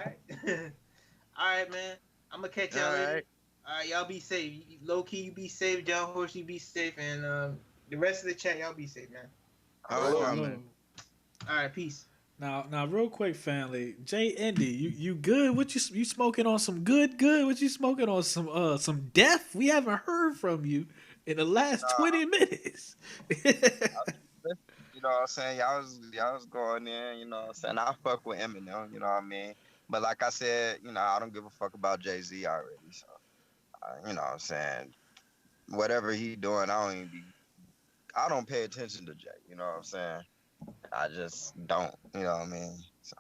right, man. I'm gonna catch y'all later. All right, y'all be safe. Low key, you be safe. John Horst, you be safe, and the rest of the chat, y'all be safe, man. All right, man. All right, peace. Now, real quick, family. Jay Indy, you good? What you smoking on? Some good? What you smoking on? Some death? We haven't heard from you. in the last Nah, 20 minutes. you know what I'm saying? Y'all was going in, you know what I'm saying? I fuck with Eminem, you know what I mean? But like I said, you know, I don't give a fuck about Jay-Z already. So, you know what I'm saying? Whatever he doing, I don't pay attention to Jay, you know what I'm saying? I just don't, you know what I mean? So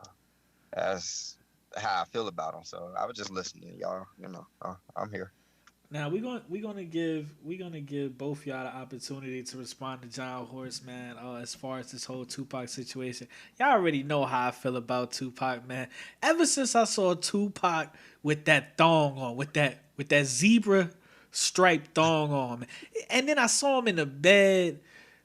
that's how I feel about him. So I was just listening, y'all, you know. I'm here. Now we're gonna give both y'all the opportunity to respond to John Horse, man. As far as this whole Tupac situation, y'all already know how I feel about Tupac, man. Ever since I saw Tupac with that thong on, with that zebra striped thong on, man. And then I saw him in the bed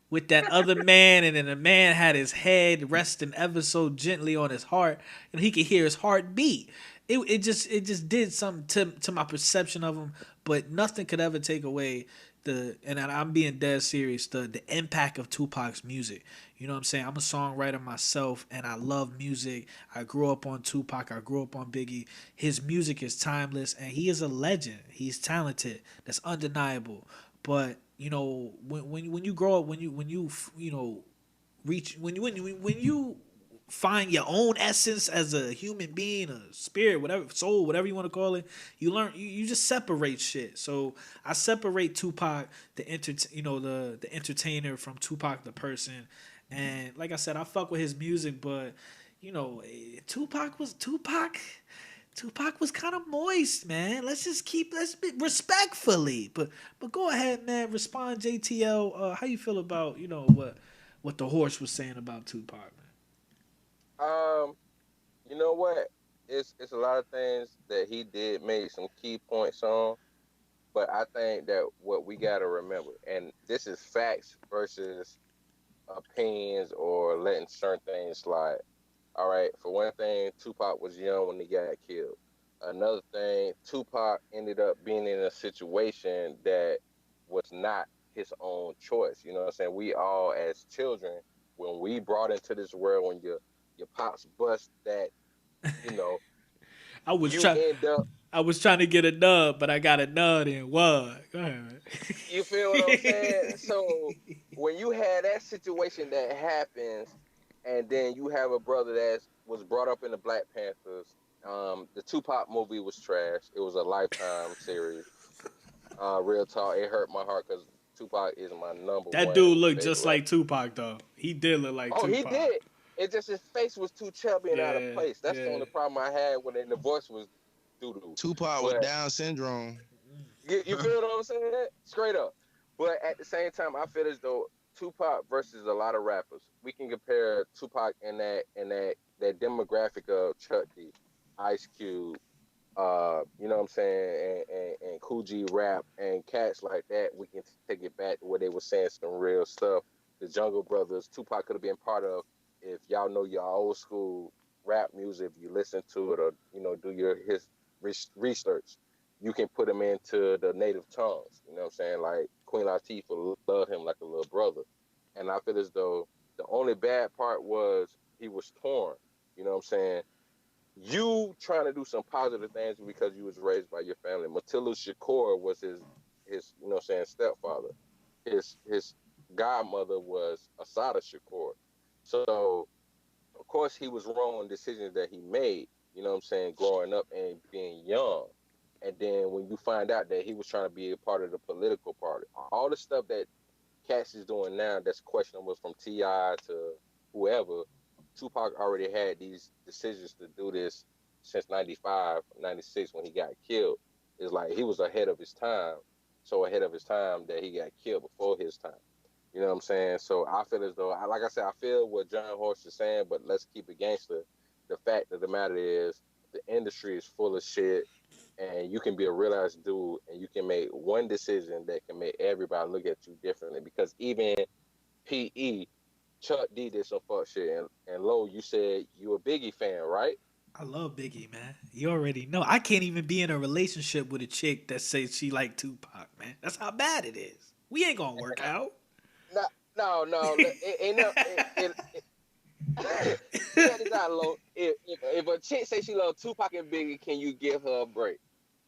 with that other man, and then the man had his head resting ever so gently on his heart, and he could hear his heart beat. It just did something to my perception of him, but nothing could ever take away and I'm being dead serious, the impact of Tupac's music. You know what I'm saying? I'm a songwriter myself, and I love music. I grew up on Tupac. I grew up on Biggie. His music is timeless, and he is a legend. He's talented. That's undeniable. But you know, when you grow up, you know reach when you find your own essence as a human being, a spirit, whatever, soul, whatever you want to call it, you learn, you just separate shit. So I separate Tupac, the entertainer, from Tupac the person. And like I said, I fuck with his music, but you know, Tupac was kind of moist, man. Let's be respectfully, but go ahead, man. Respond, JTL. How you feel about what the horse was saying about Tupac, man? Um, you know what? It's a lot of things that he did make some key points on, but I think that what we gotta remember, and this is facts versus opinions or letting certain things slide. All right, for one thing, Tupac was young when he got killed. Another thing, Tupac ended up being in a situation that was not his own choice. You know what I'm saying? We all, as children, when we brought into this world, when your pops bust that, you know, I was you trying. end up. I was trying to get a nub, but I got a nub and what? Go ahead. You feel what I'm saying? So when you had that situation that happens, and then you have a brother that was brought up in the Black Panthers. The Tupac movie was trash. It was a Lifetime series. Real talk, it hurt my heart because Tupac is my number That one dude looked favorite just rapper. like Tupac, though. He did look like Oh, he Tupac. did. It just his face was too chubby and out of Yeah, place. That's the yeah. only problem I had when the voice was doo doo. Tupac with But Down syndrome. you feel what I'm saying? Straight up. But at the same time, I feel as though Tupac versus a lot of rappers, we can compare Tupac and that demographic of Chuck D, Ice Cube, you know what I'm saying, and Cool G Rap and cats like that. We can take it back to where they were saying some real stuff. The Jungle Brothers, Tupac could have been part of, if y'all know your old school rap music, if you listen to it or do his research, you can put him into the native tongues. You know what I'm saying? Like Queen Latifah loved him like a little brother, and I feel as though the only bad part was he was torn. You know what I'm saying? You trying to do some positive things because you was raised by your family. Matilda Shakur was his stepfather. His godmother was Asada Shakur. So of course he was wrong in decisions that he made, you know what I'm saying, growing up and being young. And then when you find out that he was trying to be a part of the political party, all the stuff that Cash is doing now that's questionable, from T.I. to whoever, Tupac already had these decisions to do this since 95, 96 when he got killed. It's like he was ahead of his time, so ahead of his time that he got killed before his time. You know what I'm saying? So I feel as though, like I said, I feel what John Horst is saying, but let's keep it gangster. The fact of the matter is, the industry is full of shit, and you can be a real ass dude, and you can make one decision that can make everybody look at you differently. Because even PE, Chuck D did some fuck shit, and Lo, you said you a Biggie fan, right? I love Biggie, man. You already know. I can't even be in a relationship with a chick that says she like Tupac, man. That's how bad it is. We ain't gonna work out. No, it ain't no. Check this out, Lo. If a chick say she love Tupac and Biggie, can you give her a break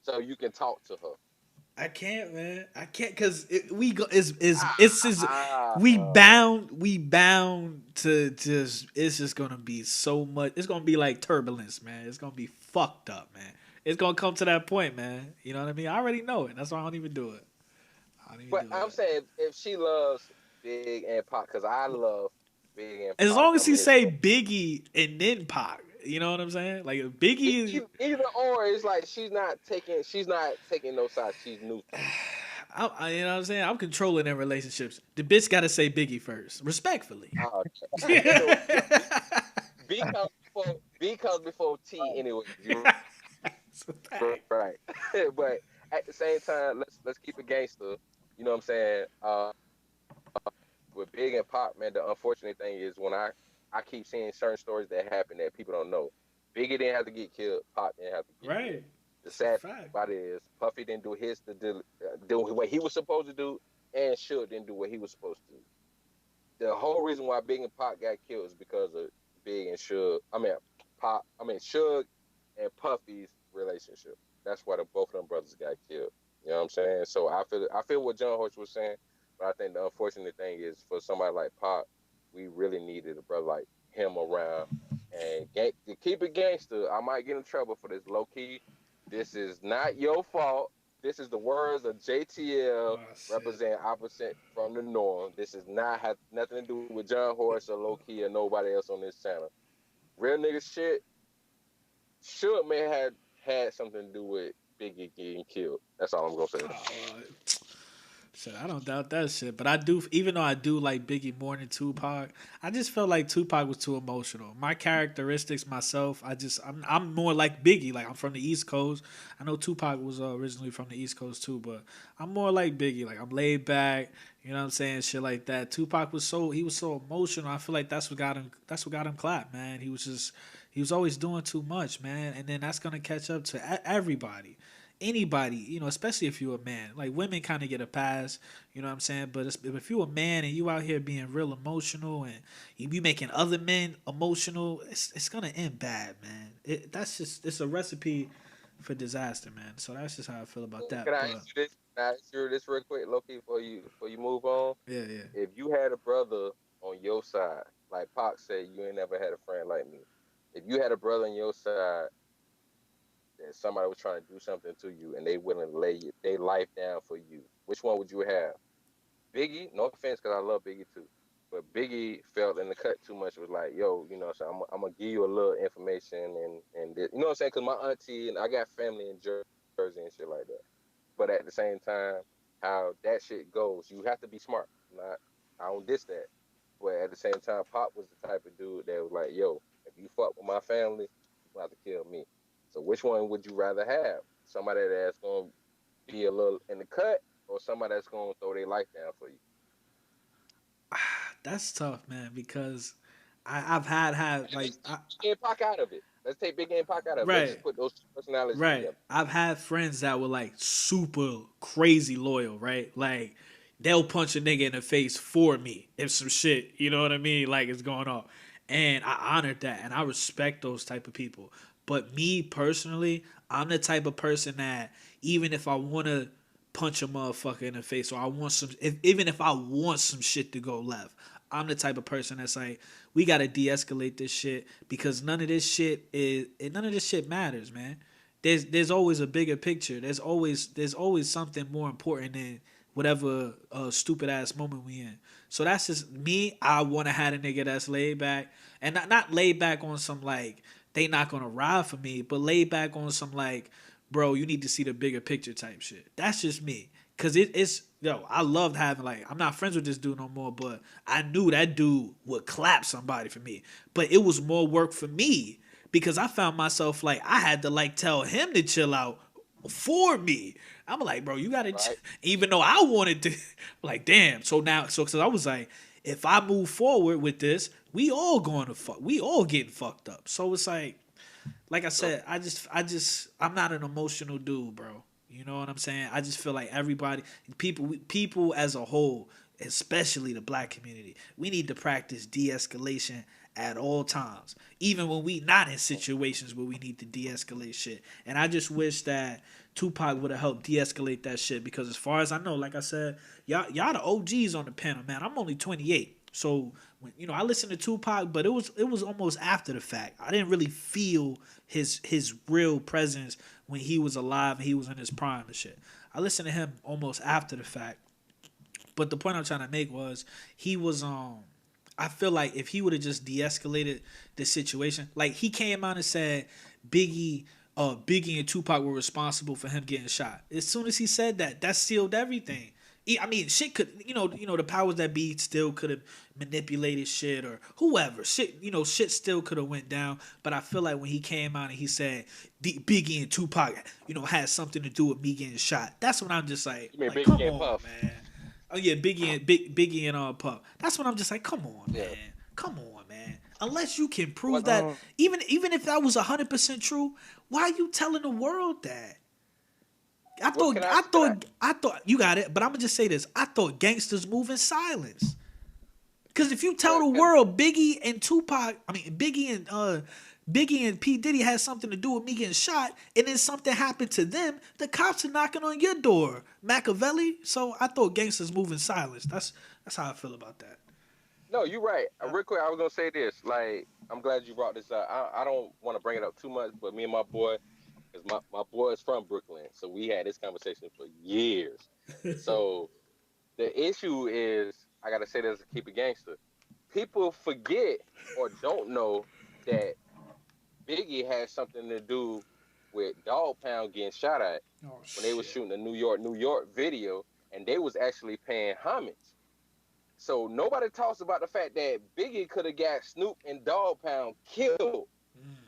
so you can talk to her? I can't, man. I can't because we go. It's just we bound to just. It's just gonna be so much. It's gonna be like turbulence, man. It's gonna be fucked up, man. It's gonna come to that point, man. You know what I mean? I already know it. That's why I don't even do it. I don't even But do I'm it. saying if she loves Big and Pac, because I love Big and As Pac. long as I he mean, say Biggie and then Pac, you know what I'm saying? Like if Biggie, either or, it's like she's not taking no sides. She's neutral. you know what I'm saying? I'm controlling their relationships. The bitch got to say Biggie first, respectfly. Uh, B comes before T anyway. It's a fact. Right. But at the same time, let's keep it gangster. You know what I'm saying? With Big and Pop, man, the unfortunate thing is when I keep seeing certain stories that happen that people don't know. Biggie didn't have to get killed. Pop didn't have to get killed. Right. The It's a sad thing fact. about it is Puffy didn't do what he was supposed to do, and Suge didn't do what he was supposed to do. The whole reason why Big and Pop got killed is because of Big and Suge. Suge and Puffy's relationship. That's why both of them brothers got killed. You know what I'm saying? So I feel what John Horst was saying, but I think the unfortunate thing is for somebody like Pop, we really needed a brother like him around. And to keep it gangster, I might get in trouble for this. Low key, this is not your fault. This is the words of JTL Oh, shit. represent opposite from the norm. This is not have nothing to do with John Horst or Low Key or nobody else on this channel. Real nigga shit. Should may have had something to do with Biggie getting killed. That's all I'm gonna say. Oh, shit, I don't doubt that shit. But I do, even though I do like Biggie more than Tupac, I just felt like Tupac was too emotional. My characteristics, myself, I'm more like Biggie. Like I'm from the East Coast. I know Tupac was originally from the East Coast too, but I'm more like Biggie. Like I'm laid back. You know what I'm saying? Shit like that. Tupac was so emotional. I feel like that's what got him clapped, man. He was always doing too much, man. And then that's gonna catch up to everybody. Anybody, especially if you're a man. Like women kind of get a pass, you know what I'm saying? But if you're a man and you out here being real emotional and you making other men emotional, it's gonna end bad, man. It's a recipe for disaster, man. So that's just how I feel about that. Can I ask you this? Can I ask you this real quick, Loki, before you move on? Yeah, yeah. If you had a brother on your side, like Pac said, you ain't never had a friend like me. If you had a brother on your side and somebody was trying to do something to you and they willing to lay their life down for you, which one would you have? Biggie, no offense, because I love Biggie too. But Biggie felt in the cut too much. It was like, yo, so I'm going to give you a little information and this, you know what I'm saying? Because my auntie and I got family in Jersey and shit like that. But at the same time, how that shit goes, you have to be smart. I don't diss that. But at the same time, Pop was the type of dude that was like, yo, if you fuck with my family, you have to kill me. So which one would you rather have? Somebody that's going to be a little in the cut or somebody that's going to throw their life down for you? That's tough, man, because I've had like Big and Pac out of it. Let's take Big and Pac out of it. Right. Let's just put those two personalities right. together. I've had friends that were like super crazy loyal, right? Like they'll punch a nigga in the face for me if some shit, you know what I mean, like is going on. And I honored that and I respect those type of people. But me personally, I'm the type of person that even if I want to punch a motherfucker in the face or even if I want some shit to go left, I'm the type of person that's like, we gotta de-escalate this shit because none of this shit matters, man. There's always a bigger picture. There's always something more important than whatever stupid ass moment we in. So that's just me. I want to have a nigga that's laid back and not laid back on some like they not gonna ride for me, but laid back on some like, bro, you need to see the bigger picture type shit. That's just me. Cause I loved having like, I'm not friends with this dude no more, but I knew that dude would clap somebody for me. But it was more work for me because I found myself like, I had to like tell him to chill out for me. I'm like, bro, you gotta, even though I wanted to, like, damn. So I was like, if I move forward with this, we all getting fucked up. So it's like I said, I'm not an emotional dude, bro. You know what I'm saying? I just feel like everybody, people as a whole, especially the black community, we need to practice de-escalation at all times, even when we not in situations where we need to de-escalate shit. And I just wish that Tupac would have helped de-escalate that shit, because as far as I know, like I said, y'all the OGs on the panel, man. I'm only 28, so when, I listened to Tupac, but it was almost after the fact. I didn't really feel his real presence when he was alive and he was in his prime and shit. I listened to him almost after the fact. But the point I'm trying to make was he was I feel like if he would have just de-escalated the situation, like he came out and said Biggie and Tupac were responsible for him getting shot. As soon as he said that sealed everything. I mean, shit could, the powers that be still could have manipulated shit, or whoever. Shit, shit still could have went down. But I feel like when he came out and he said Biggie and Tupac, had something to do with me getting shot. That's when I'm just like, come on, man. Oh yeah, Biggie and Puff. That's when I'm just like, come on, man. Come on, man. Unless you can prove that, even if that was 100% true, why are you telling the world that? I thought you got it, but I'm gonna just say this. I thought gangsters move in silence. Because if you tell the world Biggie and P. Diddy had something to do with me getting shot, and then something happened to them, the cops are knocking on your door, Machiavelli. So I thought gangsters move in silence. That's how I feel about that. No, you're right. Real quick, I was gonna say this. Like, I'm glad you brought this up. I don't want to bring it up too much, but me and my boy, because my boy is from Brooklyn, so we had this conversation for years. So the issue is, I gotta say this to keep it gangster. People forget or don't know that Biggie had something to do with Dog Pound getting shot at when they was shooting the New York video, and they was actually paying homage. So nobody talks about the fact that Biggie could have got Snoop and Dog Pound killed.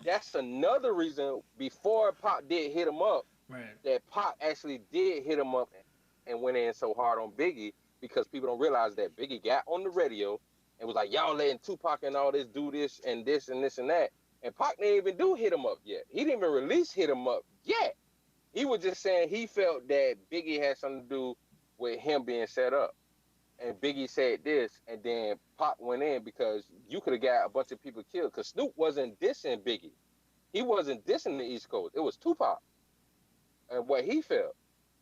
That's another reason before Pop did hit him up, that Pop actually did hit him up and went in so hard on Biggie, because people don't realize that Biggie got on the radio and was like, y'all letting Tupac and all this do this and this and this and that. And Pac didn't even do hit him up yet. He didn't even release hit him up yet. He was just saying he felt that Biggie had something to do with him being set up. And Biggie said this, and then Pac went in because you could have got a bunch of people killed. Because Snoop wasn't dissing Biggie. He wasn't dissing the East Coast. It was Tupac and what he felt.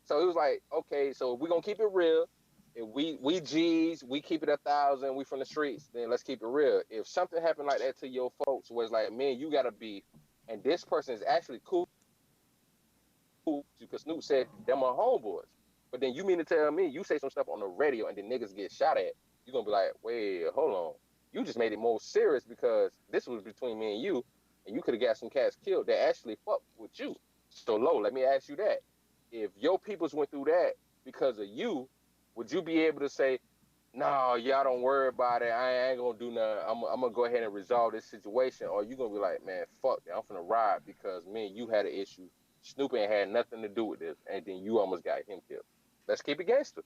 So it was like, okay, so if we're going to keep it real, if we G's, we keep it 1,000, we from the streets, then let's keep it real. If something happened like that to your folks, where it's like, man, you got to be, and this person is actually cool, because Snoop said, them are homeboys. But then you mean to tell me, you say some stuff on the radio and then niggas get shot at, you're going to be like, wait, hold on. You just made it more serious because this was between me and you could have got some cats killed that actually fucked with you. So, Lo, let me ask you that. If your peoples went through that because of you, would you be able to say, no, y'all don't worry about it. I ain't going to do nothing. I'm going to go ahead and resolve this situation. Or you going to be like, man, fuck that. I'm finna ride because, man, you had an issue. Snoop ain't had nothing to do with this. And then you almost got him killed. Let's keep it gangster.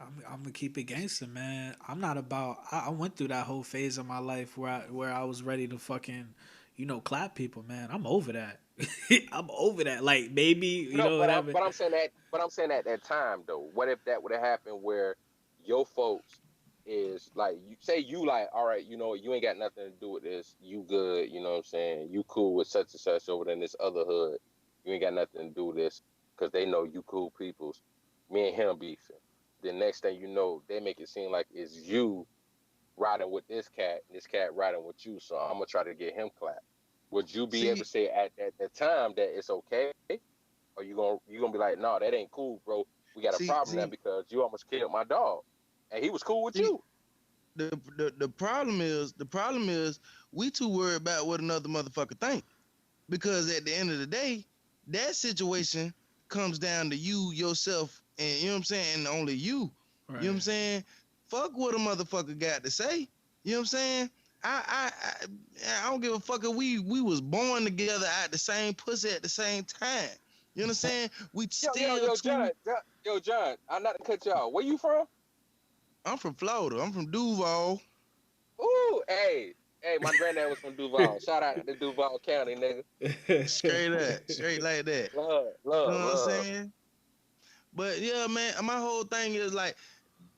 I'm gonna keep it gangster, man. I'm not about. I went through that whole phase of my life where I was ready to fucking, clap people, man. I'm over that. I'm over that. Like maybe but I'm saying that. But I'm saying at that time though. What if that would have happened where your folks is like, you say you like, all right, you ain't got nothing to do with this. You good, you know what I'm saying? You cool with such and such over there in this other hood. You ain't got nothing to do with this because they know you cool peoples. Me and him beefing. The next thing you know, they make it seem like it's you riding with this cat, and this cat riding with you. So I'm gonna try to get him clapped. Would you be able to say at that time that it's okay, or you gonna be like, no, that ain't cool, bro. We got a problem now because you almost killed my dog, and he was cool with you. The problem is we too worried about what another motherfucker think, because at the end of the day, that situation comes down to you yourself. And you know what I'm saying? And only you. Right. You know what I'm saying? Fuck what a motherfucker got to say. You know what I'm saying? I don't give a fuck if we was born together at the same pussy at the same time. You know what I'm saying? We John, I'm not to cut y'all. Where you from? I'm from Florida. I'm from Duval. Ooh, hey, my granddad was from Duval. Shout out to Duval County, nigga. Straight like that. Love. You know what I'm saying? But yeah, man, my whole thing is like,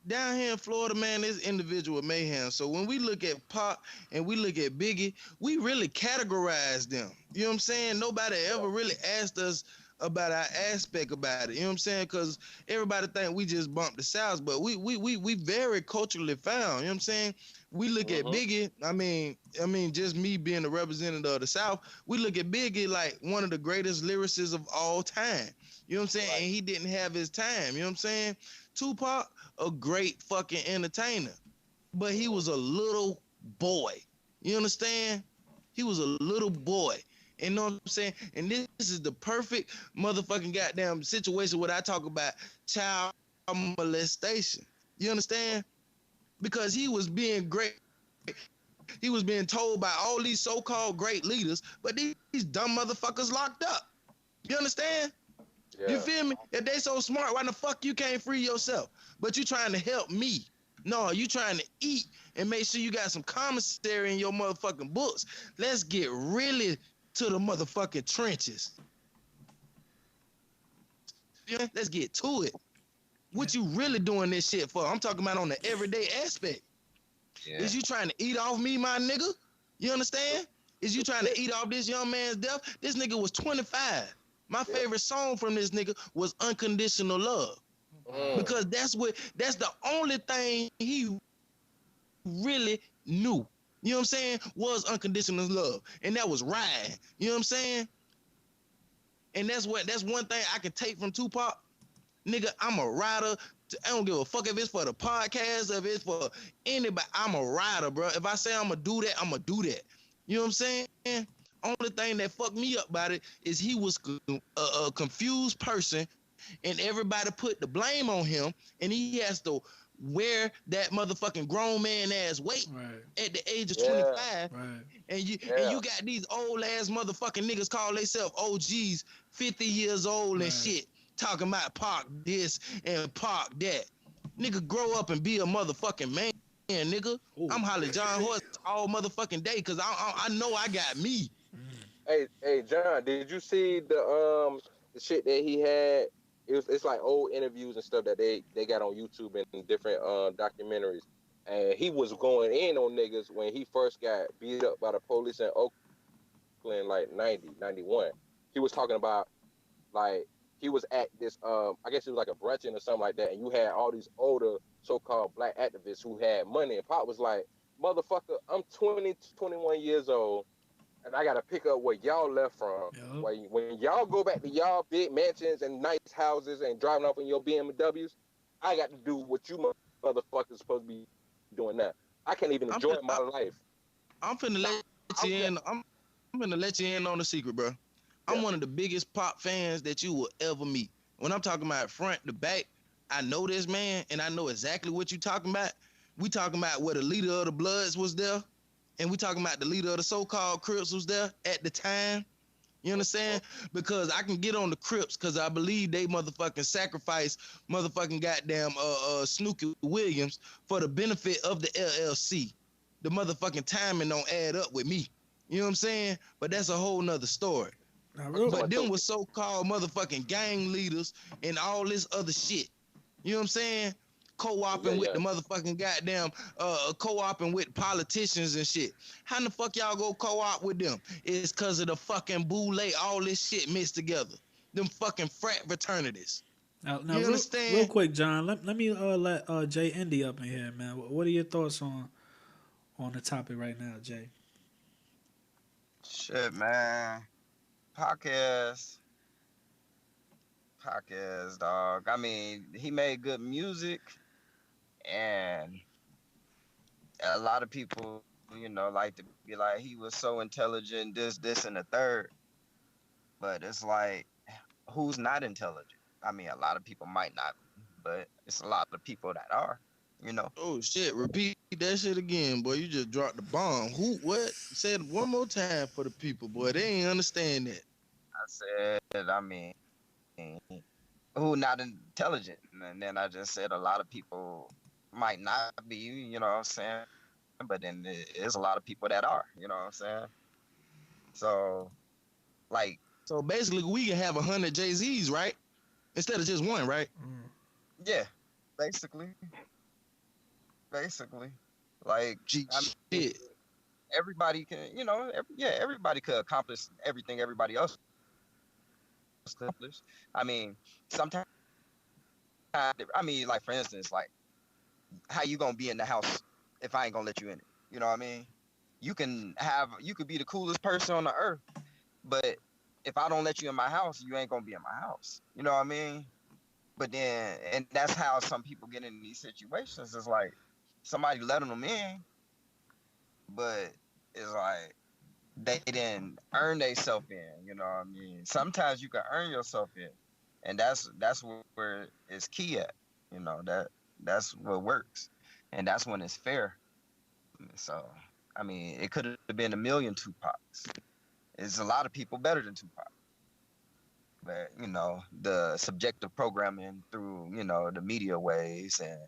down here in Florida, man, it's individual mayhem. So when we look at Pop and we look at Biggie, we really categorize them. You know what I'm saying? Nobody ever really asked us about our aspect about it. You know what I'm saying? Because everybody think we just bumped the South, but we very culturally found. You know what I'm saying? We look at Biggie. I mean, just me being the representative of the South, we look at Biggie like one of the greatest lyricists of all time. You know what I'm saying? And he didn't have his time. You know what I'm saying? Tupac, a great fucking entertainer, but he was a little boy. You understand? He was a little boy. You know what I'm saying? And this is the perfect motherfucking goddamn situation where I talk about child molestation. You understand? Because he was being great. He was being told by all these so-called great leaders, but these dumb motherfuckers locked up. You understand? Yeah. You feel me? If they so smart, why the fuck you can't free yourself? But you trying to help me. No, you trying to eat and make sure you got some commissary in your motherfucking books. Let's get really to the motherfucking trenches. Yeah, let's get to it. What you really doing this shit for? I'm talking about on the everyday aspect. Yeah. Is you trying to eat off me, my nigga? You understand? Is you trying to eat off this young man's death? This nigga was 25. My favorite song from this nigga was Unconditional Love. Because that's the only thing he really knew. You know what I'm saying? Was unconditional love. And that was riding. You know what I'm saying? And that's one thing I can take from Tupac. Nigga, I'm a rider. I don't give a fuck if it's for the podcast, if it's for anybody. I'm a rider, bro. If I say I'm gonna do that, I'm gonna do that. You know what I'm saying? Only thing that fucked me up about it is he was a confused person, and everybody put the blame on him, and he has to wear that motherfucking grown man ass weight at the age of 25. And you got these old ass motherfucking niggas call themselves OGs, 50 years old and shit, talking about Pac this and Pac that. Nigga, grow up and be a motherfucking man, nigga. Ooh. I'm hollering John Horse all motherfucking day because I know I got me. Hey, John, did you see the shit that he had? It's like old interviews and stuff that they got on YouTube and different documentaries. And he was going in on niggas when he first got beat up by the police in Oakland, like 90, 91. He was talking about, like, he was at this, I guess it was like a bruncheon or something like that, and you had all these older so-called black activists who had money. And Pop was like, motherfucker, I'm 20, 21 years old, and I got to pick up where y'all left from. Yep. When y'all go back to y'all big mansions and nice houses and driving off in your BMWs, I got to do what you motherfuckers supposed to be doing now. I can't even enjoy my life. I'm finna let you in. I'm finna let you in on the secret, bro. I'm one of the biggest Pop fans that you will ever meet. When I'm talking about front to back, I know this man, and I know exactly what you talking about. We talking about where the leader of the Bloods was there, and we talking about the leader of the so-called Crips was there at the time. You understand? Because I can get on the Crips because I believe they motherfucking sacrificed motherfucking goddamn Snooki Williams for the benefit of the LLC. The motherfucking timing don't add up with me. You know what I'm saying? But that's a whole nother story. But them was so-called motherfucking gang leaders and all this other shit. You know what I'm saying? Co-oping with the motherfucking goddamn, co-oping with politicians and shit. How the fuck y'all go co-op with them? It's because of the fucking boule, all this shit mixed together. Them fucking frat fraternities. Now you understand? Real quick, John, let me let Jay Indy up in here, man. What are your thoughts on the topic right now, Jay? Shit, man. Podcast, dog. I mean, he made good music, and a lot of people, you know, like to be like, he was so intelligent, this, and the third. But it's like, who's not intelligent? I mean, a lot of people might not, but it's a lot of people that are, you know. Oh, shit. Repeat that shit again, boy. You just dropped the bomb. Who, what? Say it one more time for the people, boy. They ain't understand that. I said, I mean, who not intelligent? And then I just said a lot of people might not be, you know what I'm saying? But then there's a lot of people that are, you know what I'm saying? So, like. So basically, we can have 100 Jay-Z's, right? Instead of just one, right? Yeah, basically. basically. Like, G I mean, shit. everybody can, everybody could accomplish everything everybody else could accomplish. I mean, sometimes, I mean, like for instance, like how you gonna be in the house if I ain't gonna let you in it? You know what I mean? You could be the coolest person on the earth, but if I don't let you in my house, you ain't gonna be in my house. You know what I mean? But then, and that's how some people get in these situations. It's like somebody letting them in, but it's like they didn't earn themselves in. You know what I mean? Sometimes you can earn yourself in, and that's where it's key at. You know that's what works, and that's when it's fair. So, I mean, it could have been a million Tupacs. There's a lot of people better than Tupac. But, the subjective programming through, the media waves and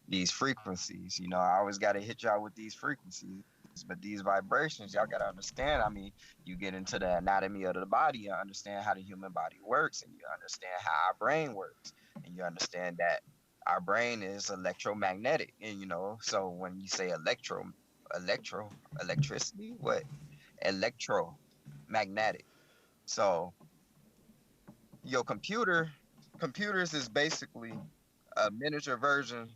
these frequencies, I always got to hit y'all with these frequencies. But these vibrations, y'all got to understand. I mean, you get into the anatomy of the body, you understand how the human body works, and you understand how our brain works. And you understand that our brain is electromagnetic. And, so when you say electricity, what? Electromagnetic. So your computers is basically a miniature version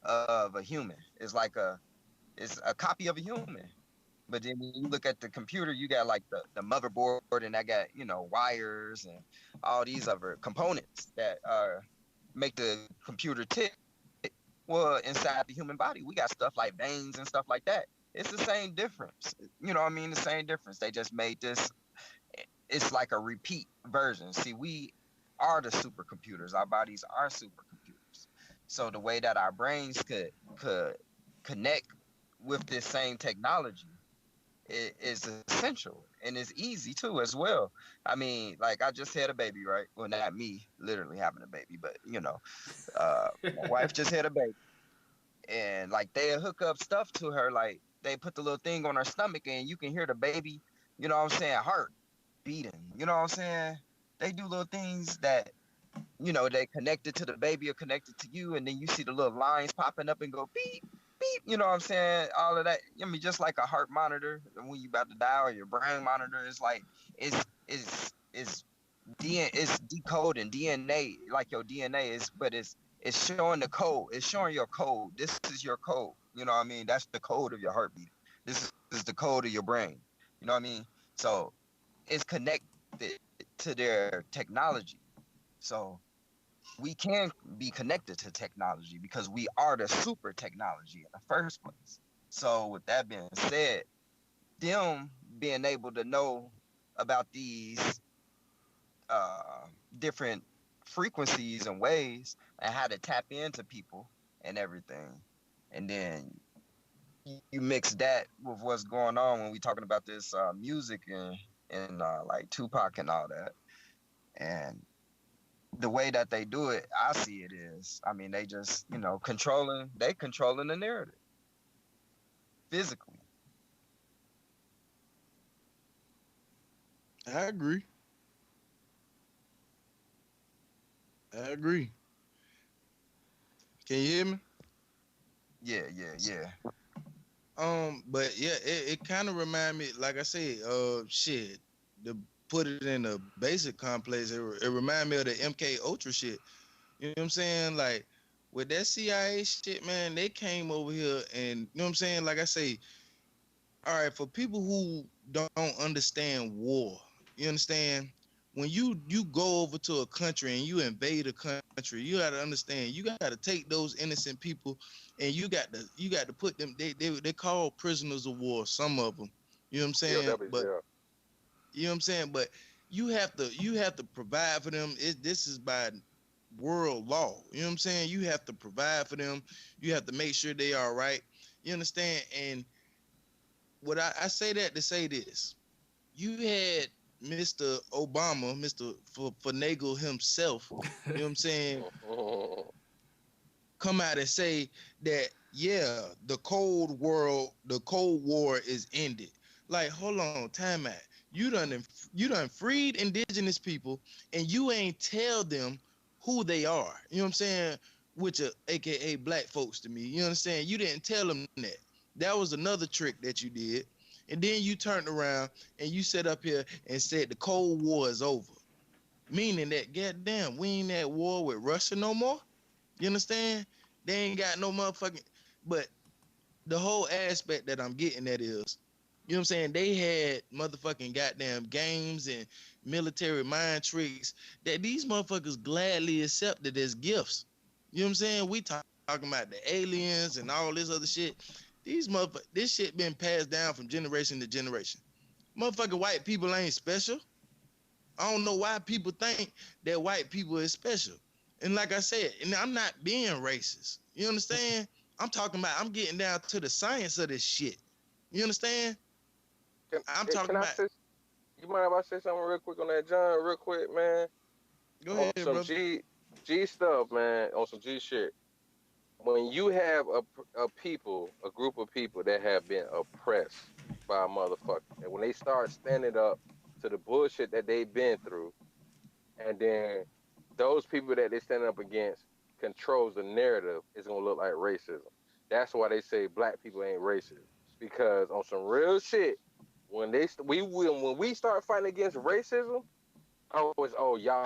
of a human. It's a copy of a human. But then when you look at the computer, you got like the motherboard, and I got, wires and all these other components that make the computer tick. Well, inside the human body, we got stuff like veins and stuff like that. It's the same difference. You know what I mean? The same difference. They just made this. It's like a repeat version. See, we are the supercomputers. Our bodies are supercomputers. So the way that our brains could connect with this same technology is essential, and it's easy too as well. I mean, like I just had a baby, right? Well, not me literally having a baby, but my wife just had a baby, and like they hook up stuff to her, like they put the little thing on her stomach, and you can hear the baby, heart beating. You know what I'm saying? They do little things that, they connected to the baby or connected to you, and then you see the little lines popping up and go beep, beep. You know what I'm saying? All of that. I mean, just like a heart monitor when you about to die, or your brain monitor. It's like it's decoding DNA, like your DNA is, but it's showing the code. It's showing your code. This is your code. You know what I mean? That's the code of your heartbeat. This is the code of your brain. You know what I mean? So it's connected to their technology. So we can be connected to technology because we are the super technology in the first place. So with that being said, them being able to know about these different frequencies and ways and how to tap into people and everything, and then you mix that with what's going on when we talking about this music and like Tupac and all that, and the way that they do it, I see it is, I mean, they just controlling the narrative physically. I agree. Can you hear me? Yeah. But yeah, it kind of remind me, like I said, shit. To put it in a basic complex, it remind me of the MK Ultra shit. You know what I'm saying? Like with that CIA shit, man, they came over here and you know what I'm saying? Like I say, all right, for people who don't understand war, you understand? When you go over to a country and you invade a country, you gotta understand, you gotta take those innocent people and you got to put them. They call prisoners of war, some of them. You know what I'm saying? Yeah, But you know what I'm saying? But you have to provide for them. This is by world law. You know what I'm saying? You have to provide for them. You have to make sure they are right. You understand? And what I say that to say this. You had Mr. Obama, Mr. Finagle himself, you know what I'm saying, come out and say that, yeah, the Cold War is ended. Like, hold on, time out. You done freed indigenous people and you ain't tell them who they are. You know what I'm saying? which are AKA black folks to me. You understand? You didn't tell them that. That was another trick that you did. And then you turned around and you sat up here and said the Cold War is over. Meaning that, goddamn, we ain't at war with Russia no more. You understand? They ain't got no motherfucking... But the whole aspect that I'm getting at is, you know what I'm saying? They had motherfucking goddamn games and military mind tricks that these motherfuckers gladly accepted as gifts. You know what I'm saying? We talking about the aliens and all this other shit. These motherfuckers, this shit been passed down from generation to generation. Motherfucking white people ain't special. I don't know why people think that white people is special. And like I said, and I'm not being racist. You understand? I'm getting down to the science of this shit. You understand? You mind if I say something real quick on that, John? Real quick, man. Go ahead, on some bro. G stuff, man. On some G shit. When you have a group of people that have been oppressed by a motherfucker, and when they start standing up to the bullshit that they've been through, and then those people that they stand up against controls the narrative, it's gonna look like racism. That's why they say black people ain't racist, because on some real shit, when we start fighting against racism, y'all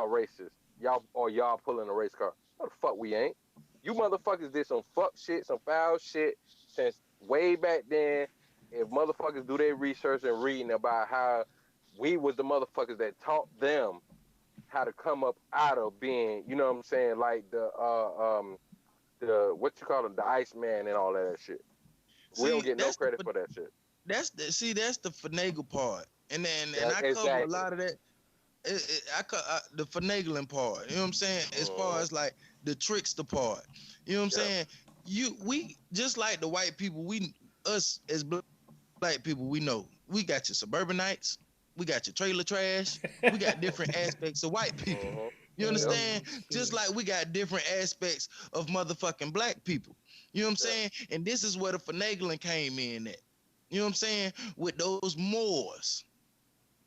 racist, y'all pulling a race card. No, the fuck we ain't. You motherfuckers did some fuck shit, some foul shit since way back then. If motherfuckers do their research and reading about how we was the motherfuckers that taught them how to come up out of being, you know what I'm saying, like the what you call it, the Iceman and all that shit. We don't get no credit for that shit. That's the finagle part, and I cover a lot of that. The finagling part, you know what I'm saying? As far as like the trickster part, you know what I'm saying? We just like the white people, us as black people, we know we got your suburbanites, we got your trailer trash, we got different aspects of white people. You understand? Just like we got different aspects of motherfucking black people. You know what I'm saying? And this is where the finagling came in at. You know what I'm saying? With those Moors.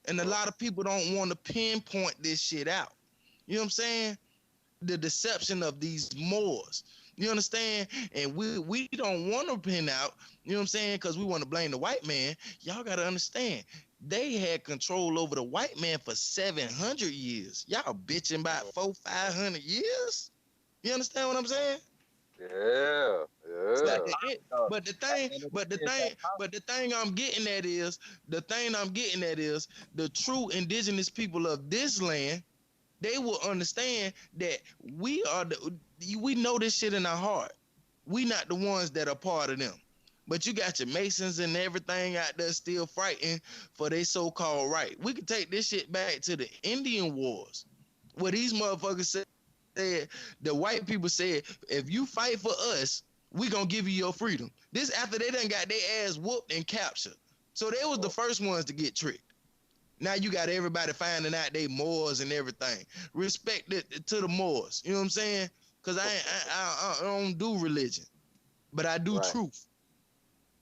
And a lot of people don't want to pinpoint this shit out. You know what I'm saying? The deception of these Moors. You understand? And we don't want to pin out, you know what I'm saying? Because we want to blame the white man. Y'all got to understand, they had control over the white man for 700 years. Y'all bitching about 400-500 years? You understand what I'm saying? Yeah. But the thing I'm getting at is the true indigenous people of this land, they will understand that we know this shit in our heart. We not the ones that are part of them. But you got your Masons and everything out there still fighting for their so-called right. We can take this shit back to the Indian Wars, where these motherfuckers said, the white people said, if you fight for us, we gonna give you your freedom. This after they done got their ass whooped and captured. So they was the first ones to get tricked. Now you got everybody finding out they Moors and everything. Respect it to the Moors. You know what I'm saying? Because I don't do religion, but I do truth.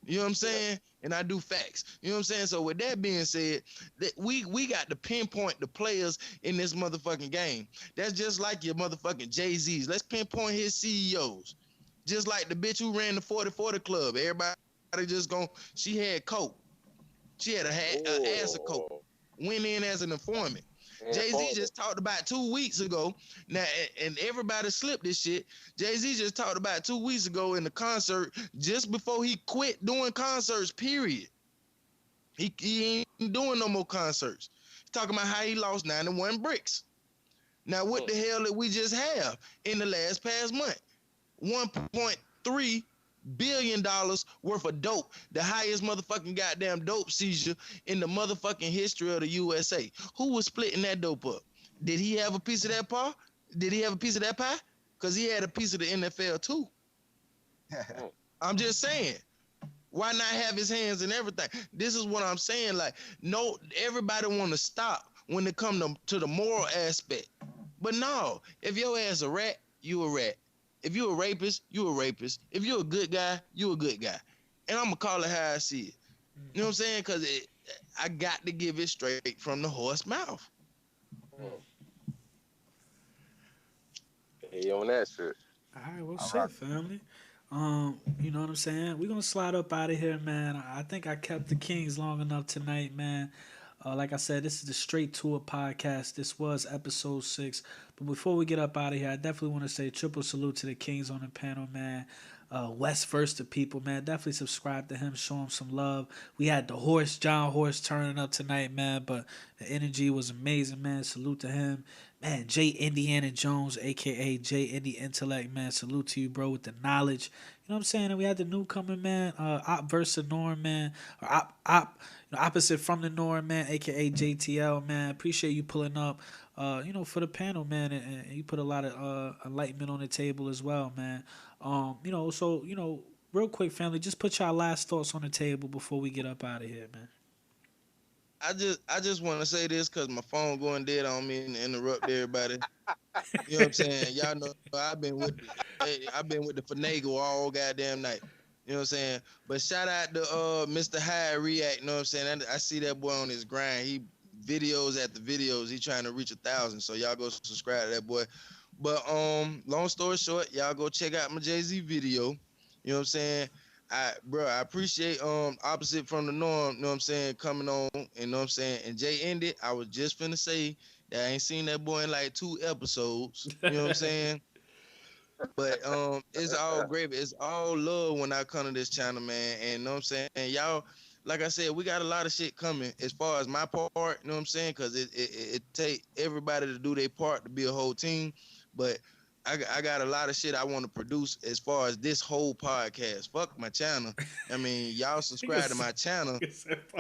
You know what I'm saying? And I do facts. You know what I'm saying? So with that being said, that we got to pinpoint the players in this motherfucking game. That's just like your motherfucking Jay-Z's. Let's pinpoint his CEOs. Just like the bitch who ran the 40/40 club. Everybody just she had coke. She had a ass of coke. Went in as an informant. Jay-Z just talked about 2 weeks ago. Now, and everybody slipped this shit. Jay-Z just talked about 2 weeks ago in the concert, just before he quit doing concerts, period. He ain't doing no more concerts. He's talking about how he lost 91 bricks. Now, what the hell did we just have in the past month? $1.3 billion worth of dope, the highest motherfucking goddamn dope seizure in the motherfucking history of the USA. Who was splitting that dope up? Did he have a piece of that pie? Because he had a piece of the NFL too. I'm just saying, why not have his hands in everything? This is what I'm saying. Like, no, everybody want to stop when it come to the moral aspect. But no, if your ass a rat, you a rat. If you a rapist, you a rapist. If you a good guy, you a good guy. And I'm going to call it how I see it. You know what I'm saying? Because I got to give it straight from the horse mouth. Hey, on that shit. All right, well, All shit, right. family. You know what I'm saying? We're gonna slide up out of here, man. I think I kept the Kings long enough tonight, man. Like I said, this is the Straight Tour podcast. This was episode 6. But before we get up out of here, I definitely want to say triple salute to the Kings on the panel, man. West first to people, man. Definitely subscribe to him, show him some love. We had the horse, John Horse, turning up tonight, man. But the energy was amazing, man. Salute to him. Man, J. Indiana Jones, aka J. Indy Intellect, man. Salute to you, bro, with the knowledge. You know what I'm saying? And we had the newcomer, man, Op versus Norm, man. Or opposite from the Norm, man, aka JTL, man. Appreciate you pulling up, for the panel, man. And you put a lot of enlightenment on the table as well, man. Real quick, family, just put y'all last thoughts on the table before we get up out of here, man. I just want to say this because my phone going dead on me and interrupt everybody. You know what I'm saying? Y'all know I've been with the finagle all goddamn night. You know what I'm saying? But shout out to Mr. High React. You know what I'm saying? I see that boy on his grind. He videos after videos. He trying to reach 1,000. So y'all go subscribe to that boy. But long story short, y'all go check out my Jay-Z video. You know what I'm saying? I appreciate opposite from the norm, you know what I'm saying, coming on, you know what I'm saying. And Jay Indy, I was just finna say that I ain't seen that boy in like 2 episodes. You know what I'm saying? But it's all great. It's all love when I come to this channel, man. And you know what I'm saying? And y'all, like I said, we got a lot of shit coming as far as my part, you know what I'm saying? Because it take everybody to do their part to be a whole team. But I got a lot of shit I want to produce as far as this whole podcast. Fuck my channel. I mean, y'all subscribe to my channel.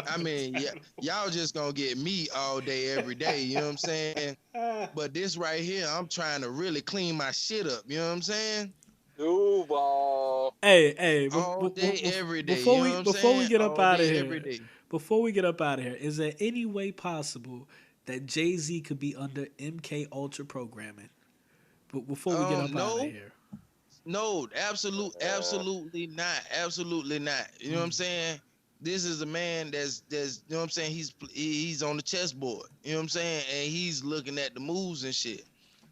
I mean, y'all just gonna get me all day, every day. You know what I'm saying? But this right here, I'm trying to really clean my shit up. You know what I'm saying? Duval. Hey, all day, every day. Before you know we what I'm before saying? we get up All out of day, here, every day. before we get up out of here, is there any way possible that Jay-Z could be under MK Ultra programming? But before we get up out of here, no, absolutely not, absolutely not. You know what I'm saying? This is a man that's you know what I'm saying. He's on the chessboard. You know what I'm saying, and he's looking at the moves and shit.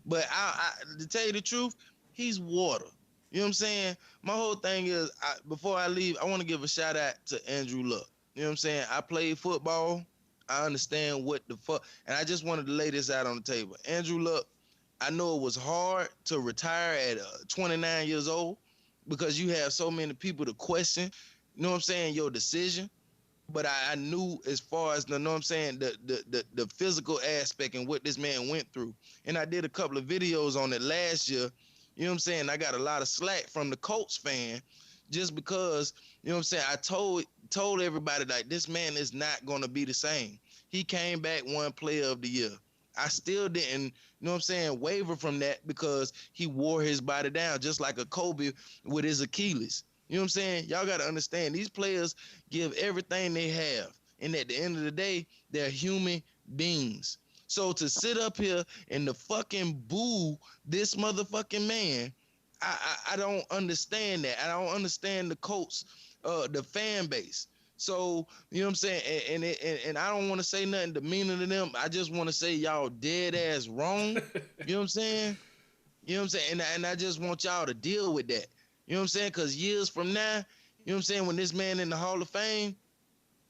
But I to tell you the truth, he's water. You know what I'm saying? My whole thing is, before I leave, I want to give a shout out to Andrew Luck. You know what I'm saying? I played football. I understand what the fuck, and I just wanted to lay this out on the table. Andrew Luck, I know it was hard to retire at 29 years old because you have so many people to question, you know what I'm saying, your decision. But I knew as far as, you know what I'm saying, the physical aspect and what this man went through. And I did a couple of videos on it last year. You know what I'm saying? I got a lot of slack from the Colts fan just because, you know what I'm saying, I told everybody, like, this man is not going to be the same. He came back one player of the year. I still didn't, you know what I'm saying, waver from that because he wore his body down just like a Kobe with his Achilles. You know what I'm saying? Y'all got to understand, these players give everything they have. And at the end of the day, they're human beings. So to sit up here and to fucking boo this motherfucking man, I don't understand that. I don't understand the Colts, the fan base. So, you know what I'm saying? And I don't want to say nothing demeaning to them. I just want to say y'all dead ass wrong. You know what I'm saying? You know what I'm saying? And I just want y'all to deal with that. You know what I'm saying? Because years from now, you know what I'm saying, when this man in the Hall of Fame,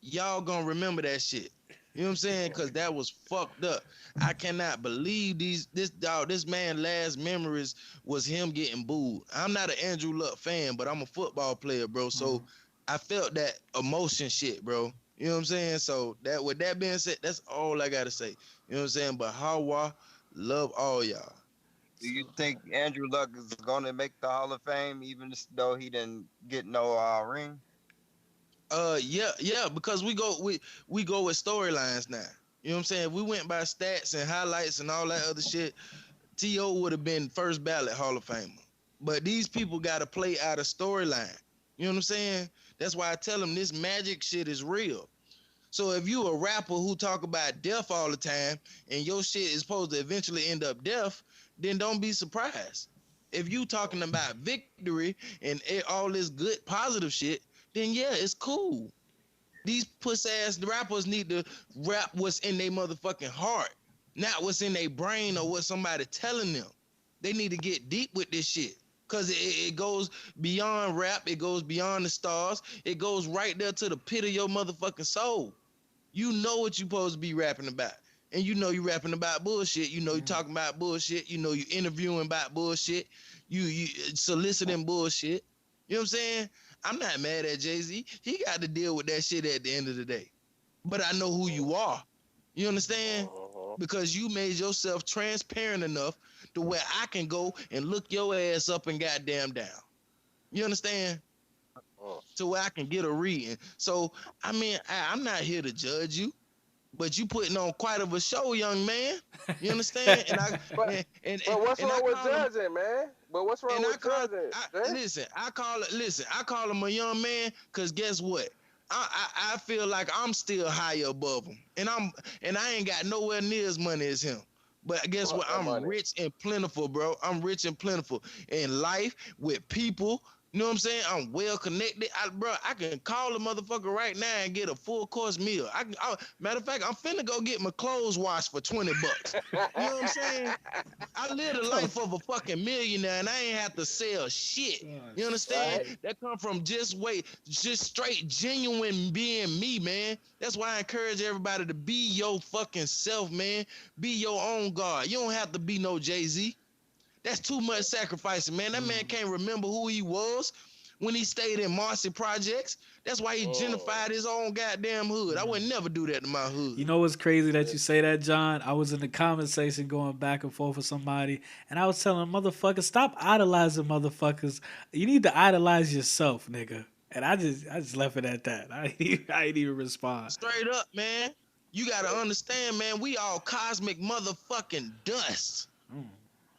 y'all gonna remember that shit. You know what I'm saying? Because that was fucked up. I cannot believe this man last memories was him getting booed. I'm not an Andrew Luck fan, but I'm a football player, bro. So I felt that emotion shit, bro. You know what I'm saying? So that with that being said, that's all I gotta say. You know what I'm saying? But Hawa, love all y'all. Do you think Andrew Luck is going to make the Hall of Fame, even though he didn't get no ring? Yeah, because we go with storylines now. You know what I'm saying? If we went by stats and highlights and all that other shit, T.O. would have been first ballot Hall of Famer. But these people got to play out a storyline. You know what I'm saying? That's why I tell them this magic shit is real. So if you a rapper who talk about death all the time and your shit is supposed to eventually end up death, then don't be surprised. If you talking about victory and all this good positive shit, then yeah, it's cool. These puss ass rappers need to rap what's in their motherfucking heart, not what's in their brain or what somebody telling them. They need to get deep with this shit. Cause it goes beyond rap, it goes beyond the stars, it goes right there to the pit of your motherfucking soul. You know what you supposed to be rapping about. And you know you rapping about bullshit. You know you talking about bullshit. You know you interviewing about bullshit. You soliciting bullshit. You know what I'm saying? I'm not mad at Jay-Z. He got to deal with that shit at the end of the day. But I know who you are. You understand? Because you made yourself transparent enough to where I can go and look your ass up and goddamn down. You understand? To where I can get a reading. So, I mean, I'm not here to judge you, but you putting on quite of a show, young man. You understand? But what's wrong with judging, man? But what's wrong with judging? I call him a young man because guess what? I feel like I'm still higher above him, and I ain't got nowhere near as money as him. But guess what? I'm rich and plentiful, bro. I'm rich and plentiful in life with people. You know what I'm saying? I'm well connected. Bro, I can call a motherfucker right now and get a full course meal. Matter of fact, I'm finna go get my clothes washed for $20. You know what I'm saying? I live the life of a fucking millionaire and I ain't have to sell shit. You understand? Right. That come from just straight genuine being me, man. That's why I encourage everybody to be your fucking self, man. Be your own God. You don't have to be no Jay-Z. That's too much sacrificing, man. That man can't remember who he was when he stayed in Marcy Projects. That's why he gentrified his own goddamn hood. I would never do that to my hood. You know what's crazy that you say that, John? I was in the comment section going back and forth with somebody, and I was telling motherfuckers, stop idolizing motherfuckers. You need to idolize yourself, nigga. And I just left it at that. I ain't even respond. Straight up, man. You got to understand, man, we all cosmic motherfucking dust.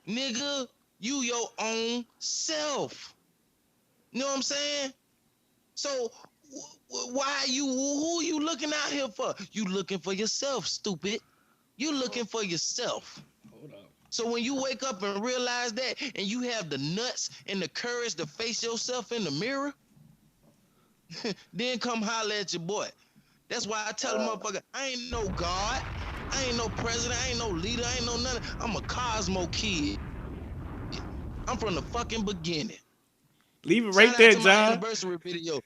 Nigga, you your own self. You know what I'm saying? So why who you looking out here for? You looking for yourself, stupid. You looking for yourself. Hold up. So when you wake up and realize that and you have the nuts and the courage to face yourself in the mirror, then come holler at your boy. That's why I tell a motherfucker, I ain't no God. I ain't no president. I ain't no leader. I ain't no nothing. I'm a Cosmo kid. I'm from the fucking beginning. Leave it right there, John. My anniversary video.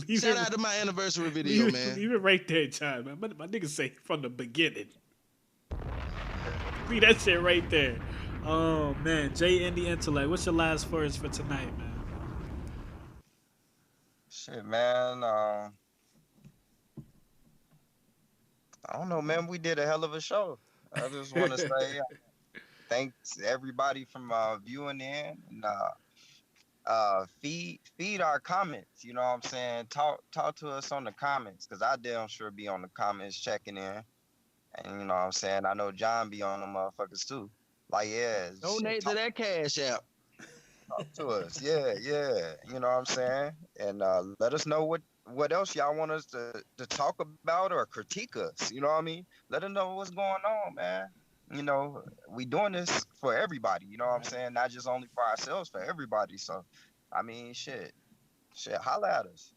Shout out to my anniversary video, man. Leave it right there, John, man. My nigga say from the beginning. Leave that shit right there. Oh, man. Indy Intellect. What's your last words for tonight, man? Shit, man. I don't know, man. We did a hell of a show. I just want to say thanks everybody from viewing in and feed our comments. You know what I'm saying? Talk to us on the comments because I damn sure be on the comments checking in. And you know what I'm saying? I know John be on the motherfuckers too. Like, yeah. Donate to that cash app. Talk to us. Yeah. You know what I'm saying? And let us know what else y'all want us to talk about or critique us. You know what I mean? Let us know what's going on, man. You know, we doing this for everybody. You know what I'm saying? Not just only for ourselves, for everybody. So, I mean, shit, holla at us.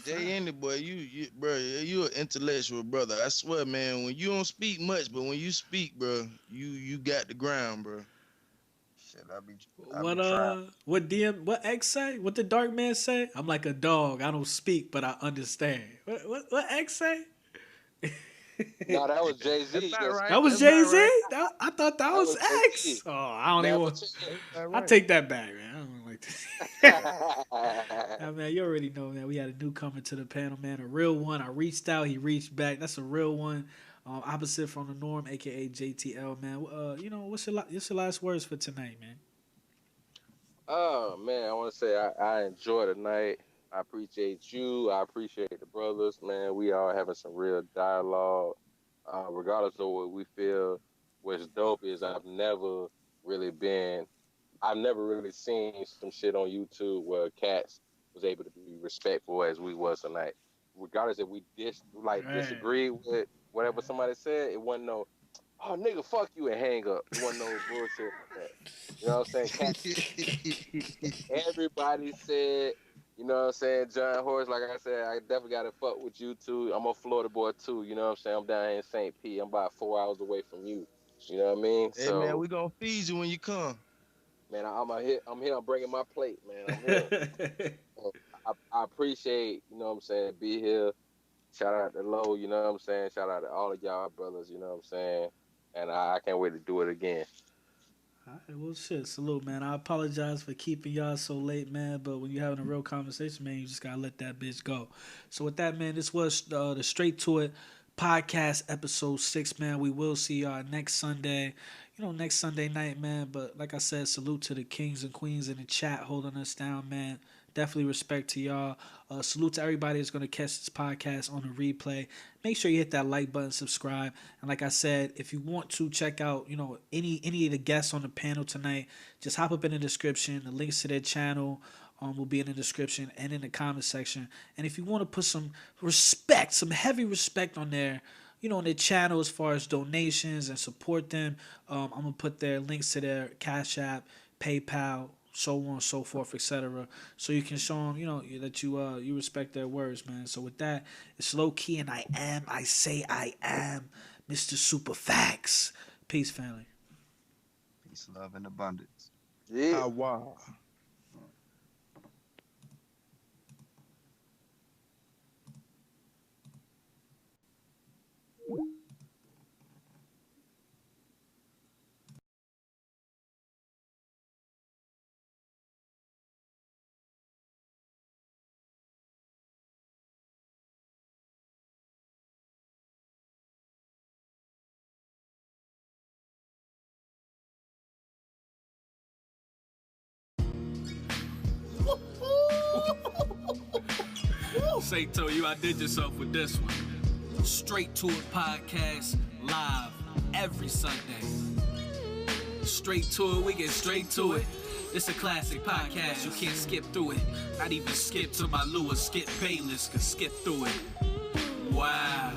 Jay Indy, boy, you an intellectual brother. I swear, man. When you don't speak much, but when you speak, bro, you got the ground, bro. Shit, what X say? What the dark man say? I'm like a dog. I don't speak, but I understand. What X say? No, that was Jay-Z. Right. That was Jay-Z? Right. I thought that was X. Jay-Z. Oh, I don't even want I take that back, man. I don't like that. Now, man, you already know, man. We had a newcomer to the panel, man. A real one. I reached out. He reached back. That's a real one. Opposite from the norm, a.k.a. JTL, man. You know, what's your last words for tonight, man? Oh, man, I want to say I enjoyed the night. I appreciate you. I appreciate the brothers, man. We all having some real dialogue, regardless of what we feel. What's dope is I've never really seen some shit on YouTube where cats was able to be respectful as we was tonight. Regardless if we disagree with whatever somebody said, it wasn't no, oh, nigga, fuck you and hang up. It wasn't no bullshit like that. You know what I'm saying? Everybody said, you know what I'm saying, John Horse, like I said, I definitely got to fuck with you, too. I'm a Florida boy, too. You know what I'm saying? I'm down here in St. Pete. I'm about 4 hours away from you. You know what I mean? Hey, man, we going to feed you when you come. man, I'm here. I'm bringing my plate, man. I'm here. I appreciate, you know what I'm saying, be here. Shout out to Low, you know what I'm saying. Shout out to all of y'all brothers, you know what I'm saying. And I can't wait to do it again. All right, well, shit, salute, man. I apologize for keeping y'all so late, man. But when you're having a real conversation, man, you just gotta let that bitch go. So with that, man, this was the Straight to It podcast, episode 6, man. We will see y'all next Sunday. Next Sunday night, man. But like I said, salute to the kings and queens in the chat holding us down, man. Definitely respect to y'all. Salute to everybody that's going to catch this podcast on a replay. Make sure you hit that like button, subscribe. And like I said, if you want to check out, any of the guests on the panel tonight, just hop up in the description. The links to their channel will be in the description and in the comment section. And if you want to put some respect, some heavy respect on there, on their channel as far as donations and support them, I'm going to put their links to their Cash App, PayPal, so on and so forth, etc. So you can show them, that you respect their words, man. So with that, it's Low Key, and I am Mr. Super Facts. Peace, family. Peace, love, and abundance. Yeah. Wow. Say to you, I did yourself with this one. Straight to It podcast, live every Sunday. Straight to it, we get straight to it. This a classic podcast, you can't skip through it. Not even skip to my Lewis, skip Bayless, could skip through it. Wow,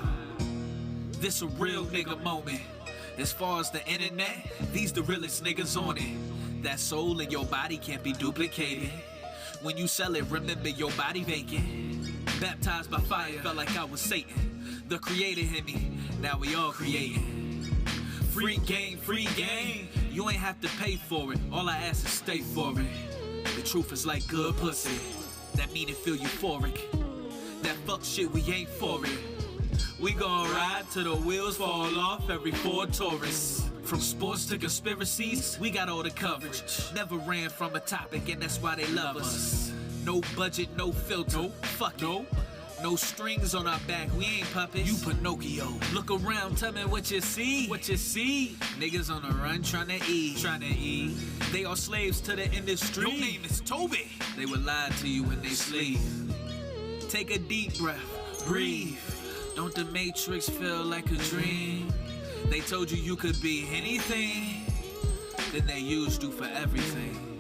this a real nigga moment. As far as the internet, these the realest niggas on it. That soul in your body can't be duplicated. When you sell it, remember your body vacant. Baptized by fire, felt like I was Satan. The creator hit me, now we all creating. Free game, you ain't have to pay for it. All I ask is stay for it. The truth is like good pussy, that mean it feel euphoric. That fuck shit, we ain't for it. We gon' ride till the wheels fall off every Ford Taurus. From sports to conspiracies, we got all the coverage. Never ran from a topic, and that's why they love us. No budget, no filter, no, fuck it. No strings on our back, we ain't puppets. You Pinocchio. Look around, tell me what you see. What you see? Niggas on the run tryna eat. They are slaves to the industry. Your name is Toby. They will lie to you when they sleep. Take a deep breath, breathe. Don't the Matrix feel like a dream? They told you you could be anything, then they used you for everything.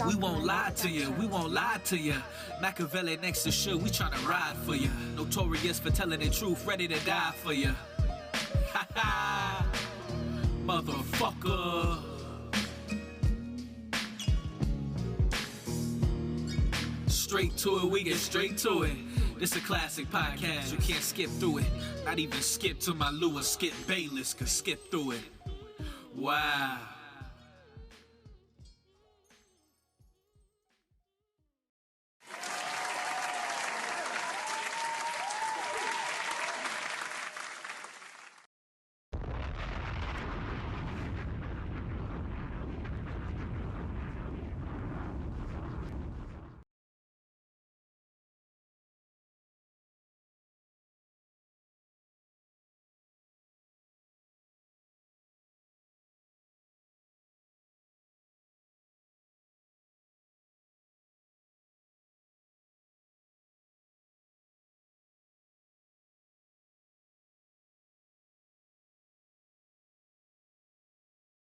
We won't lie to you, Machiavelli next to Suge, we tryna ride for you. Notorious for telling the truth, ready to die for you. Ha ha, motherfucker. Straight to it, we get straight to it. This a classic podcast, you can't skip through it. Not even skip to my Lewis, skip Bayless, could skip through it. Wow.